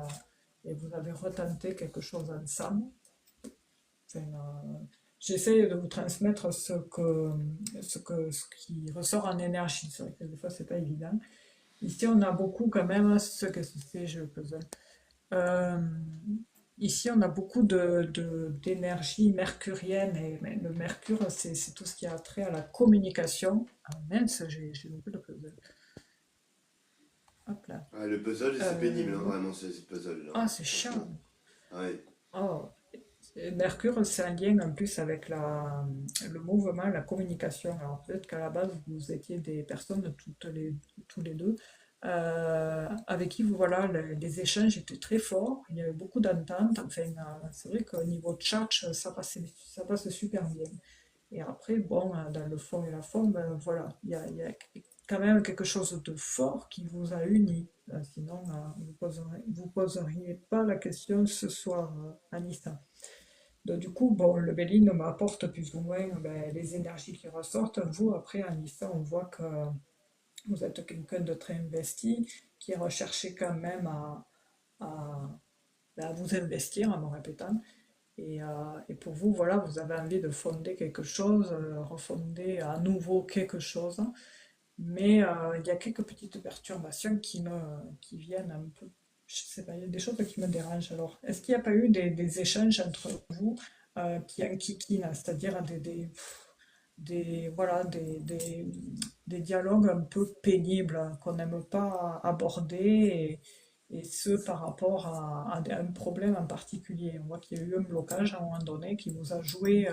vous avez retenté quelque chose ensemble. Enfin, j'essaie de vous transmettre ce qui ressort en énergie. C'est vrai que des fois, c'est pas évident. Ici, on a beaucoup quand même ce que c'est, je puzzle. Euh, Ici, on a beaucoup d'énergie mercurienne et mais le mercure, c'est tout ce qui a trait à la communication. Ah mince, j'ai loupé le puzzle. Hop là. Ouais, le puzzle, c'est pénible, hein, Euh, vraiment, ce puzzle-là, ah, c'est franchement. chiant. Ouais. Oh. Et Mercure, c'est un lien en plus avec le mouvement, la communication. Alors peut-être qu'à la base, vous étiez des personnes, tous les deux, avec qui voilà, les échanges étaient très forts. Il y avait beaucoup d'entente. Enfin, c'est vrai qu'au niveau de chat, ça passe super bien. Et après, bon, dans le fond et la forme, voilà, il y a quand même quelque chose de fort qui vous a unis. Sinon, vous poseriez pas la question ce soir, Anissa. Donc, du coup, bon, le Béline m'apporte plus ou moins ben, les énergies qui ressortent. Vous, après, Anissa, on voit que vous êtes quelqu'un de très investi, qui est recherché quand même à, ben, à vous investir, en me répétant. Et pour vous, voilà, vous avez envie de fonder quelque chose, refonder à nouveau quelque chose. Mais il y a quelques petites perturbations qui viennent un peu. Je sais pas, il y a des choses qui me dérangent. Alors, est-ce qu'il n'y a pas eu des échanges entre vous qui enquiquinent, c'est-à-dire voilà, des dialogues un peu pénibles qu'on n'aime pas aborder et ce par rapport à un problème en particulier. On voit qu'il y a eu un blocage à un moment donné qui vous a joué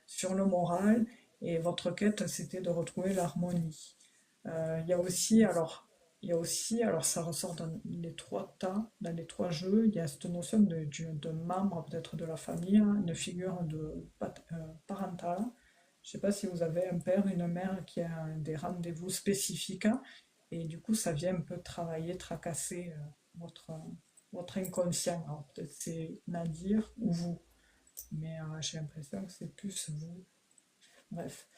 sur le moral et votre quête, c'était de retrouver l'harmonie. Il y a aussi, alors ça ressort dans les trois tas, dans les trois jeux, il y a cette notion de membre peut-être de la famille, hein, une figure parentale. Je ne sais pas si vous avez un père, une mère qui a des rendez-vous spécifiques, hein, Et du coup, ça vient un peu travailler, tracasser votre, votre inconscient. Alors peut-être c'est Nadir ou vous, mais j'ai l'impression que c'est plus vous. Bref.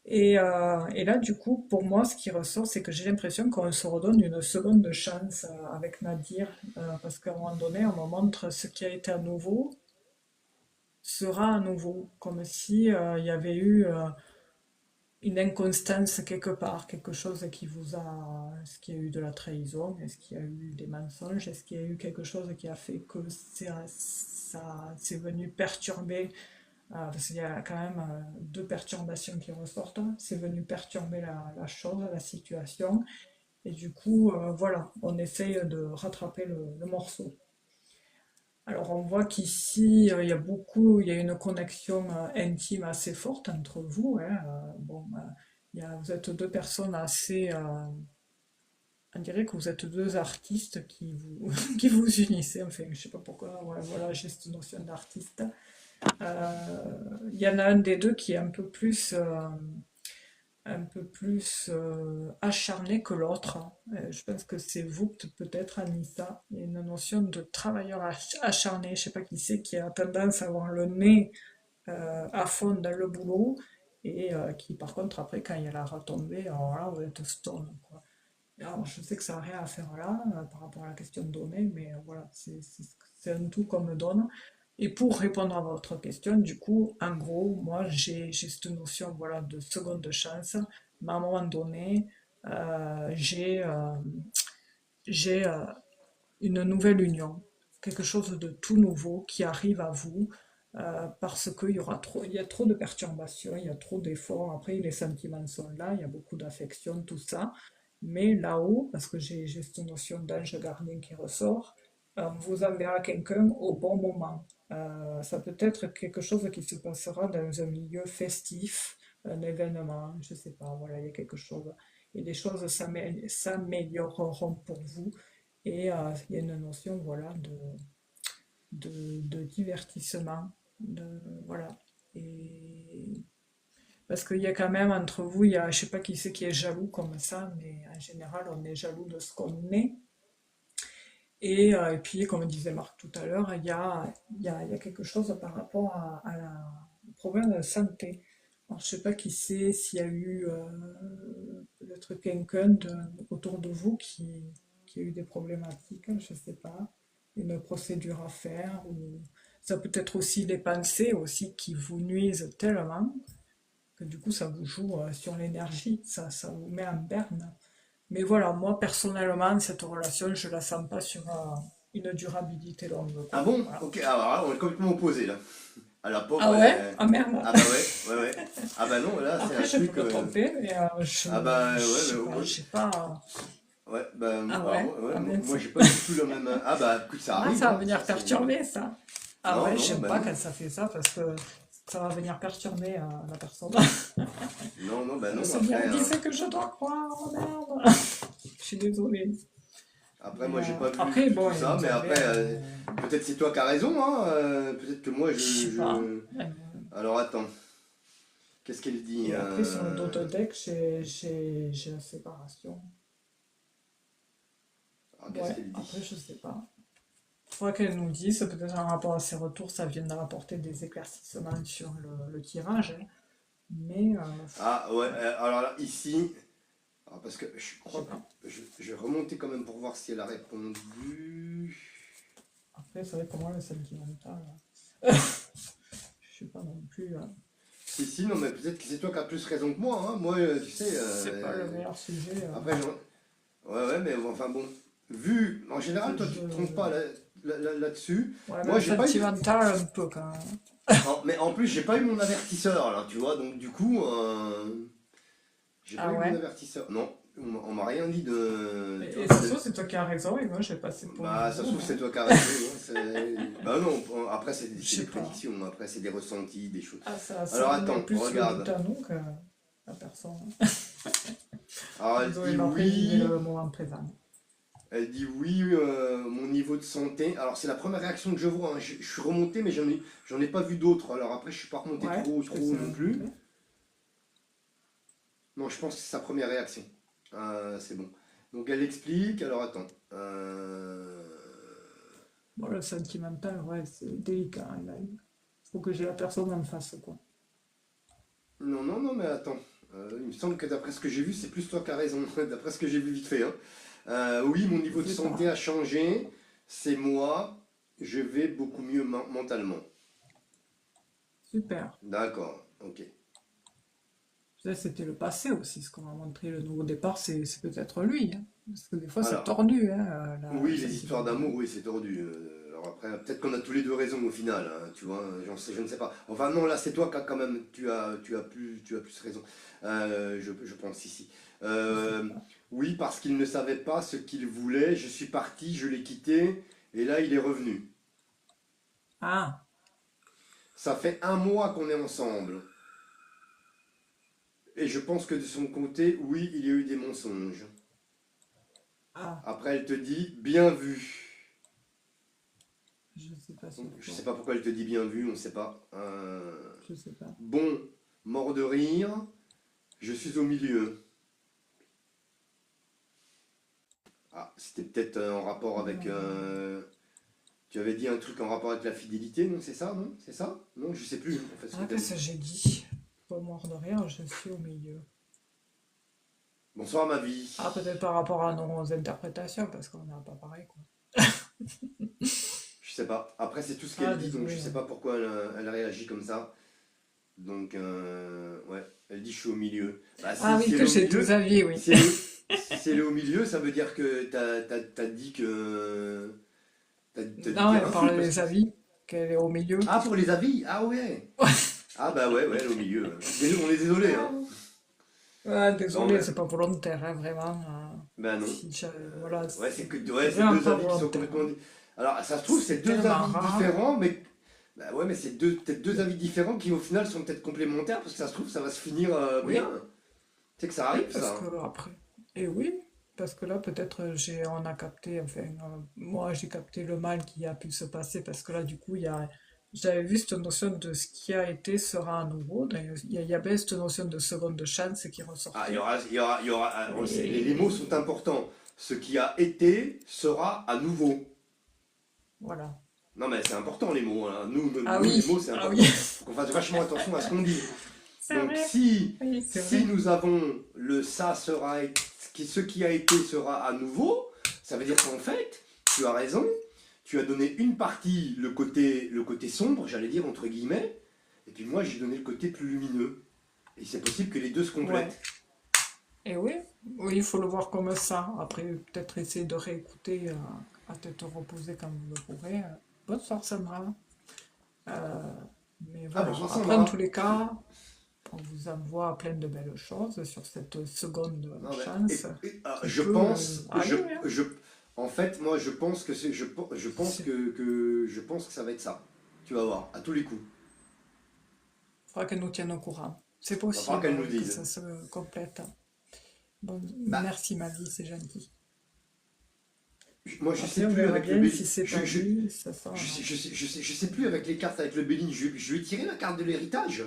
Et là, du coup, pour moi, ce qui ressort, c'est que j'ai l'impression qu'on se redonne une seconde chance avec Nadir, parce qu'à un moment donné, on me montre ce qui a été à nouveau sera à nouveau, comme si il y avait eu une inconstance quelque part, quelque chose qui vous a... Est-ce qu'il y a eu de la trahison? Est-ce qu'il y a eu des mensonges? Est-ce qu'il y a eu quelque chose qui a fait que c'est venu perturber? Parce qu'il y a quand même deux perturbations qui ressortent, hein. C'est venu perturber la chose, la situation. Et du coup, voilà, on essaye de rattraper le morceau. Alors on voit qu'ici, il y a une connexion intime assez forte entre vous, hein. Bon, vous êtes deux personnes assez, on dirait que vous êtes deux artistes qui vous, qui vous unissez. Enfin, je sais pas pourquoi, ouais, voilà, j'ai cette notion d'artiste. Il y en a un des deux qui est un peu plus acharné que l'autre, hein. Je pense que c'est vous, peut-être, Anissa. Il y a une notion de travailleur acharné, je sais pas qui c'est, qui a tendance à avoir le nez à fond dans le boulot et qui, par contre, après, quand il y a la retombée, alors là, vous êtes stone, quoi. Alors, je sais que ça n'a rien à faire là par rapport à la question donnée, mais voilà, c'est un tout qu'on me donne. Et pour répondre à votre question, du coup, en gros, moi, j'ai cette notion, voilà, de seconde chance, mais à un moment donné, euh, j'ai euh, j'ai une nouvelle union, quelque chose de tout nouveau qui arrive à vous, parce il y a trop de perturbations, il y a trop d'efforts. Après, les sentiments sont là, il y a beaucoup d'affection, tout ça. Mais là-haut, parce que j'ai cette notion d'ange gardien qui ressort, vous enverra quelqu'un au bon moment. Ça peut être quelque chose qui se passera dans un milieu festif, un événement, je sais pas, voilà, il y a quelque chose. Et les choses s'amélioreront pour vous. Et il y a une notion, voilà, de divertissement, voilà. Et parce qu'il y a quand même entre vous, je sais pas qui c'est qui est jaloux comme ça, mais en général, on est jaloux de ce qu'on est. Et puis, comme disait Marc tout à l'heure, il y a quelque chose par rapport au problème de santé. Alors, je sais pas qui c'est, s'il y a eu peut-être quelqu'un autour de vous qui a eu des problématiques, je sais pas, une procédure à faire, ou ça peut être aussi les pensées aussi qui vous nuisent tellement que du coup ça vous joue sur l'énergie, ça vous met en berne. Mais voilà, moi personnellement, cette relation, je la sens pas sur une durabilité longue, Ah quoi. bon? Voilà. Ok, alors là, on est complètement opposés là. Ah la pauvre, Ah ouais? Ah merde. ah bah ouais, ouais, ouais. Ah bah non, là c'est Après, un je peux truc. me tromper, mais Ah bah je ouais, sais pas, ouais, j'ai pas. ouais, bah Ah alors, ouais? ouais, Ah mince. moi j'ai pas du tout le même. Ah bah écoute, ça Ah, arrive, ça va hein, ça venir c'est. perturber ça. Ah Non, ouais, non, j'aime bah pas non. quand ça fait ça parce que ça va venir perturber la personne. Non, non, bah Elle va non, se dire, après. qui c'est que je dois croire? Oh merde! Je suis désolée. Après, Mais moi j'ai pas vu après, du bon, tout et ça, vous mais avez, après, peut-être c'est toi qui as raison, hein, peut-être que moi je sais pas. Alors attends, qu'est-ce qu'elle dit Et après, sur le dos de deck, j'ai la séparation. Alors qu'est-ce Ouais, qu'elle après, dit? je sais pas. Faudrait qu'elle nous dise, peut-être en rapport à ses retours, ça vient de rapporter des éclaircissements sur le tirage, hein. Mais, Ah ouais, ouais, alors là, ici, alors, parce que je je sais crois que pas. je vais remonter quand même pour voir si elle a répondu. Après, c'est vrai que moi, le sentimental, je sais pas non plus. Si, si, non, mais peut-être que c'est toi qui as plus raison que moi, hein. Moi, tu sais, C'est pas le meilleur sujet. après, ouais, ouais, mais enfin bon, vu, en général, toi, tu te trompes pas Je... là-dessus. Ouais, mais Moi, le j'ai pas eu, sentimental, un peu quand même. mais en plus, j'ai pas eu mon avertisseur, là, tu vois, donc du coup, j'ai pas Ah eu mon ouais? avertisseur. Non, on m'a rien dit de. Tu Et vois, ça se trouve, c'est toi qui as raison, et moi, j'ai passé pour une bah, ça se bourre, trouve, c'est hein. toi qui as raison, hein, bah non, après, Je c'est sais des pas. prédictions, après, c'est des ressentis, des choses. Ah, ça Alors, nous met attends, plus le doute regarde. à nous que la personne. Alors, elle Désolée, dit mais après, vivez oui. le moment présent. Elle dit oui, mon niveau de santé. Alors, c'est la première réaction que je vois, hein. Je suis remonté, mais j'en ai pas vu d'autres. Alors, après, je suis pas remonté Ouais, trop, je vais trop essayer de non remonter. plus. Non, je pense que c'est sa première réaction. C'est bon. Donc elle explique, alors attends. Bon, le sentimental, ouais, c'est délicat, hein, là. Il faut que j'ai la personne en face, quoi. Non, non, non, mais attends. Il me semble que d'après ce que j'ai vu, c'est plus toi qui as raison. D'après ce que j'ai vu vite fait, hein. Oui, mon niveau Je de sais santé pas. a changé. C'est moi. Je vais beaucoup mieux mentalement. Super. D'accord, ok. Ça, c'était le passé aussi, ce qu'on m'a montré. Le nouveau départ, c'est peut-être lui, hein. Parce que des fois, c'est Alors, tordu, hein, le oui, les histoires sentimental. d'amour, oui, c'est tordu. Alors après, peut-être qu'on a tous les deux raison au final, hein, tu vois, je ne sais pas. Enfin non, là c'est toi qui as quand même, tu as plus raison. Je pense ici. Je sais Euh, pas. oui, parce qu'il ne savait pas ce qu'il voulait, je suis parti, je l'ai quitté, et là il est revenu. Ah, Ça fait un mois qu'on est ensemble, et je pense que de son côté, oui, il y a eu des mensonges. ah, Après, elle te dit, bien vu. je sais pas Donc, sur je sais quoi. pas pourquoi elle te dit bien vu, on ne sait pas. Je sais pas. Bon, mort de rire, je suis au milieu. Ah, c'était peut-être en rapport avec. Tu avais dit un truc en rapport avec la fidélité, non? C'est ça, non? C'est ça? Non, je sais plus en fait ce que Ah, tu as dit. qu'est-ce que j'ai dit? Pas mort de rire, je suis au milieu. Bonsoir ma vie. Ah, peut-être par rapport à nos interprétations, parce qu'on n'a pas pareil, quoi. Je sais pas. Après, c'est tout ce Ah, qu'elle dit, donc je désolé. sais pas pourquoi elle réagit comme ça. Donc, ouais, elle dit je suis au milieu. Bah, Ah si oui, elle est que au j'ai deux milieu, avis, oui. si elle est, si elle est au milieu, ça veut dire que t'as dit que. T'as dit Non, qu'il y a elle un truc parle parce des que. avis, qu'elle est au milieu. Ah, pour les avis? Ah ouais. Ah bah ouais, ouais, elle est au milieu. On est désolé, hein. Ah, Non, désolé, mais. c'est pas volontaire, hein, vraiment. Ben non. Si voilà, Ouais, c'est que c'est ouais, c'est vraiment deux pas avis qui sont volontaire, complètement. hein. Alors, ça se trouve, c'est C'est deux tellement avis rare. différents, mais. Bah ouais, mais c'est peut-être deux avis différents qui, au final, sont peut-être complémentaires, parce que ça se trouve, ça va se finir bien. Oui, Tu sais que ça oui, arrive, parce ça. que après. Et oui, parce que là, peut-être, on a capté, enfin, moi, j'ai capté le mal qui a pu se passer, parce que là, du coup, j'avais vu cette notion de ce qui a été sera à nouveau. D'ailleurs, il y avait cette notion de seconde chance qui Ah, ressortait. on le sait, les mots sont Et importants. Ce qui a été sera à nouveau. voilà. Non, mais c'est important, les mots, hein. Ah Les oui, mots, c'est ah oui, important. Faut qu'on fasse vachement attention à ce qu'on dit. c'est Donc, vrai. si, Oui, c'est si vrai. nous avons le ça sera, ce qui a été sera à nouveau, ça veut dire qu'en fait, tu as raison, tu as donné une partie, le côté sombre, j'allais dire entre guillemets, et puis moi j'ai donné le côté plus lumineux. Et c'est possible que les deux se Ouais. complètent. Et oui, oui, il faut le voir comme ça. Après, peut-être essayer de réécouter à tête reposée quand vous le pourrez. Bonne soirée, Sandra. Euh, mais Ah voilà. bonsoir Après, en tous Sandra. les cas, on vous envoie plein de belles choses sur cette seconde Non, mais, chance qui je peut pense, aller, hein. en fait, moi je pense que C'est- je pense que ça va être ça. Tu vas voir, à tous les coups. Faudra qu'elle nous tienne au courant. C'est Il va falloir qu'elle possible nous que dise. ça se complète. Bon, Bah, merci ma vie, c'est gentil. moi je sais Après, on plus verra avec le bien si Béli. c'est pas lui, ça sera. Je sais plus avec les cartes avec le Béline. Je lui ai tiré la carte de l'héritage.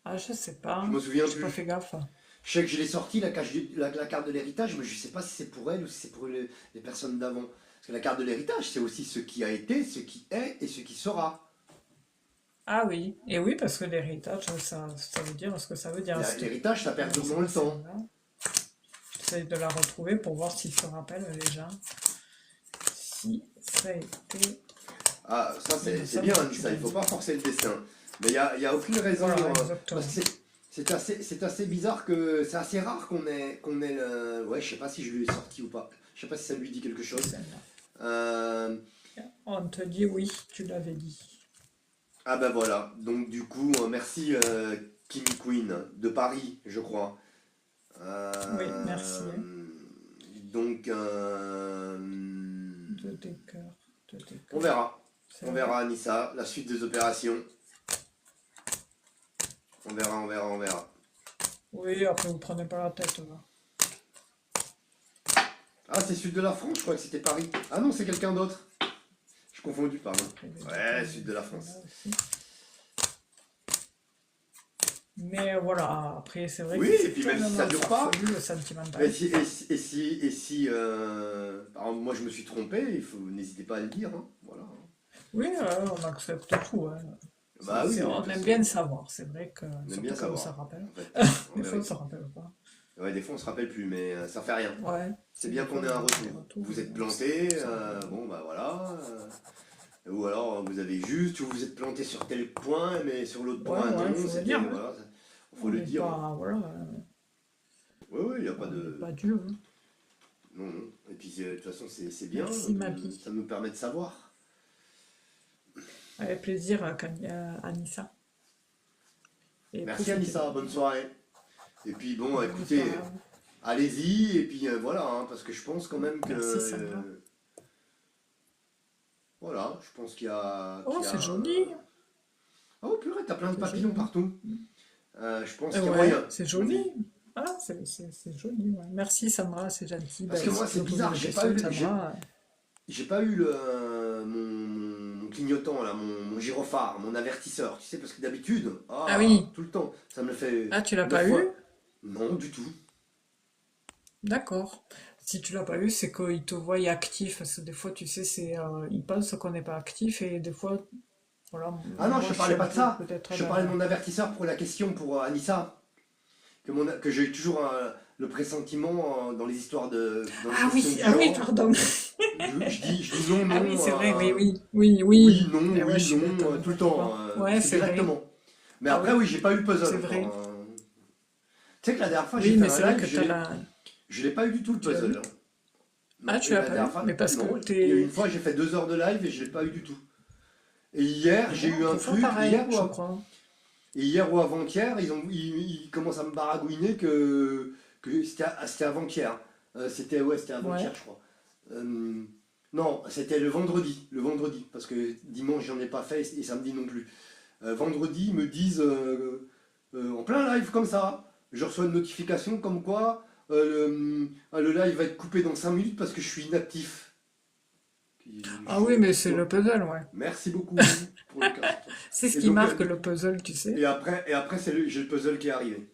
Ah, je sais Je pas. me souviens J'ai pas plus. fait gaffe. Je sais que je l'ai sorti la carte de l'héritage, mais je sais pas si c'est pour elle ou si c'est pour les personnes d'avant. Parce que la carte de l'héritage, c'est aussi ce qui a été, ce qui est et ce qui sera. Ah oui, et oui, parce que l'héritage, ça veut dire ce que ça veut dire. L'héritage, ça perdure dans le temps. J'essaie de la retrouver pour voir s'il se rappelle les gens. Si ça a été. Ah, ça Il me c'est semble bien, que tu Anissa, l'as il faut dit. pas forcer le destin. Mais il y a aucune raison. Voilà, exactement. Parce que c'est assez bizarre que. C'est assez rare qu'on ait le. Ouais, je sais pas si je lui ai sorti ou pas. Je sais pas si ça lui dit quelque chose. Celle-là. Euh, On te dit oui, tu l'avais dit. Ah ben voilà. Donc du coup, merci Kimi Queen de Paris, je crois. Oui, merci, hein. Donc, De tes cœurs, de tes on cœurs. verra. C'est On vrai. verra, Anissa, la suite des opérations. On verra. Oui, après vous prenez pas la tête là. Ah, c'est sud de la France, je crois que c'était Paris. Ah non, c'est quelqu'un d'autre. Je suis confondu, pardon. Après, les Ouais, détails, sud de la sont France. là aussi. Mais voilà, après, c'est vrai Oui, que et c'est puis même si ça tellement dure pas, farfelu le et sentimental. si par exemple, moi je me suis trompé, n'hésitez pas à le dire, hein. Voilà. Oui, on accepte tout, hein. Bah oui, de On toute aime façon, bien le savoir, c'est vrai que, on aime bien surtout quand on se savoir, rappelle. en fait, en Des fois, on se vérité. rappelle pas. Ouais, des fois on se rappelle plus, mais ça fait rien. Ouais, C'est c'est bien des qu'on fois ait un les retour. retours, Vous êtes on planté, se rappelle pas. bon bah voilà. Ou alors vous avez juste, ou vous êtes planté sur tel point, mais sur l'autre Ouais, point ouais, non, faut le dire, c'était, hein. voilà, faut On le n'est dire, hein. pas, voilà, Oui, oui, il n'y a pas on n'est de... pas Dieu, hein. Non, non. Et puis de toute façon c'est bien, Merci, ma vie. ça nous permet de savoir. Avec plaisir, Anissa. Et Merci Pougatine. Anissa, bonne soirée. Et puis bon, Bonne écoutez, soirée à vous. allez-y, et puis voilà, hein, parce que je pense quand même que... Merci, Sandra. voilà, je pense Oh, qu'il y a c'est joli. Oh purée, t'as plein de C'est papillons joli. partout. Je pense qu'il y a Ouais, moyen. c'est On joli. dit. Ah, c'est joli, ouais. Merci, Sandra, c'est gentil. Parce Ben, que si moi tu c'est veux poser bizarre, des questions, Sandra. j'ai pas eu mon clignotant là, mon gyrophare, mon avertisseur, tu sais, parce que d'habitude, Ah oui. tout le temps, ça me le fait Ah, tu l'as 9 pas eu? fois. Non, du tout. D'accord. Si tu l'as pas eu, c'est qu'il te voit actif. Parce que des fois, tu sais, il pense qu'on n'est pas actif et des fois, voilà, Ah non, je moi, te je suis parlais un pas de peu ça. peut-être Je te dans parlais de mon avertisseur pour la question pour Anissa. Que j'ai toujours le pressentiment dans les histoires dans les questions du Ah oui, genre. pardon. Je dis non, Ah oui, non, c'est vrai, oui. Eh ouais, oui, je suis bête, non, ne tout le t'inquiète temps, pas. Ouais, c'est c'est vrai. directement. Mais Ah après, oui, oui, j'ai pas eu le puzzle c'est encore, vrai. hein. Tu sais que la dernière fois, j'ai Oui, fait mais un c'est vrai live, que t'as la... je l'ai pas eu du tout le Tu l'as puzzle, eu? hein. Ah, Non, tu et l'as la pas dernière eu? fois, Mais parce que non, il y a une t'es... fois, j'ai fait 2 heures de live et je l'ai pas eu du tout. Et hier, Et j'ai moi, eu un deux fois truc, pareil, je crois. hier ou avant-hier, ils commencent à me baragouiner que c'était avant-hier. C'était Ouais. avant-hier, je crois. Euh, non, c'était le vendredi, parce que dimanche j'en ai pas fait et samedi non plus. Vendredi, ils me disent en plein live comme ça, je reçois une notification comme quoi le live va être coupé dans 5 minutes parce que je suis inactif. Ah Je oui, dis mais c'est pourquoi? le puzzle, ouais. Merci beaucoup pour le carte. C'est ce Et qui donc, marque le puzzle, tu sais. après j'ai le puzzle qui est arrivé.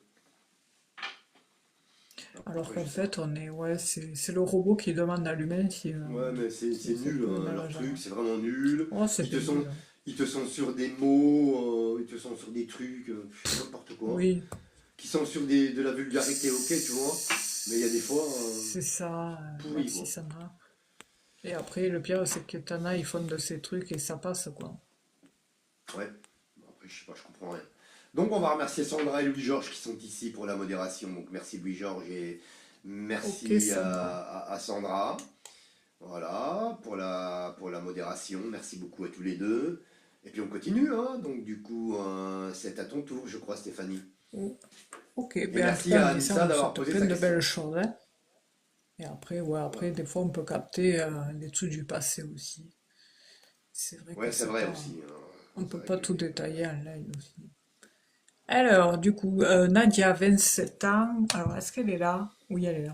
Alors Après, qu'en je sais pas. fait, ouais, c'est le robot qui demande à l'humain Ouais, mais c'est si ça nul, peut hein, leur émerger. truc, c'est vraiment nul. Oh, Ils te c'était sont, nul. ils te sont sur des mots, ils te sont sur des trucs, n'importe quoi. Oui, Qui sont sur de la vulgarité, ok, tu vois. Mais il y a des fois, c'est ça. pourri, Merci, quoi. Sandra. Et après, le pire, c'est que t'en as, ils font de ces trucs et ça passe, quoi. Ouais. Bon, après, je sais pas, je comprends rien. Donc, on va remercier Sandra et Louis-Georges qui sont ici pour la modération. Donc, merci Louis-Georges et Ok, merci Sandra. à Sandra. Voilà, pour la modération. Merci beaucoup à tous les deux. Et puis, on continue, hein. Donc, du coup, c'est à ton tour, je crois, Stéphanie. Oh, ok, Et ben en tout merci cas, à Anissa, on Anissa nous d'avoir souhaite posé plein sa de question. belles choses, hein. Et après, ouais, Voilà. après, des fois, on peut capter des trucs du passé aussi. C'est vrai que Ouais, c'est c'est vrai pas... aussi, hein. On C'est peut vrai pas que tout des fois. détailler en live aussi. Alors, du coup, Nadia, 27 ans. Alors, est-ce qu'elle est là? Oui, elle est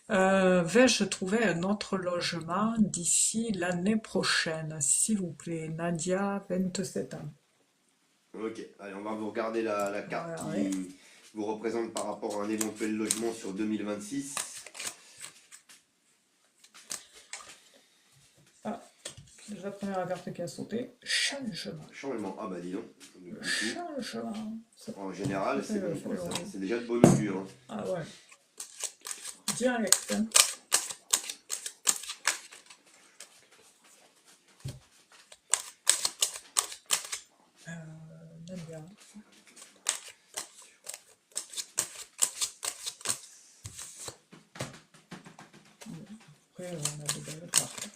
là. Vais-je trouver un autre logement d'ici l'année prochaine, s'il vous plaît? Nadia, 27 ans. Ok, allez, on va vous regarder la carte Voilà, ouais. qui vous représente par rapport à un éventuel logement sur 2026. Ah, déjà, première carte qui a sauté. Changement. Changement. Ah bah dis donc. Le Du coup, changement. en général, c'est bon Ça quoi. fait Ça, rêver. c'est déjà de bonne augure, hein. Ah ouais, direct, hein. Nadia. Après, on a des belles cartes.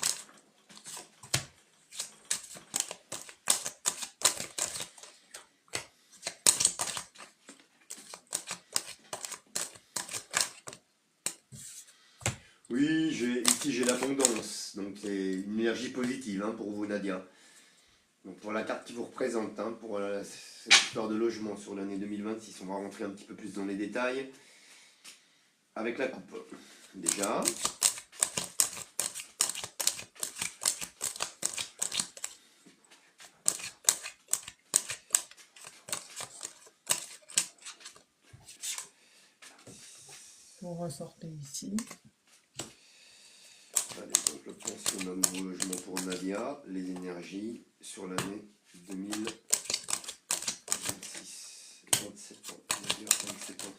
Oui, ici j'ai l'abondance, donc c'est une énergie positive, hein, pour vous Nadia. Donc pour la carte qui vous représente, hein, pour cette histoire de logement sur l'année 2026, on va rentrer un petit peu plus dans les détails avec la coupe. Déjà, vous ressortez ici. Allez, donc l'obtention d'un nouveau logement pour Nadia, les énergies sur l'année 2026. 27 ans. Nadia, 27 ans.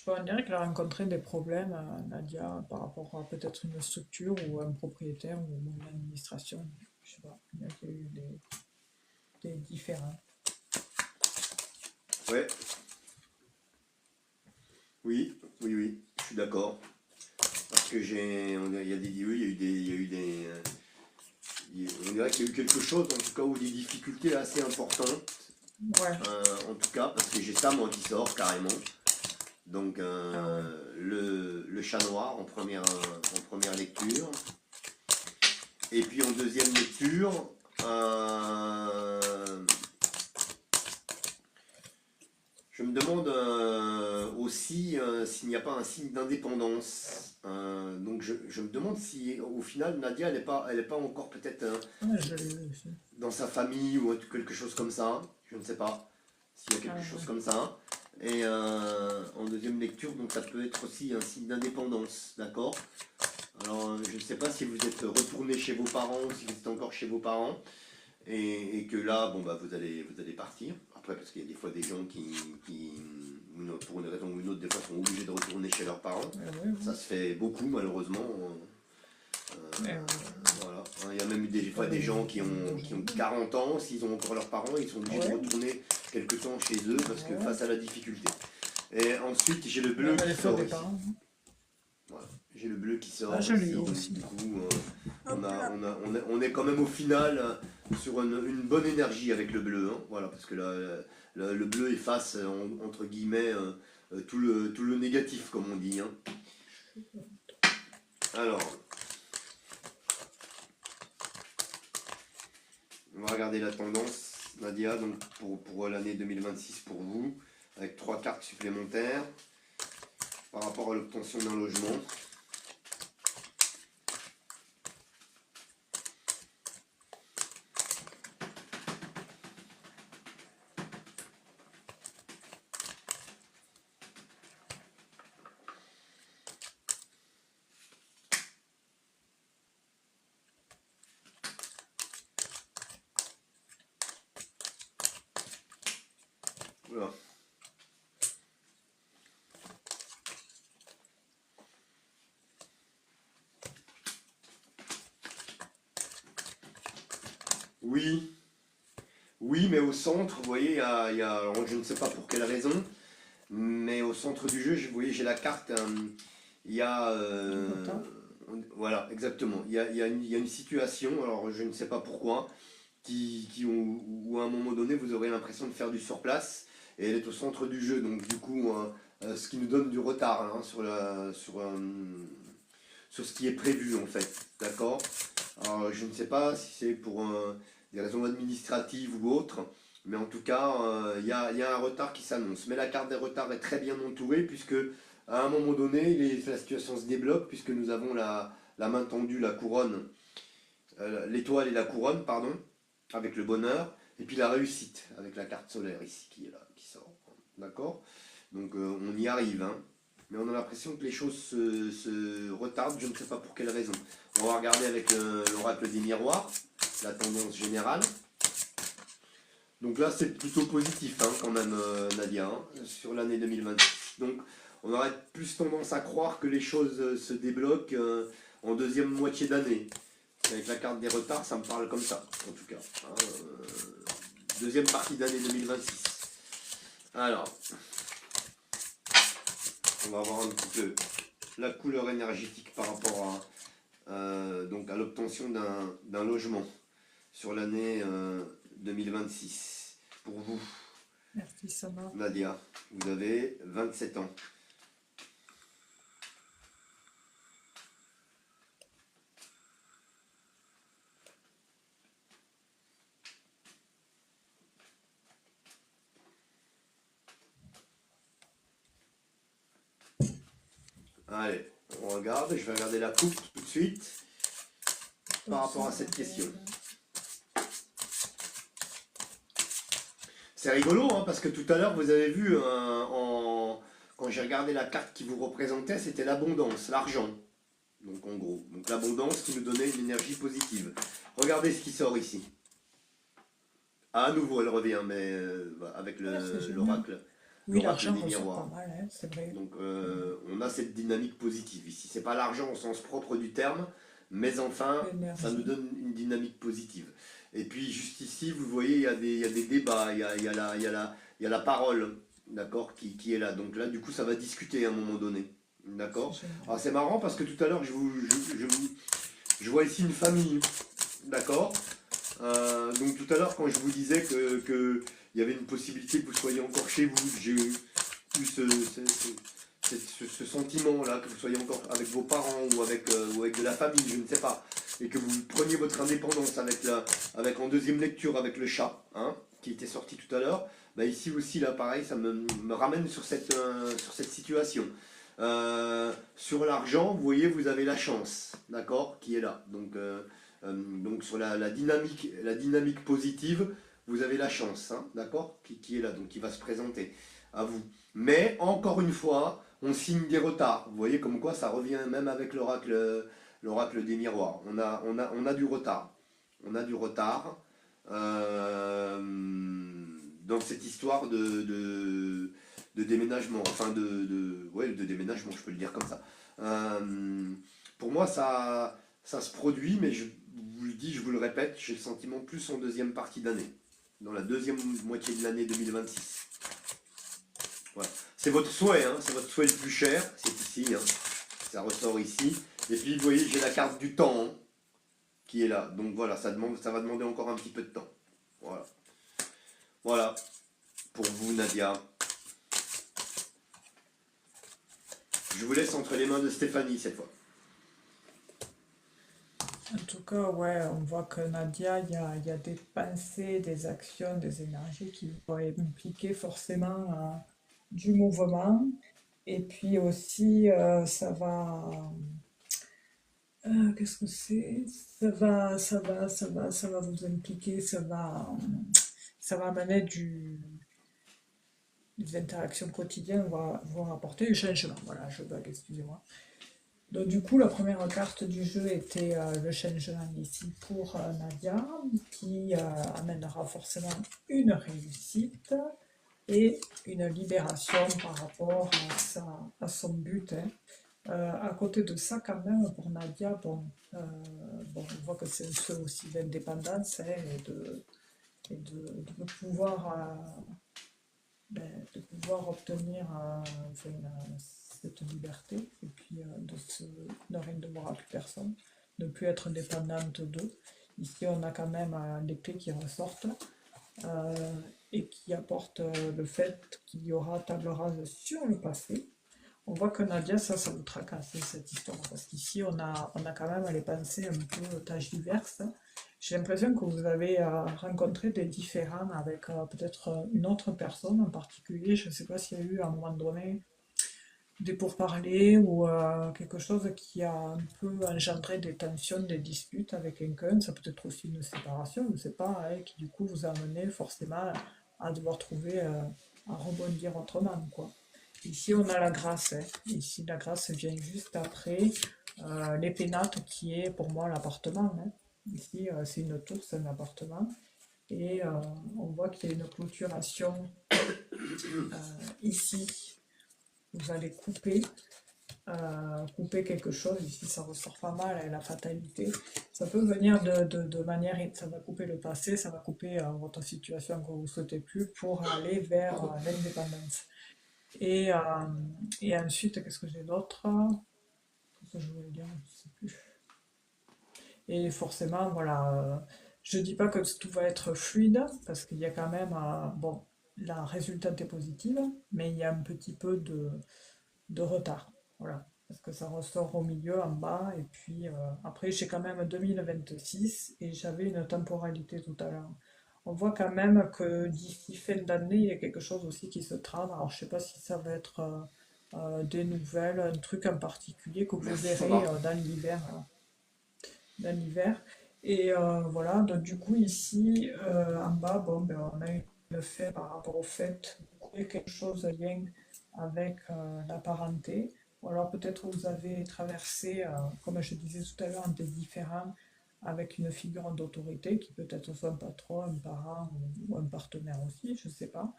On dirait qu'elle a rencontré des problèmes, Nadia, par rapport à peut-être une structure ou un propriétaire ou une administration. Je sais pas, il y a eu des différends. Ouais. Oui, je suis d'accord. Parce que il y a des, oui, il y a eu des, on dirait qu'il y a eu quelque chose, en tout cas, ou des difficultés assez importantes. Ouais. En tout cas, parce que j'ai ça moi qui sort carrément. Donc le chat noir en première lecture. Et puis en deuxième lecture, je me demande aussi s'il n'y a pas un signe d'indépendance. Donc je me demande si au final Nadia elle est pas encore peut-être Je l'ai vu aussi. dans sa famille ou quelque chose comme ça. Je ne sais pas s'il y a quelque chose comme ça. Et en deuxième lecture, donc ça peut être aussi un signe d'indépendance, d'accord? Alors je ne sais pas si vous êtes retourné chez vos parents ou si vous êtes encore chez vos parents. Et que là, bon bah vous allez partir. Après, parce qu'il y a des fois des gens qui pour une raison ou une autre, des fois sont obligés de retourner chez leurs parents. Ça se fait beaucoup malheureusement. Voilà. Il y a même des fois des gens qui ont 40 ans, s'ils ont encore leurs parents, ils sont obligés de retourner quelque temps chez eux parce que face à la difficulté. Et ensuite, j'ai le bleu qui sort ici. Voilà. J'ai le bleu qui sort ici, donc du coup, on est quand même au final sur une bonne énergie avec le bleu. Hein. Voilà, parce que le bleu efface, entre guillemets, tout le négatif, comme on dit. Hein. Alors, on va regarder la tendance, Nadia, donc pour l'année 2026 pour vous, avec 3 cartes supplémentaires par rapport à l'obtention d'un logement. Voilà. Oui, mais au centre, vous voyez, alors, je ne sais pas pour quelle raison, mais au centre du jeu, vous voyez, j'ai la carte, il y a... voilà, exactement. Il y a une situation, alors je ne sais pas pourquoi, où à un moment donné, vous aurez l'impression de faire du surplace, et elle est au centre du jeu, donc du coup, ce qui nous donne du retard hein, sur ce qui est prévu, en fait. D'accord? Alors, je ne sais pas si c'est pour des raisons administratives ou autres, mais en tout cas, il y a un retard qui s'annonce. Mais la carte des retards est très bien entourée, puisque à un moment donné, la situation se débloque, puisque nous avons la main tendue, la couronne, l'étoile et la couronne, pardon, avec le bonheur, et puis la réussite, avec la carte solaire ici, qui est là, qui sort. D'accord? Donc on y arrive, hein. Mais on a l'impression que les choses se retardent, je ne sais pas pour quelle raison. On va regarder avec l'oracle des miroirs, la tendance générale. Donc là, c'est plutôt positif hein, quand même, Nadia, hein, sur l'année 2026. Donc on aurait plus tendance à croire que les choses se débloquent en deuxième moitié d'année. Avec la carte des retards, ça me parle comme ça, en tout cas. Hein, deuxième partie d'année 2026. Alors, on va voir un petit peu la couleur énergétique par rapport donc à l'obtention d'un logement sur l'année 2026. Pour vous, merci, Sama. Nadia, vous avez 27 ans. Allez, on regarde, je vais regarder la coupe tout de suite par rapport à cette question. C'est rigolo, hein, parce que tout à l'heure, vous avez vu, quand j'ai regardé la carte qui vous représentait, c'était l'abondance, l'argent. Donc en gros, donc l'abondance qui nous donnait une énergie positive. Regardez ce qui sort ici. Ah, à nouveau, elle revient, mais avec Ouais, c'est génial. l'oracle, Oui, l'oracle l'argent des ressort pas miroirs. mal, hein, c'est vrai. Donc on a cette dynamique positive ici. C'est pas l'argent au sens propre du terme, mais enfin, ça nous L'énergie. donne une dynamique positive. Et puis juste ici, vous voyez, il y a des débats, il y a la parole, d'accord, qui est là. Donc là, du coup, ça va discuter à un moment donné. C'est D'accord. génial. Alors c'est marrant parce que tout à l'heure, je vois ici une famille, d'accord. Donc tout à l'heure, quand je vous disais il y avait une possibilité que vous soyez encore chez vous, j'ai eu ce sentiment-là, que vous soyez encore avec vos parents ou avec de la famille, je ne sais pas, et que vous preniez votre indépendance avec en deuxième lecture avec le chat, hein, qui était sorti tout à l'heure, bah ici aussi, là, pareil, ça me ramène sur cette situation. Sur l'argent, vous voyez, vous avez la chance, d'accord, qui est là. Donc sur la dynamique positive, vous avez la chance, hein, d'accord, qui est là, donc qui va se présenter à vous. Mais encore une fois, on signe des retards. Vous voyez comme quoi ça revient même avec l'oracle des miroirs. On a du retard. On a du retard euh, dans cette histoire de déménagement. Enfin, ouais, de déménagement, je peux le dire comme ça. Pour moi, ça se produit, mais je vous le dis, je vous le répète, j'ai le sentiment plus en deuxième partie d'année, dans la deuxième moitié de l'année 2026. Voilà. C'est votre souhait, hein, c'est votre souhait le plus cher, c'est ici, hein, ça ressort ici. Et puis vous voyez, j'ai la carte du temps, hein, qui est là. Donc voilà, ça va demander encore un petit peu de temps. Voilà. Voilà, pour vous Nadia. Je vous laisse entre les mains de Stéphanie cette fois. En tout cas, ouais, on voit que Nadia, il y a des pensées, des actions, des énergies qui vont impliquer forcément du mouvement. Et puis aussi, qu'est-ce que c'est? Ça va vous impliquer, ça va amener des interactions quotidiennes, vont apporter du changement. Voilà, je bug, excusez-moi. Donc du coup, la première carte du jeu était le changement ici pour Nadia, qui amènera forcément une réussite et une libération par rapport à son but, hein. À côté de ça, quand même, pour Nadia, bon, on voit que c'est un souhait aussi d'indépendance, hein, de pouvoir, de pouvoir obtenir enfin, cette liberté et puis de rien devoir à plus personne, de plus être dépendante d'eux. Ici, on a quand même les clés qui ressortent et qui apportent le fait qu'il y aura table rase sur le passé. On voit que Nadia, ça vous tracasse cette histoire, parce qu'ici on a quand même les pensées un peu tâches diverses. J'ai l'impression que vous avez rencontré des différends avec peut-être une autre personne en particulier. Je ne sais pas s'il y a eu à un moment donné des pourparlers ou quelque chose qui a un peu engendré des tensions, des disputes avec quelqu'un. Ça peut être aussi une séparation, je ne sais pas, hein, qui du coup vous a amené forcément à devoir trouver, à rebondir autrement, quoi. Ici, on a la grâce, hein. Ici, la grâce vient juste après les pénates, qui est pour moi l'appartement, hein. Ici, c'est une tour, c'est un appartement. Et on voit qu'il y a une clôturation ici. Vous allez couper quelque chose. Ici, ça ressort pas mal, hein, la fatalité. Ça peut venir de manière, ça va couper le passé, ça va couper votre situation que vous ne souhaitez plus pour aller vers l'indépendance. Et, euh, et ensuite, qu'est-ce que j'ai d'autre? Qu'est-ce que je voulais dire? Je sais plus. Et forcément, voilà, je dis pas que tout va être fluide, parce qu'il y a quand même, bon, la résultante est positive, mais il y a un petit peu de retard. Voilà, parce que ça ressort au milieu, en bas, et puis après, j'ai quand même 2026, et j'avais une temporalité tout à l'heure. On voit quand même que d'ici fin d'année, il y a quelque chose aussi qui se trame. Alors, je sais pas si ça va être des nouvelles, un truc en particulier que vous Merci verrez Sandra. dans l'hiver. Et voilà, donc du coup, ici, en bas, bon, ben, on a une le fait par rapport au fait de trouver quelque chose de lien avec la parenté, ou alors peut-être vous avez traversé, comme je disais tout à l'heure, des différends avec une figure d'autorité qui peut être soit un patron, un parent ou un partenaire aussi, je ne sais pas.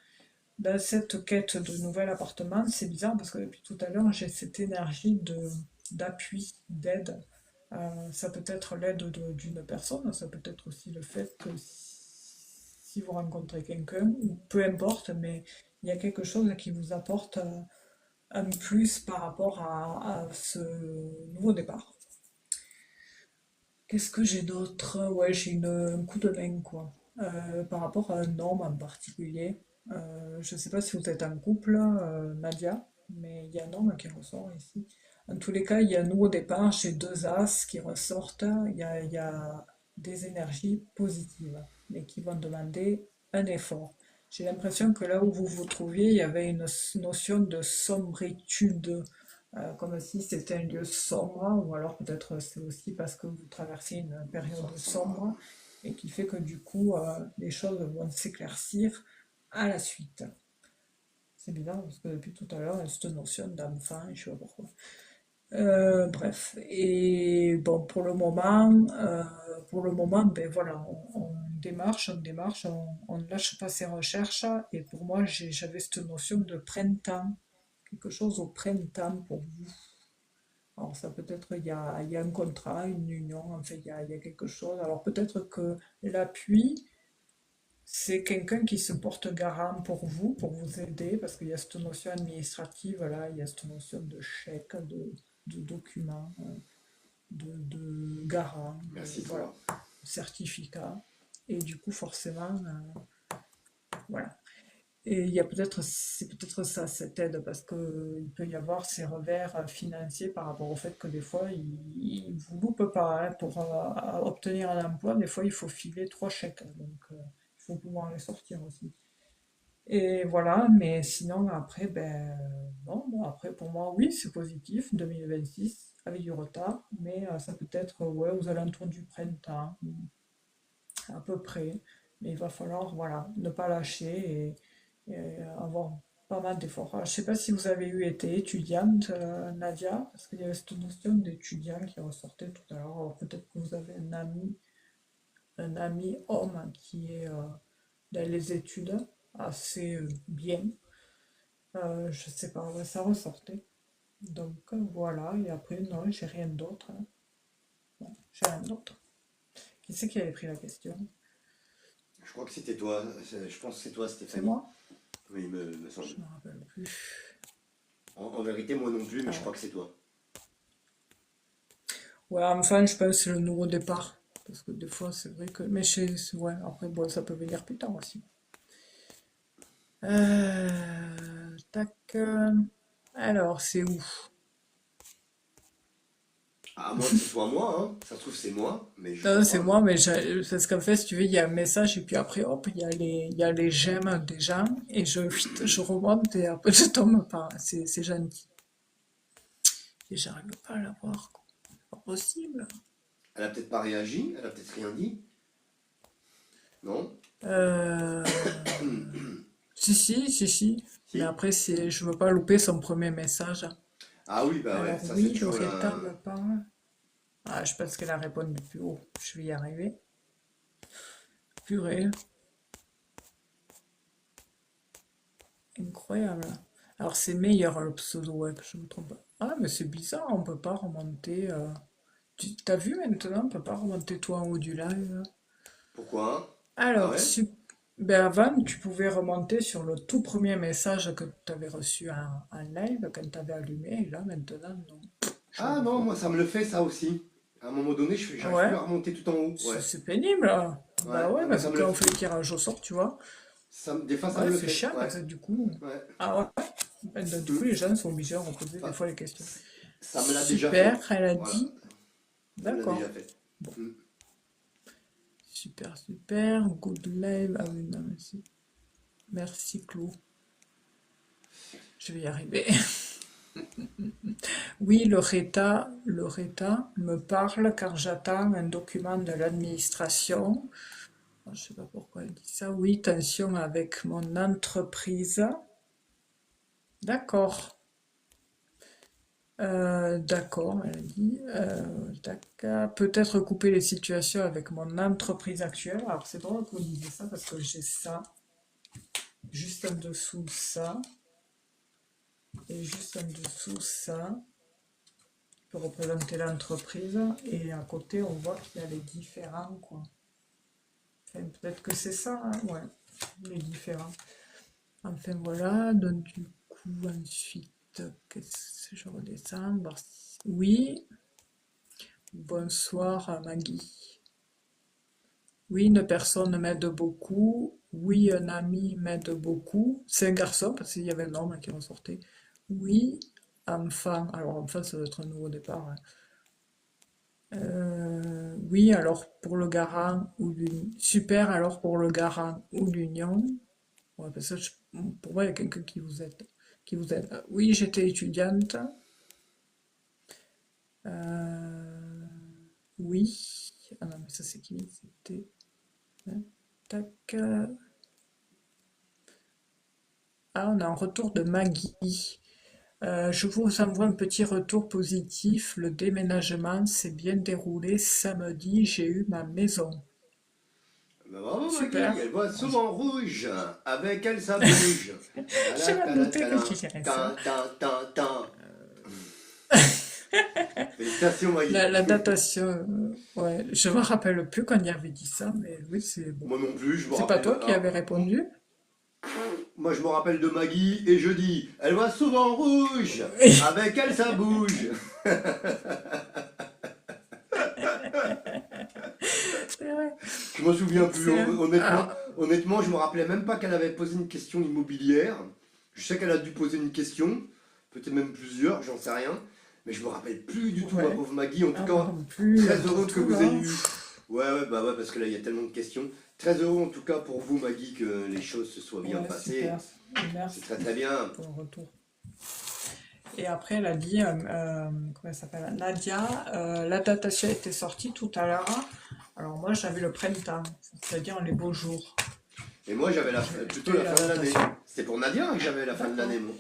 Dans cette quête de nouvel appartement, c'est bizarre parce que depuis tout à l'heure, j'ai cette énergie d'appui, d'aide. Ça peut être l'aide d'une personne, ça peut être aussi le fait que si vous rencontrez quelqu'un, ou peu importe, mais il y a quelque chose qui vous apporte un plus par rapport à ce nouveau départ. Qu'est-ce que j'ai d'autre? Ouais, j'ai un coup de main, quoi. Par rapport à un homme en particulier. Je ne sais pas si vous êtes en couple, Nadia, mais il y a un homme qui ressort ici. En tous les cas, il y a un nouveau départ, j'ai deux as qui ressortent. Il y a des énergies positives, mais qui vont demander un effort. J'ai l'impression que là où vous vous trouviez, il y avait une notion de sombritude, comme si c'était un lieu sombre, ou alors peut-être c'est aussi parce que vous traversez une période sombre et qui fait que du coup les choses vont s'éclaircir à la suite. C'est bizarre parce que depuis tout à l'heure, il y a cette notion d'enfant, je sais pas pourquoi. Bref, et bon, pour le moment, ben voilà, on ne lâche pas ses recherches. Et pour moi, j'avais cette notion de printemps, quelque chose au printemps pour vous. Alors ça peut être, il y a un contrat, une union, en fait, il y a quelque chose. Alors peut-être que l'appui, c'est quelqu'un qui se porte garant pour vous aider, parce qu'il y a cette notion administrative, là, il y a cette notion de chèque, de document, de garant, Merci voilà, toi. certificat. Et du coup, forcément, voilà. Et il y a peut-être, c'est peut-être ça, cette aide, parce que il peut y avoir ces revers financiers par rapport au fait que des fois, il vous loupe pas, hein, pour obtenir un emploi, des fois, il faut filer trois chèques, donc il faut pouvoir les sortir aussi. Et voilà, mais sinon, après, ben, non, bon, après, pour moi, oui, c'est positif, 2026, avec du retard, mais ça peut être, ouais, aux alentours du printemps, à peu près. Mais il va falloir, voilà, ne pas lâcher et avoir pas mal d'efforts. Alors, je sais pas si vous avez été étudiante, Nadia, parce qu'il y avait cette notion d'étudiant qui ressortait tout à l'heure. Alors peut-être que vous avez un ami homme qui est dans les études assez bien. Je sais pas, ouais, ça ressortait. Donc voilà, et après, non, j'ai rien d'autre, hein. Non, j'ai rien d'autre. Qui c'est qui avait pris la question? Je crois que c'était toi. Je pense que c'est toi, C'est Stéphanie. moi? Oui, me semble. Je me rappelle plus. En vérité, moi non plus, mais je Ah ouais. crois que c'est toi. Ouais, enfin, je pense que c'est le nouveau départ. Parce que des fois, c'est vrai que. Mais ouais, après, bon, ça peut venir plus tard aussi. Tac. Alors, c'est où? À moins que ce soit moi, hein. Ça se trouve, c'est moi, mais je Non, crois c'est pas. moi, mais parce qu'en fait, si tu veux, il y a un message, et puis après, hop, il y a les j'aime des gens, et je remonte, et après, je tombe pas. C'est gentil. Et j'arrive pas à la voir, quoi. C'est pas possible. Elle a peut-être pas réagi, elle a peut-être rien dit. Non? Euh... Si, si, si, si. Mais Si? après, je veux pas louper son premier message. Ah oui, bah ouais, Alors ça c'est oui, toujours Loretta la. me parle. Ah, je pense qu'elle a répondu plus haut. Je vais y arriver. Purée, incroyable. Alors c'est meilleur le pseudo web, je me trompe pas. Ah, mais c'est bizarre, on peut pas remonter. T'as vu maintenant, on peut pas remonter toi en haut du live. Pourquoi? Ah Alors, ouais? ben avant, tu pouvais remonter sur le tout premier message que tu avais reçu en live quand tu avais allumé. Et là, maintenant, non. Je sais pas Ah non, pourquoi. moi ça me le fait ça aussi. À un moment donné, j'arrive plus Ouais, à remonter tout en haut. Ouais. c'est pénible, hein. Ouais, Bah ouais, ouais, moi parce ça que me le quand on fait. fait le tirage au sort, tu vois. Des fois ça me Ouais, le c'est fait. chiant Ouais. parce que du coup. Ouais. Ah ouais. Ben, du coup, Hmm. les gens sont obligés de reposer des Enfin, fois les questions. ça me l'a déjà Super, fait. elle a Voilà. dit. Ça me l'a déjà D'accord. fait. Bon, Hmm. super, super. Good live. Ah oui, non, merci. Merci, Clou. Je vais y arriver. Oui, Loretta me parle car j'attends un document de l'administration. Je sais pas pourquoi elle dit ça. Oui, tension avec mon entreprise. D'accord. D'accord, elle a dit. D'accord. Peut-être couper les situations avec mon entreprise actuelle. Alors c'est drôle que vous disiez ça parce que j'ai ça, juste en dessous ça, et juste en dessous ça, pour représenter l'entreprise. Et à côté, on voit qu'il y a les différents, quoi. Enfin, peut-être que c'est ça, hein, ouais, les différents. Enfin voilà, donc du coup, ensuite, qu'est-ce que je redescends? Oui, bonsoir Maggie. Oui, une personne m'aide beaucoup. Oui, un ami m'aide beaucoup. C'est un garçon, parce qu'il y avait un homme qui ressortait. Oui, enfant. Alors, enfant, ça doit être un nouveau départ, hein. Oui, alors pour le garant ou l'union. Super, alors pour le garant ou l'union. Ouais, parce que pour moi, il y a quelqu'un qui vous aide. Qui vous aide. Oui, j'étais étudiante. Euh, oui. Ah non, mais ça, c'est qui? C'était. Hein, tac. Ah, on a un retour de Maggie. Je vous envoie un petit retour positif. Le déménagement s'est bien déroulé. Samedi, j'ai eu ma maison. Bah, bravo Super. Maggie, elle voit souvent rouge. Avec elle, ça bouge. Je Tala, vais tala, noter que tala. tu dirais ça. Tan, tan, tan, tan. Félicitations Maggie. La datation, ouais, je me rappelle plus quand il avait dit ça, mais oui, c'est bon. Moi non plus, je me C'est pas rappelle. toi qui avais répondu? Moi je me rappelle de Maggie et je dis, elle voit souvent rouge. Oui, Avec elle, ça bouge. c'est vrai. Je me souviens plus, Excellent. honnêtement. Alors, Honnêtement, je me rappelais même pas qu'elle avait posé une question immobilière. Je sais qu'elle a dû poser une question, peut-être même plusieurs, j'en sais rien. Mais je me rappelle plus du tout, ma ouais. pauvre Maggie. En tout Ah, moi cas, non plus, très pour heureux que tout vous là. ayez eu. Ouais, ouais, bah ouais, parce que là, il y a tellement de questions. Très heureux en tout cas pour vous, Maggie, que les choses se soient bien Ouais, super. passées. Et C'est merci très très bien. pour le retour. Et après, elle a dit, comment elle s'appelle? Nadia, la datation était sortie tout à l'heure. Alors moi, j'avais le printemps, c'est-à-dire les beaux j'ai Et moi, j'avais j'ai plutôt eu la la fin de l'année. datation. C'était pour Nadia que j'avais la fin de D'accord. l'année, moi.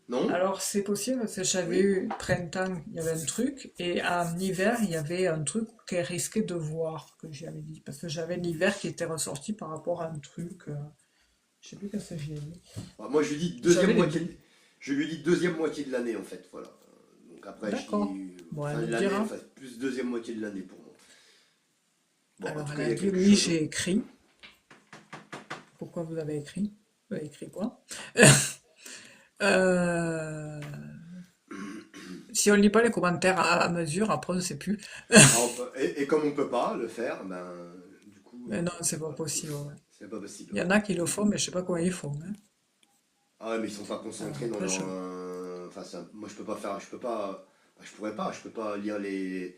Non? Alors c'est possible parce que j'avais Oui? eu printemps, il y avait un truc, et en hiver, il y avait un truc qu'elle risquait de voir, que j'avais dit. Parce que j'avais l'hiver qui était ressorti par rapport à un truc. Je sais plus qu'est-ce que j'ai mis. Bah, moi, je lui dis J'avais deuxième les moitié. billes. Je lui dis deuxième moitié de l'année, en fait. Voilà. Donc après, je D'accord. dis Bon, elle fin de me l'année, dira. enfin, plus deuxième moitié de l'année pour moi. Bon, en Alors tout elle cas, il a y a dit quelque oui, chose, hein. j'ai écrit. Pourquoi vous avez écrit? Vous avez écrit quoi? Euh, Si on lit pas les commentaires à mesure, après on ne sait plus. Alors, et comme on peut pas le faire, ben, du coup, Mais non, c'est pas voilà. possible, ouais. C'est pas possible. Il y en a qui le font, mais je sais pas comment ils font, hein. Ah ouais, mais ils sont pas Alors concentrés dans après, leur. Enfin, moi, je peux pas faire. Je peux pas. Je pourrais pas. Je peux pas lire les.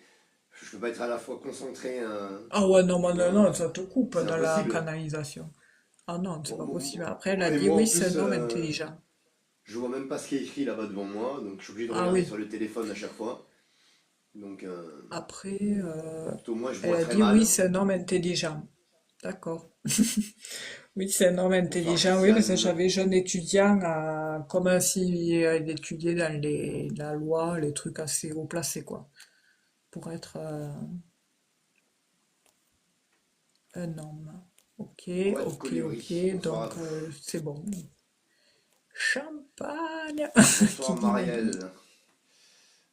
Je peux pas être à la fois concentré. Ah ouais, non, non, Dans- non, ça te coupe C'est dans la impossible. canalisation. Ah non, c'est Bon, pas possible. bon, Après, elle a et dit moi, en oui, c'est plus, un homme intelligent. je vois même pas ce qui est écrit là-bas devant moi, donc je suis obligé de Ah regarder oui. sur le téléphone à chaque fois. Donc, Après, au moins, je elle vois a très dit oui, mal. c'est un homme intelligent. D'accord. Oui, c'est un homme Bonsoir, intelligent, oui, parce que Christiane. j'avais jeune étudiant comme s'il étudiait dans la loi, les trucs assez haut placés, quoi, pour être un homme. Ok, Poète ok, Colibri. ok, Bonsoir à donc vous. c'est bon. Champagne, qui Bonsoir, dit Maggie. Marielle.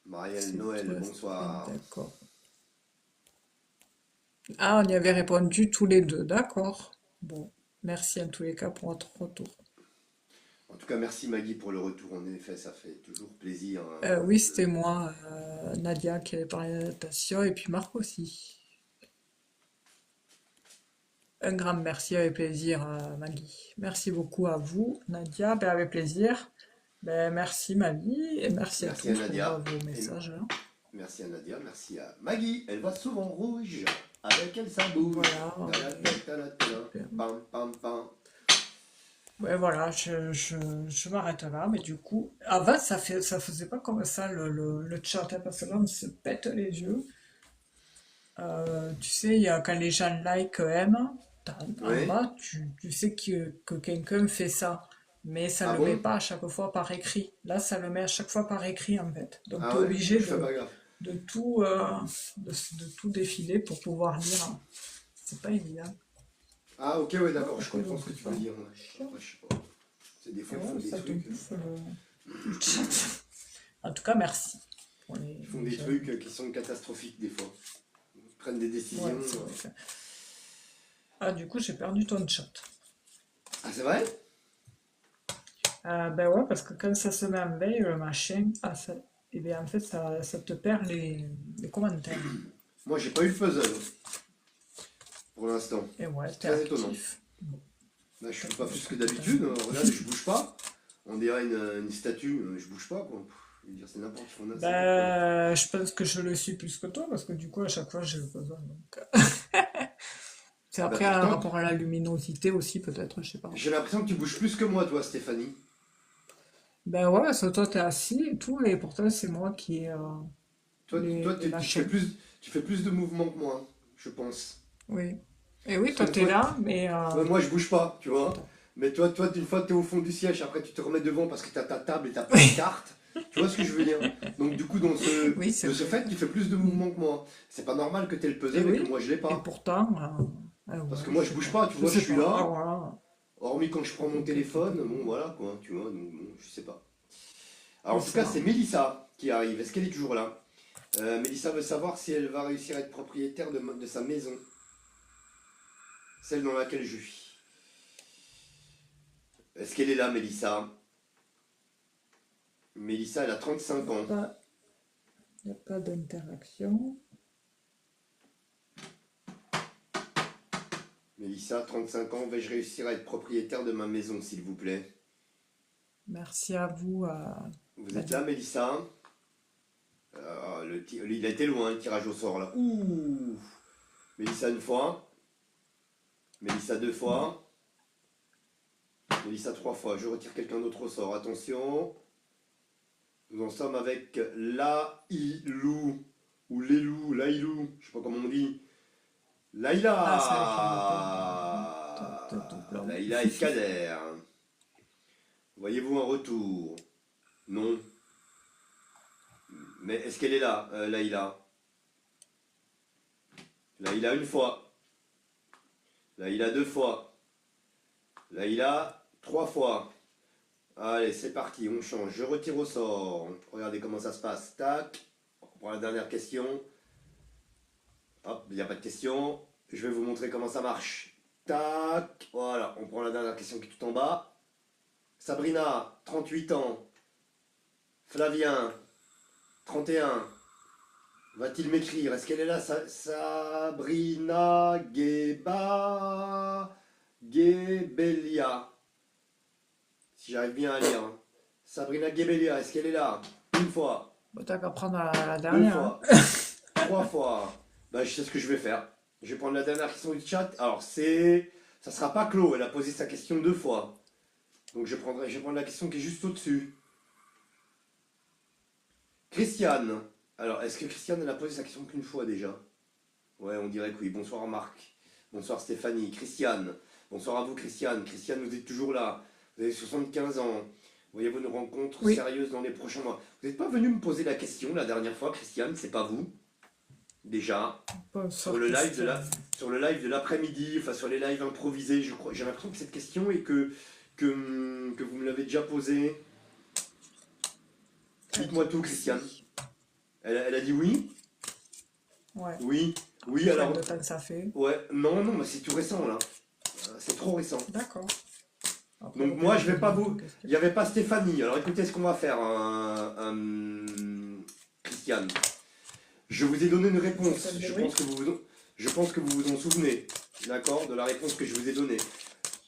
Marielle C'est Noël, toi, Stéphane, bonsoir. d'accord. Ah, on y avait répondu tous les deux, d'accord. Bon, merci en tous les cas pour votre retour. En tout cas, merci Maggie pour le retour. En effet, ça fait toujours plaisir. Oui, c'était moi, Nadia, qui avait parlé d'adaptation, et puis Marc aussi. Un grand merci, avec plaisir, Maggie. Merci beaucoup à vous, Nadia, ben, avec plaisir. Ben, merci Maggie, et merci à Merci à tous pour Nadia. vos Et messages, hein. merci à Nadia. Merci à Maggie. Elle voit souvent rouge. Avec elle, ça bouge. Voilà, Tala, tala, tala, tala. super. Pam, pam, pam. Ouais, voilà, je m'arrête là, mais du coup, avant, ça faisait pas comme ça le chat, hein, parce que là, on se pète les yeux. Tu sais, il y a quand les gens like, aiment. en Ouais. bas, tu sais que quelqu'un fait ça, mais ça Ah ne le met bon? pas à chaque fois par écrit. Là, ça le met à chaque fois par écrit, en fait. Donc, tu Ah es ouais? obligé Je fais pas gaffe. de tout, de tout défiler pour pouvoir lire. C'est pas évident. Ah ok, ouais, Ouais, d'accord, je pourquoi ils comprends ont ce que fait tu ça? veux dire. Ouais. Chiant. Après, je sais pas. C'est des Et fois, ils font ouais, des ça te trucs. bouffe le chat. En tout cas, merci pour Ils font les des j'aime. trucs qui sont catastrophiques des fois. Ils prennent des Ouais, décisions. c'est vrai que... Ah, du coup, j'ai perdu ton chat. Ah, c'est vrai? Ben ouais, parce que quand ça se met en veille, le machin, et bien en fait, ça te perd les commentaires. Moi, j'ai pas eu le puzzle pour l'instant. Et ouais, C'est t'es très étonnant. actif. Bon, Là, je fais peut-être pas que je plus que serai tout d'habitude. Regarde, je bouge pas. On dirait une statue. Je bouge pas, quoi. Pff, je veux dire, c'est n'importe quoi. C'est n'importe quoi. Ben, je pense que je le suis plus que toi, parce que du coup, à chaque fois, j'ai le besoin. Donc... C'est Bah après un pourtant, rapport à la luminosité aussi, peut-être, je sais pas. j'ai l'impression que tu bouges plus que moi, toi, Stéphanie. Ben ouais, parce que toi, t'es assis et tout, et pourtant, c'est moi qui ai Toi, les machins. tu fais plus de mouvements que moi, je pense. Oui. Et oui, Parce que toi, une t'es fois, là, mais... ouais, moi, je bouge pas, tu vois. attends. Mais toi, une fois que t'es au fond du siège, après, tu te remets devant parce que t'as ta table et t'as plein de cartes. Tu vois ce que je veux dire? Donc, du coup, Oui, c'est de ce vrai. fait, tu fais plus de Mm. mouvements que moi. C'est pas normal que t'aies le Et puzzle et que oui, moi, je l'ai et pas. pourtant, Parce ouais, que je moi, je sais bouge pas. pas, tu Je vois, je sais suis pas. là. Alors là, Hormis quand je prends mon peut-être que... téléphone, bon, voilà, quoi, tu vois. Donc, bon, je sais pas. Alors, C'est en tout cas, ça. c'est Mélissa qui arrive. Est-ce qu'elle est toujours là? Mélissa veut savoir si elle va réussir à être propriétaire de sa maison, celle dans laquelle je vis. Est-ce qu'elle est là, Mélissa? Mélissa, elle a Il 35 n'y a ans. pas, y a pas d'interaction. Mélissa, 35 ans, vais-je réussir à être propriétaire de ma maison, s'il vous plaît? Merci à vous, Vous êtes là, Maddy. Mélissa? Il a été loin, le tirage au sort, là. Ouh! Mélissa une fois. Mélissa deux Ouais. fois. Mélissa trois fois. Je retire quelqu'un d'autre au sort. Attention. Nous en sommes avec Laïlou. Ou Lélou, Laïlou. Je sais pas comment on dit. Ah, c'est avec le père. T'as Laïla. peut-être doublon. Laïla et Kader. Voyez-vous un retour? Non. Mais est-ce qu'elle est là, Laïla? Laïla une fois. Laïla deux fois. Laïla trois fois. Allez, c'est parti, on change. Je retire au sort. Regardez comment ça se passe. Tac. On prend la dernière question. Hop, il n'y a pas de question. Je vais vous montrer comment ça marche. Tac. Voilà, on prend la dernière question qui est tout en bas. Sabrina, 38 ans. Flavien, 31. Va-t-il m'écrire? Est-ce qu'elle est là, Sabrina Gebelia? Si j'arrive bien à lire. Hein. Sabrina Gebelia, est-ce qu'elle est là? Une fois, Bon, t'as qu'à prendre la deux dernière, hein. fois, trois fois. Ben, je sais ce que je vais faire. Je vais prendre la dernière question du chat. Alors, ça sera pas clos. Elle a posé sa question deux fois. Donc, je vais prendre la question qui est juste au-dessus. Christiane. Alors, est-ce que Christiane, elle a posé sa question qu'une fois déjà? Ouais, on dirait que oui. Bonsoir Marc. Bonsoir Stéphanie. Christiane. Bonsoir à vous, Christiane. Christiane, vous êtes toujours là. Vous avez 75 ans. Voyez-vous une rencontre Oui, sérieuse dans les prochains mois? Vous n'êtes pas venu me poser la question la dernière fois, Christiane, c'est pas vous? Déjà, sur bonsoir le live de Christiane. sur le live de l'après-midi, enfin sur les lives improvisés, je crois. J'ai l'impression que cette question et que vous me l'avez déjà posée. Dites-moi tout, Christiane. Merci. Elle a dit oui? Ouais. Oui. Oui, Combien alors. de temps ça fait? Ouais, non, non, mais c'est tout récent là. C'est trop récent. D'accord. Après, au Donc pire, moi je je te vais pas demande vous. deux questions. Il n'y avait pas Stéphanie. Alors écoutez ce qu'on va faire, Christiane. Je vous ai donné une Ça réponse. s'appelle des oui? Je pense que vous vous en souvenez, d'accord, de la réponse que je vous ai donnée.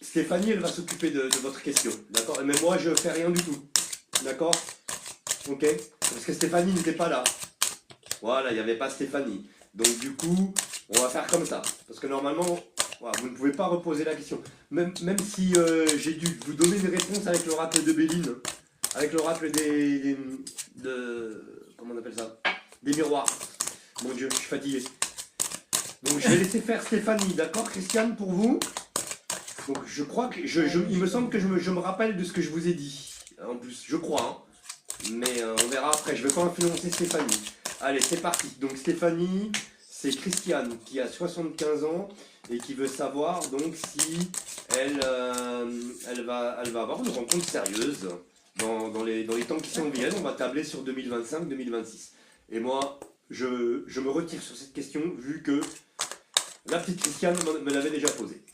Stéphanie, elle va s'occuper de votre question, d'accord. Mais moi, je fais rien du tout, d'accord. Ok. Parce que Stéphanie n'était pas là. Voilà, il n'y avait pas Stéphanie. Donc du coup, on va faire comme ça. Parce que normalement, voilà, vous ne pouvez pas reposer la question. Même si j'ai dû vous donner des réponses avec l'oracle de Béline, avec l'oracle comment on appelle ça? Des miroirs. Mon Dieu, je suis fatigué. Donc je vais laisser faire Stéphanie, d'accord, Christiane, pour vous. Donc je crois que il me semble que je me rappelle de ce que je vous ai dit. En plus, je crois, hein. Mais on verra après. Je vais pas influencer Stéphanie. Allez, c'est parti. Donc Stéphanie, c'est Christiane qui a 75 ans et qui veut savoir donc si elle va avoir une rencontre sérieuse dans les temps qui s'en viennent. On va tabler sur 2025-2026. Et moi, je me retire sur cette question vu que la petite Christiane me l'avait déjà posée.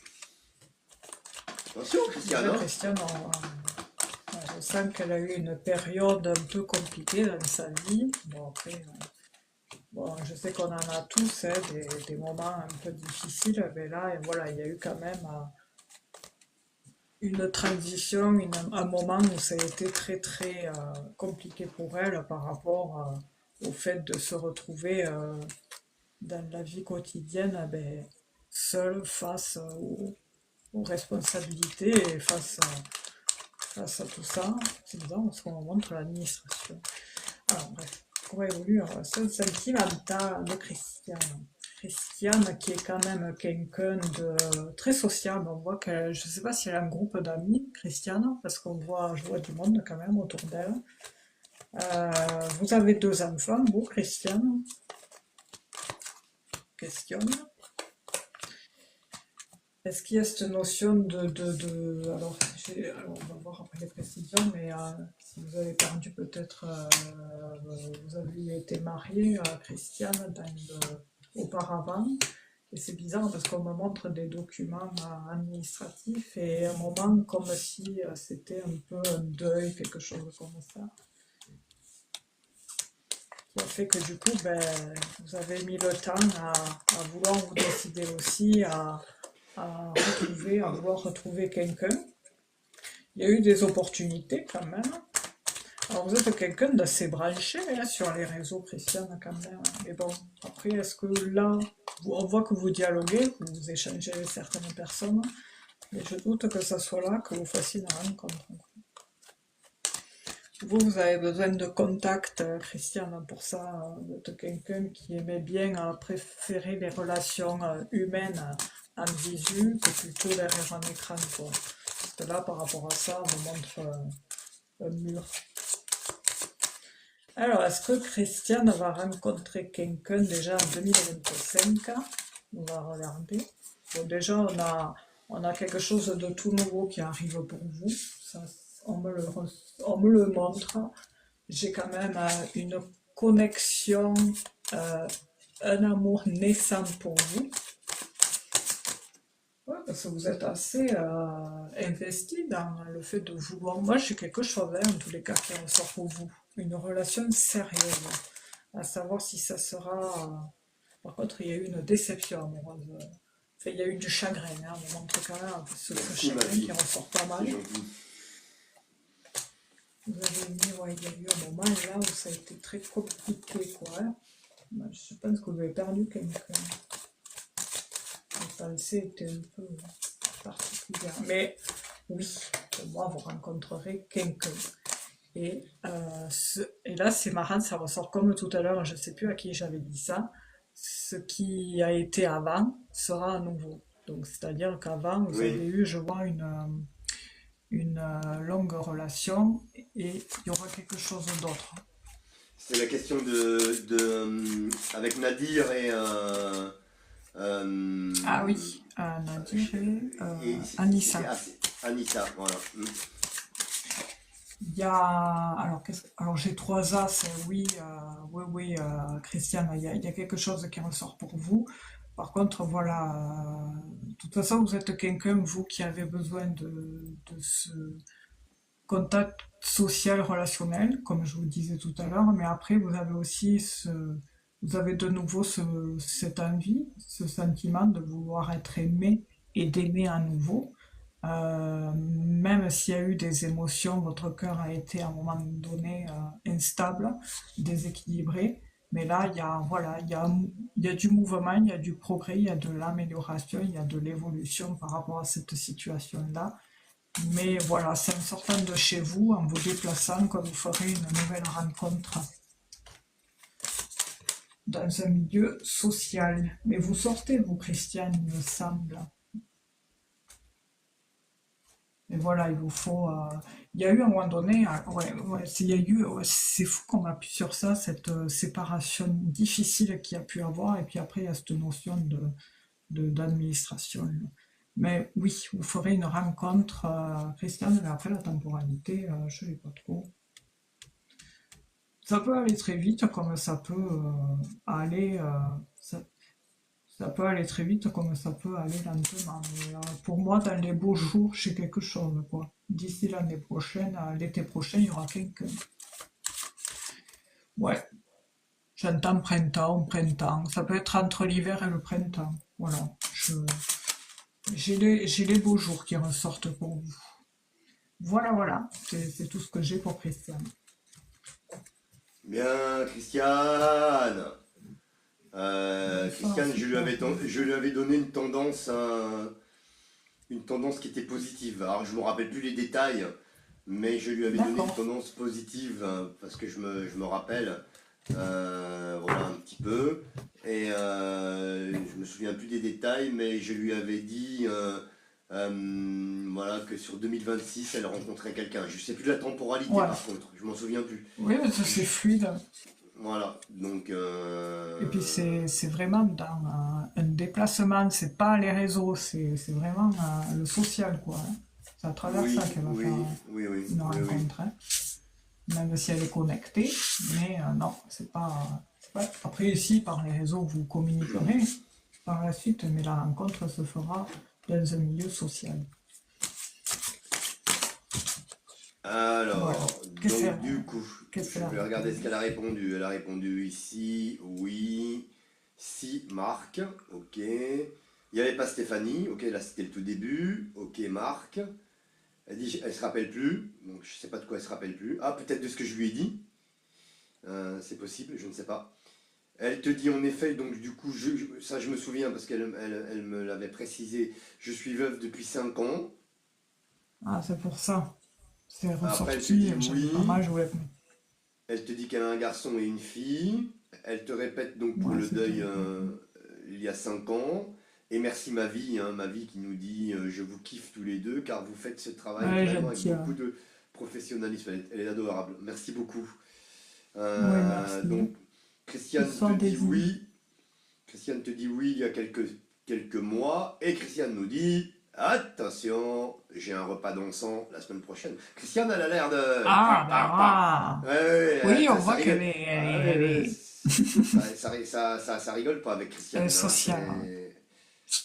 Attention, Christiane. Déjà, Hein. Christiane, je sens qu'elle a eu une période un peu compliquée dans sa vie. Bon, après, bon, je sais qu'on en a tous hein, des moments un peu difficiles, mais là, et voilà, il y a eu quand même une transition, un moment où ça a été très très compliqué pour elle par rapport au fait de se retrouver dans la vie quotidienne ben, seule face aux responsabilités et face à tout ça. C'est bizarre parce qu'on montre l'administration. Alors bref, comment évolue la relation sentimentale de Christiane. Christiane qui est quand même quelqu'un de très sociable. On voit que je ne sais pas si elle a un groupe d'amis, Christiane, parce je vois du monde quand même autour d'elle. Vous avez 2 enfants, vous, Christiane. Questionne. Est-ce qu'il y a cette notion alors, on va voir après les précisions, mais si vous avez perdu peut-être, vous avez été marié à Christiane auparavant, et c'est bizarre parce qu'on me montre des documents administratifs et un moment comme si c'était un peu un deuil, quelque chose comme ça, qui a fait que du coup, ben, vous avez mis le temps à vouloir vous décider aussi à vouloir retrouver quelqu'un. Il y a eu des opportunités quand même. Alors vous êtes quelqu'un d'assez branché hein, sur les réseaux, Christiane, quand même. Mais bon, après, est-ce que là, on voit que vous dialoguez, que vous échangez avec certaines personnes, mais je doute que ce soit là que vous fassiez une rencontre. Vous avez besoin de contact, Christiane, pour ça. Vous êtes quelqu'un qui aimait bien préférer les relations humaines en visu que plutôt derrière un écran, quoi. Parce que là, par rapport à ça, on me montre un mur. Alors, est-ce que Christiane va rencontrer quelqu'un déjà en 2025? On va regarder. Bon, déjà, on a quelque chose de tout nouveau qui arrive pour vous. Ça, on me le montre. J'ai quand même une connexion, un amour naissant pour vous. Ouais, parce que vous êtes assez investi dans le fait de vouloir. Moi, j'ai quelque chose, hein, en tous les cas, qui ressort pour vous. Une relation sérieuse. À savoir si ça sera. Par contre, il y a eu une déception amoureuse. Enfin, il y a eu du chagrin. Hein, on me montre quand même ce chagrin qui ressort pas mal. Vous avez mis, ouais, il y a eu un moment là où ça a été très compliqué, quoi. Hein. Je pense que vous avez perdu quelqu'un. Le passé était un peu particulier. Mais oui, pour moi, vous rencontrerez quelqu'un. Et là, c'est marrant, ça ressort comme tout à l'heure, je ne sais plus à qui j'avais dit ça. Ce qui a été avant sera à nouveau. Donc, c'est-à-dire qu'avant, vous avez eu, je vois, une longue relation et il y aura quelque chose d'autre. C'est la question avec Nadir et ah oui, Nadir et Anissa. Anissa, voilà. Il y a alors j'ai 3 as, oui, oui, Christiane, il y a quelque chose qui ressort pour vous. Par contre, voilà, de toute façon, vous êtes quelqu'un, vous, qui avez besoin de ce contact social, relationnel, comme je vous disais tout à l'heure, mais après, vous avez aussi vous avez de nouveau cette envie, ce sentiment de vouloir être aimé et d'aimer à nouveau. Même s'il y a eu des émotions, votre cœur a été à un moment donné instable, déséquilibré. Mais là, voilà, il y a du mouvement, il y a du progrès, il y a de l'amélioration, il y a de l'évolution par rapport à cette situation-là. Mais voilà, c'est en sortant de chez vous, en vous déplaçant, que vous ferez une nouvelle rencontre. dans un milieu social. Mais vous sortez, vous, Christiane, il me semble. Et voilà, il vous faut. Il y a eu à un moment donné, ouais, ouais, il y a eu, ouais, c'est fou qu'on appuie sur ça, cette séparation difficile qu'il y a pu avoir, et puis après il y a cette notion d'administration. Mais oui, vous ferez une rencontre, Christiane, mais après la temporalité, je ne sais pas trop. Ça peut aller très vite comme ça peut aller. Ça, ça peut aller très vite comme ça peut aller lentement. Mais pour moi, dans les beaux jours, j'ai quelque chose, quoi. D'ici l'année prochaine, l'été prochain, il y aura quelqu'un. Ouais, j'entends printemps, printemps. Ça peut être entre l'hiver et le printemps. Voilà. J'ai les beaux jours qui ressortent pour vous. Voilà, voilà. C'est tout ce que j'ai pour Christiane. Bien, Christiane. Bonsoir, Christiane, super. je lui avais donné une tendance qui était positive. Alors, je me rappelle plus les détails, mais je lui avais donné une D'accord. tendance positive parce que je me rappelle, voilà un petit peu. Et je me souviens plus des détails, mais je lui avais dit voilà, que sur 2026, elle rencontrait quelqu'un. Je sais plus de la temporalité Ouais. par contre, je m'en souviens plus. Oui, mais ça, c'est fluide. Voilà, donc Et puis c'est vraiment dans un déplacement, c'est pas les réseaux, c'est vraiment le social, quoi, hein. C'est à travers ça oui, qu'elle va faire oui, oui, oui, une oui, oui. rencontre, hein. Même si elle est connectée, mais non, c'est pas. Après, ici, par les réseaux, vous communiquerez par la suite, mais la rencontre se fera dans un milieu social. Voilà. Alors, Qu'est-ce donc du coup, qu'est-ce je qu'elle a vais regarder ce répondu? qu'elle a répondu. Elle a répondu ici, oui, si, Marc, ok. Il n'y avait pas Stéphanie, ok, là c'était le tout début, ok, Marc. Elle dit, elle se rappelle plus, donc je sais pas de quoi elle se rappelle plus. Ah, peut-être de ce que je lui ai dit. C'est possible, je ne sais pas. Elle te dit en effet, donc du coup, ça je me souviens parce elle me l'avait précisé, je suis veuve depuis 5 ans. Ah, c'est pour ça. C'est Après, elle te ressorti, dit j'avais pas mal oui, joué. elle te dit qu'elle a un garçon et une fille. Elle te répète donc pour Ouais, le c'était. deuil il y a 5 ans. Et merci ma vie, hein, ma vie qui nous dit je vous kiffe tous les deux car vous faites ce travail Ouais, vraiment avec gentil, beaucoup hein. de professionnalisme. Elle est adorable. Merci beaucoup. Ouais, merci. Donc Ils Christiane te sont dit des îles. oui. Christiane te dit oui il y a quelques mois. Et Christiane nous dit attention, j'ai un repas dansant la semaine prochaine. Christiane, elle a l'air de. Ah, Pam, ben pam, pam. ah. Ouais, ouais, ouais, Oui, on ça voit qu'elle rigole. est, Ah, ouais, ouais, ça rigole pas avec elle est Christiane. Hein. sociale, hein.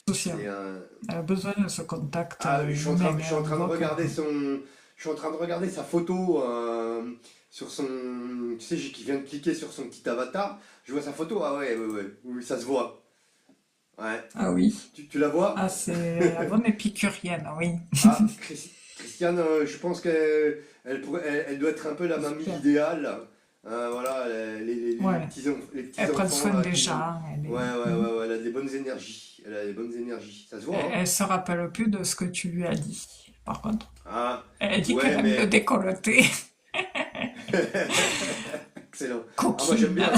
Sociale. C'est un. Elle a besoin de ce contact Ah, humain, je suis hein. en On train de voit que. regarder je suis en train de regarder sa photo sur son. Tu sais, qui vient de cliquer sur son petit avatar. Je vois sa photo. Ah ouais, ouais, ouais. Oui, ça se voit. Ouais. Ah oui. Tu la vois? Ah, c'est la bonne épicurienne, oui. Ah, Christiane, je pense elle doit être un peu la mamie Super. idéale. Voilà, Ouais. les petits Elle prend enfants soin là des qui vont. gens. Elle Ouais, est. ouais, ouais, ouais, elle a des bonnes énergies. Elle a des bonnes énergies. Ça se voit, hein? Elle se rappelle plus de ce que tu lui as dit, par contre. Ah, Elle dit qu'elle ouais, aime le mais. décolleté. Excellent. Ah, moi j'aime Coquine. bien.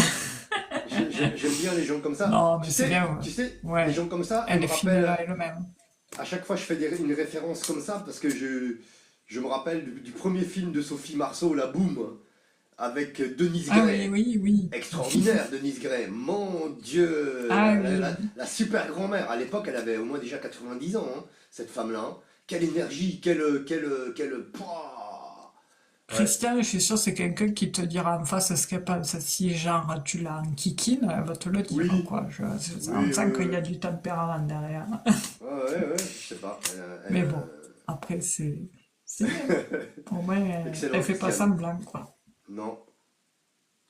J'aime bien les gens comme ça. Non, mais c'est bien. Les Ouais. gens comme ça, ils Elle me est fine là rappellent. elle-même. À chaque fois, je fais une référence comme ça parce que je me rappelle du premier film de Sophie Marceau, La Boum, avec Denise Ah oui, Gray. oui, oui. Extraordinaire, Denise Gray. Mon Dieu, Ah oui. la super grand-mère. À l'époque, elle avait au moins déjà 90 ans, hein, cette femme-là. Hein. Quelle énergie, pouah. Ouais, Christian, je suis sûre c'est quelqu'un qui te dira en face ce qu'elle pense. Si genre tu l'as en kikine, elle va te le dire, oui, quoi. On oui, sent oui, qu'il y oui. a du tempérament derrière. Ouais, ouais, ouais, je sais pas. Mais bon, après c'est bien. Au moins elle Excellent, fait pas Christiane. semblant, quoi. Non,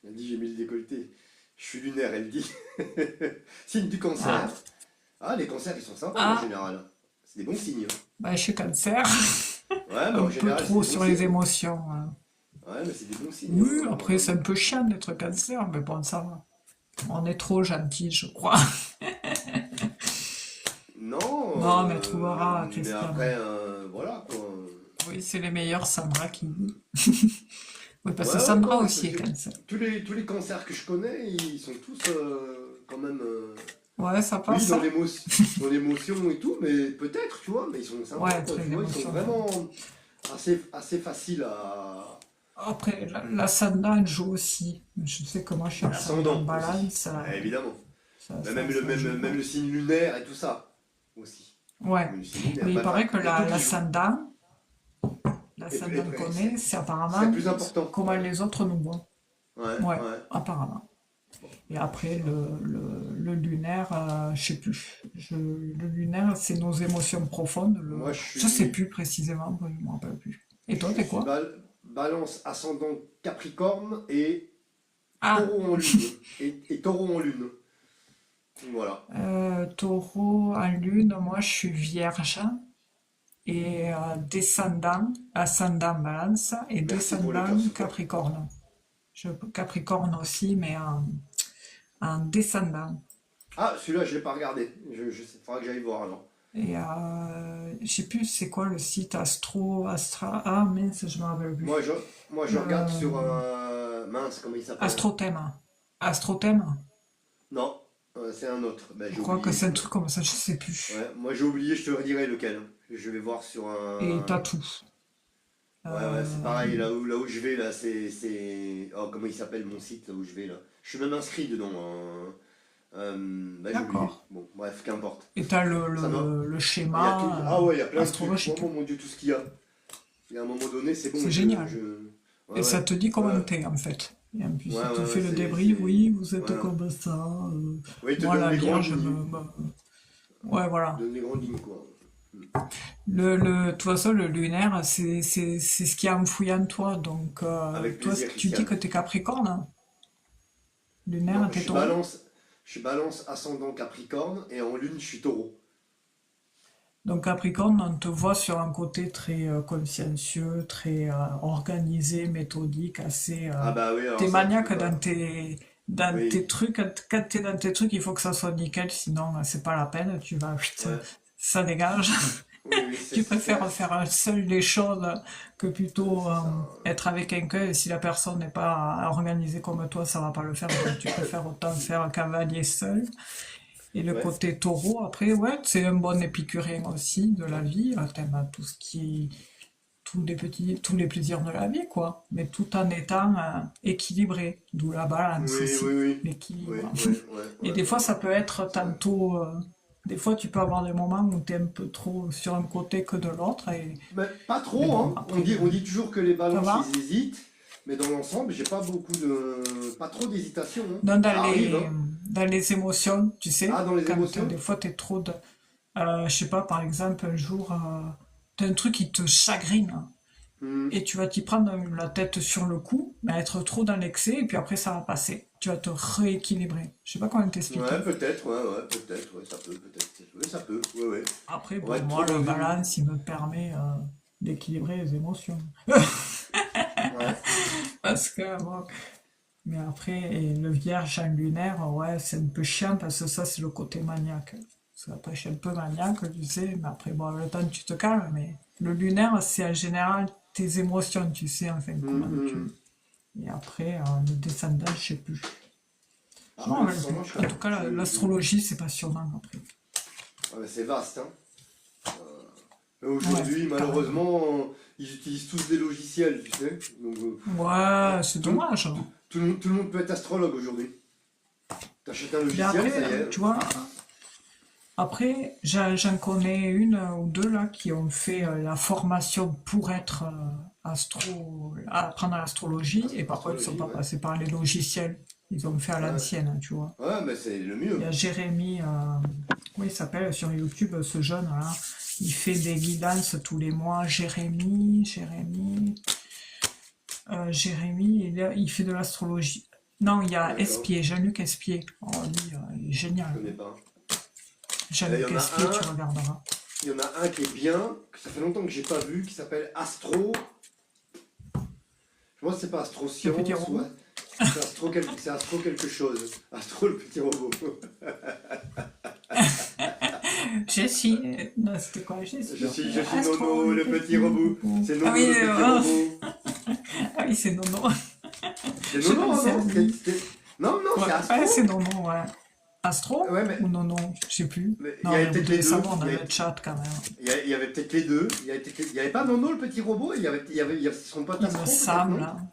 elle dit j'ai mis le décolleté. Je suis lunaire, elle dit. Signe du cancer. Ah, Ah, les cancers, ils sont sympas en ah, général. C'est des bons signes. bah, je suis cancer, Ouais, mais un en peu général, c'est trop des bons sur les signes. émotions, hein. Ouais, mais c'est des bons signes. Oui, Hein. après c'est un peu chiant d'être cancer, mais bon, ça va. On est trop gentil, je crois. Non, Non, mais elle trouvera, mais Christiane. après, voilà quoi. Oui, c'est les meilleurs, Sandra qui dit. Oui, parce Ouais, que ouais, Sandra non, mais aussi est cancer. tous les cancers que je connais, ils sont tous quand même, Ouais, ça oui, passe, hein? dans l'émotion et tout, mais peut-être, tu vois, mais ils sont sympas, Ouais, quoi, très tu vois, ils sont émotionnel. vraiment assez faciles Après, l'ascendant joue aussi. Je sais que moi, je suis et ascendant l'ascendant aussi, balance, ouais, évidemment. Mais ça joue, même ouais. le signe lunaire et tout ça, aussi. Ouais. Même le signe lunaire, Mais il paraît que il y a tout qui joue. l'ascendant qu'on est, c'est Serait apparemment plus important, comment ouais. les autres nous voient. Ouais, Ouais, ouais. apparemment. Bon, Et après, ça. le lunaire, je sais plus. Le lunaire, c'est nos émotions profondes. Moi, Je sais plus précisément, je ne me rappelle plus. Et toi, je t'es suis quoi? balance ascendant Capricorne et Ah, taureau en lune. Et taureau en lune. Voilà. taureau en lune, moi, je suis vierge. Et descendant, ascendant balance et Merci pour le descendant cœur support. capricorne. Capricorne aussi, mais en descendant. Ah, celui-là, je l'ai pas regardé. Faudra que j'aille voir alors. Et je sais plus c'est quoi le site ah mince, je me rappelle Moi, plus. je, moi, je regarde Euh, sur mince, comment il s'appelle? Astrothème. Astrothème. Non, c'est un autre. Ben, Je j'ai crois que oublié. c'est un truc comme ça, je sais plus. Ouais, moi, j'ai oublié, je te redirai lequel. Je vais voir sur Et un. t'as tout. Ouais, ouais, c'est Euh, pareil, là où je vais, là, Oh, comment il s'appelle mon site, là où je vais, là? Je suis même inscrit dedans, hein. Bah, j'ai oublié. d'accord. Bon, bref, qu'importe. Et t'as Ça m'a. le Il y a tout. schéma Ah ouais, il y a plein de trucs. astrologique. Oh mon Dieu, tout ce qu'il y a. Et à un moment donné, c'est bon, C'est génial. Ouais, Et ça ouais. te dit Ouais, comment t'es, en fait. Et en plus, ouais, il te ouais, fait ouais, le débrief, oui, vous êtes Voilà. comme ça. Ouais, il te Moi, donne la les grandes Vierge, lignes. ouais, Il te voilà. donne les grandes lignes, quoi. De toute façon, le lunaire, c'est ce qui est enfoui en toi. Donc, Avec toi, plaisir, tu dis Christiane. que t'es Capricorne, hein. Non, Lunaire, t'es taureau. je suis balance ascendant Capricorne et en lune, je suis taureau. Donc, Capricorne, on te voit sur un côté très consciencieux, très organisé, méthodique, assez. Ah bah oui, alors T'es ça, tu peux maniaque pas. dans tes Oui, trucs. Quand t'es dans tes trucs, il faut que ça soit nickel, sinon, c'est pas la peine. Tu vas, ouais. ça dégage. Oui, oui, Tu préfères faire seul les choses que plutôt c'est ça. être avec quelqu'un. Et si la personne n'est pas organisée comme toi, ça va pas le faire. Donc tu préfères autant faire un cavalier seul. Et le Ouais. côté taureau, après, ouais, c'est un bon épicurien aussi de la vie. T'aimes tout ce qui, tous les plaisirs de la vie, quoi. Mais tout en étant équilibré. D'où la balance Oui, oui, aussi, oui. Oui, l'équilibre. oui, ouais, Et ouais, des fois, ouais. ça peut être C'est vrai. tantôt. Des fois, tu peux avoir des moments où tu es un peu trop sur un côté que de l'autre. Mais pas Mais trop, bon, hein. après, On dit toujours que les ça balances, va. ils hésitent. Mais dans l'ensemble, j'ai pas beaucoup de. Pas trop d'hésitation, hein. Non, Ça arrive, hein. dans les émotions, tu Ah, sais, dans les quand émotions? des fois, tu es trop de. Je sais pas, par exemple, un jour, tu as un truc qui te chagrine. Hmm. Et tu vas t'y prendre la tête sur le coup, mais être trop dans l'excès, et puis après, ça va passer. Tu vas te rééquilibrer. Je sais pas comment Ouais, t'expliquer. peut-être, ouais, ça peut, peut-être. Oui, ça peut, ouais, ouais. Après, On va bon, être moi, trop le dans une. balance, il me permet d'équilibrer les émotions. Ouais. Parce que, bon, mais après, et le vierge en lunaire, ouais, c'est un peu chiant parce que ça, c'est le côté maniaque. Parce qu'après, je suis un peu maniaque, tu sais, mais après, bon, le temps, tu te calmes, mais le lunaire, c'est en général tes émotions, tu sais, enfin, Hmm, comment tu. hmm. Et après, le descendant, je sais plus. Je Ah, m'en mais rappelle l'ascendant, plus. En tout cas, je... l'astrologie, c'est passionnant après. Ah, mais c'est vaste, hein. Mais Ouais, aujourd'hui, carrément. malheureusement, ils utilisent tous des logiciels, tu sais. Donc, Ouais, c'est dommage. tout le monde peut être astrologue aujourd'hui. T'achètes un Mais logiciel, ça après, y est. tu vois, après, j'en connais une ou deux là qui ont fait la formation pour être apprendre l'astrologie et par contre ils sont Astrologie, pas ouais. passés par les logiciels. Ils ont fait à Ouais, l'ancienne, hein, tu vois. ouais, mais c'est le Il y a mieux. Jérémy, comment il s'appelle sur YouTube, ce jeune là. Il fait des guidances tous les mois. Jérémy, il fait de l'astrologie. Non, il y a D'accord, Espier, Jean-Luc Espier. Oh, lui, il est je génial. connais pas. Il y Jean-Luc en a Espier, tu un, regarderas. il y en a un qui est bien, que ça fait longtemps que j'ai pas vu, qui s'appelle Astro. Je pense que c'est pas Astro Le petit Science, ouais. robot. C'est Astro quelque chose. Astro le petit robot. Jessie. Non, c'était quoi, Jessie? Je suis Astro, Nono, le le petit petit robot. robot. C'est Ah Nono oui, le petit robot. ah oui, c'est Nono. C'est Je sais Nono, pas si c'est non? lui. Non, non, c'est Ouais, Astro. ouais, c'est Nono, ouais. Astro Ouais, mais ou Nono? Je sais plus. il y Non, avait mais vous peut-être les devez deux. savoir dans le chat quand même. Il y avait peut-être les deux. Il y avait pas Nono, le petit robot? Il y avait son pote Il me Astro, peut-être, semble, non? hein.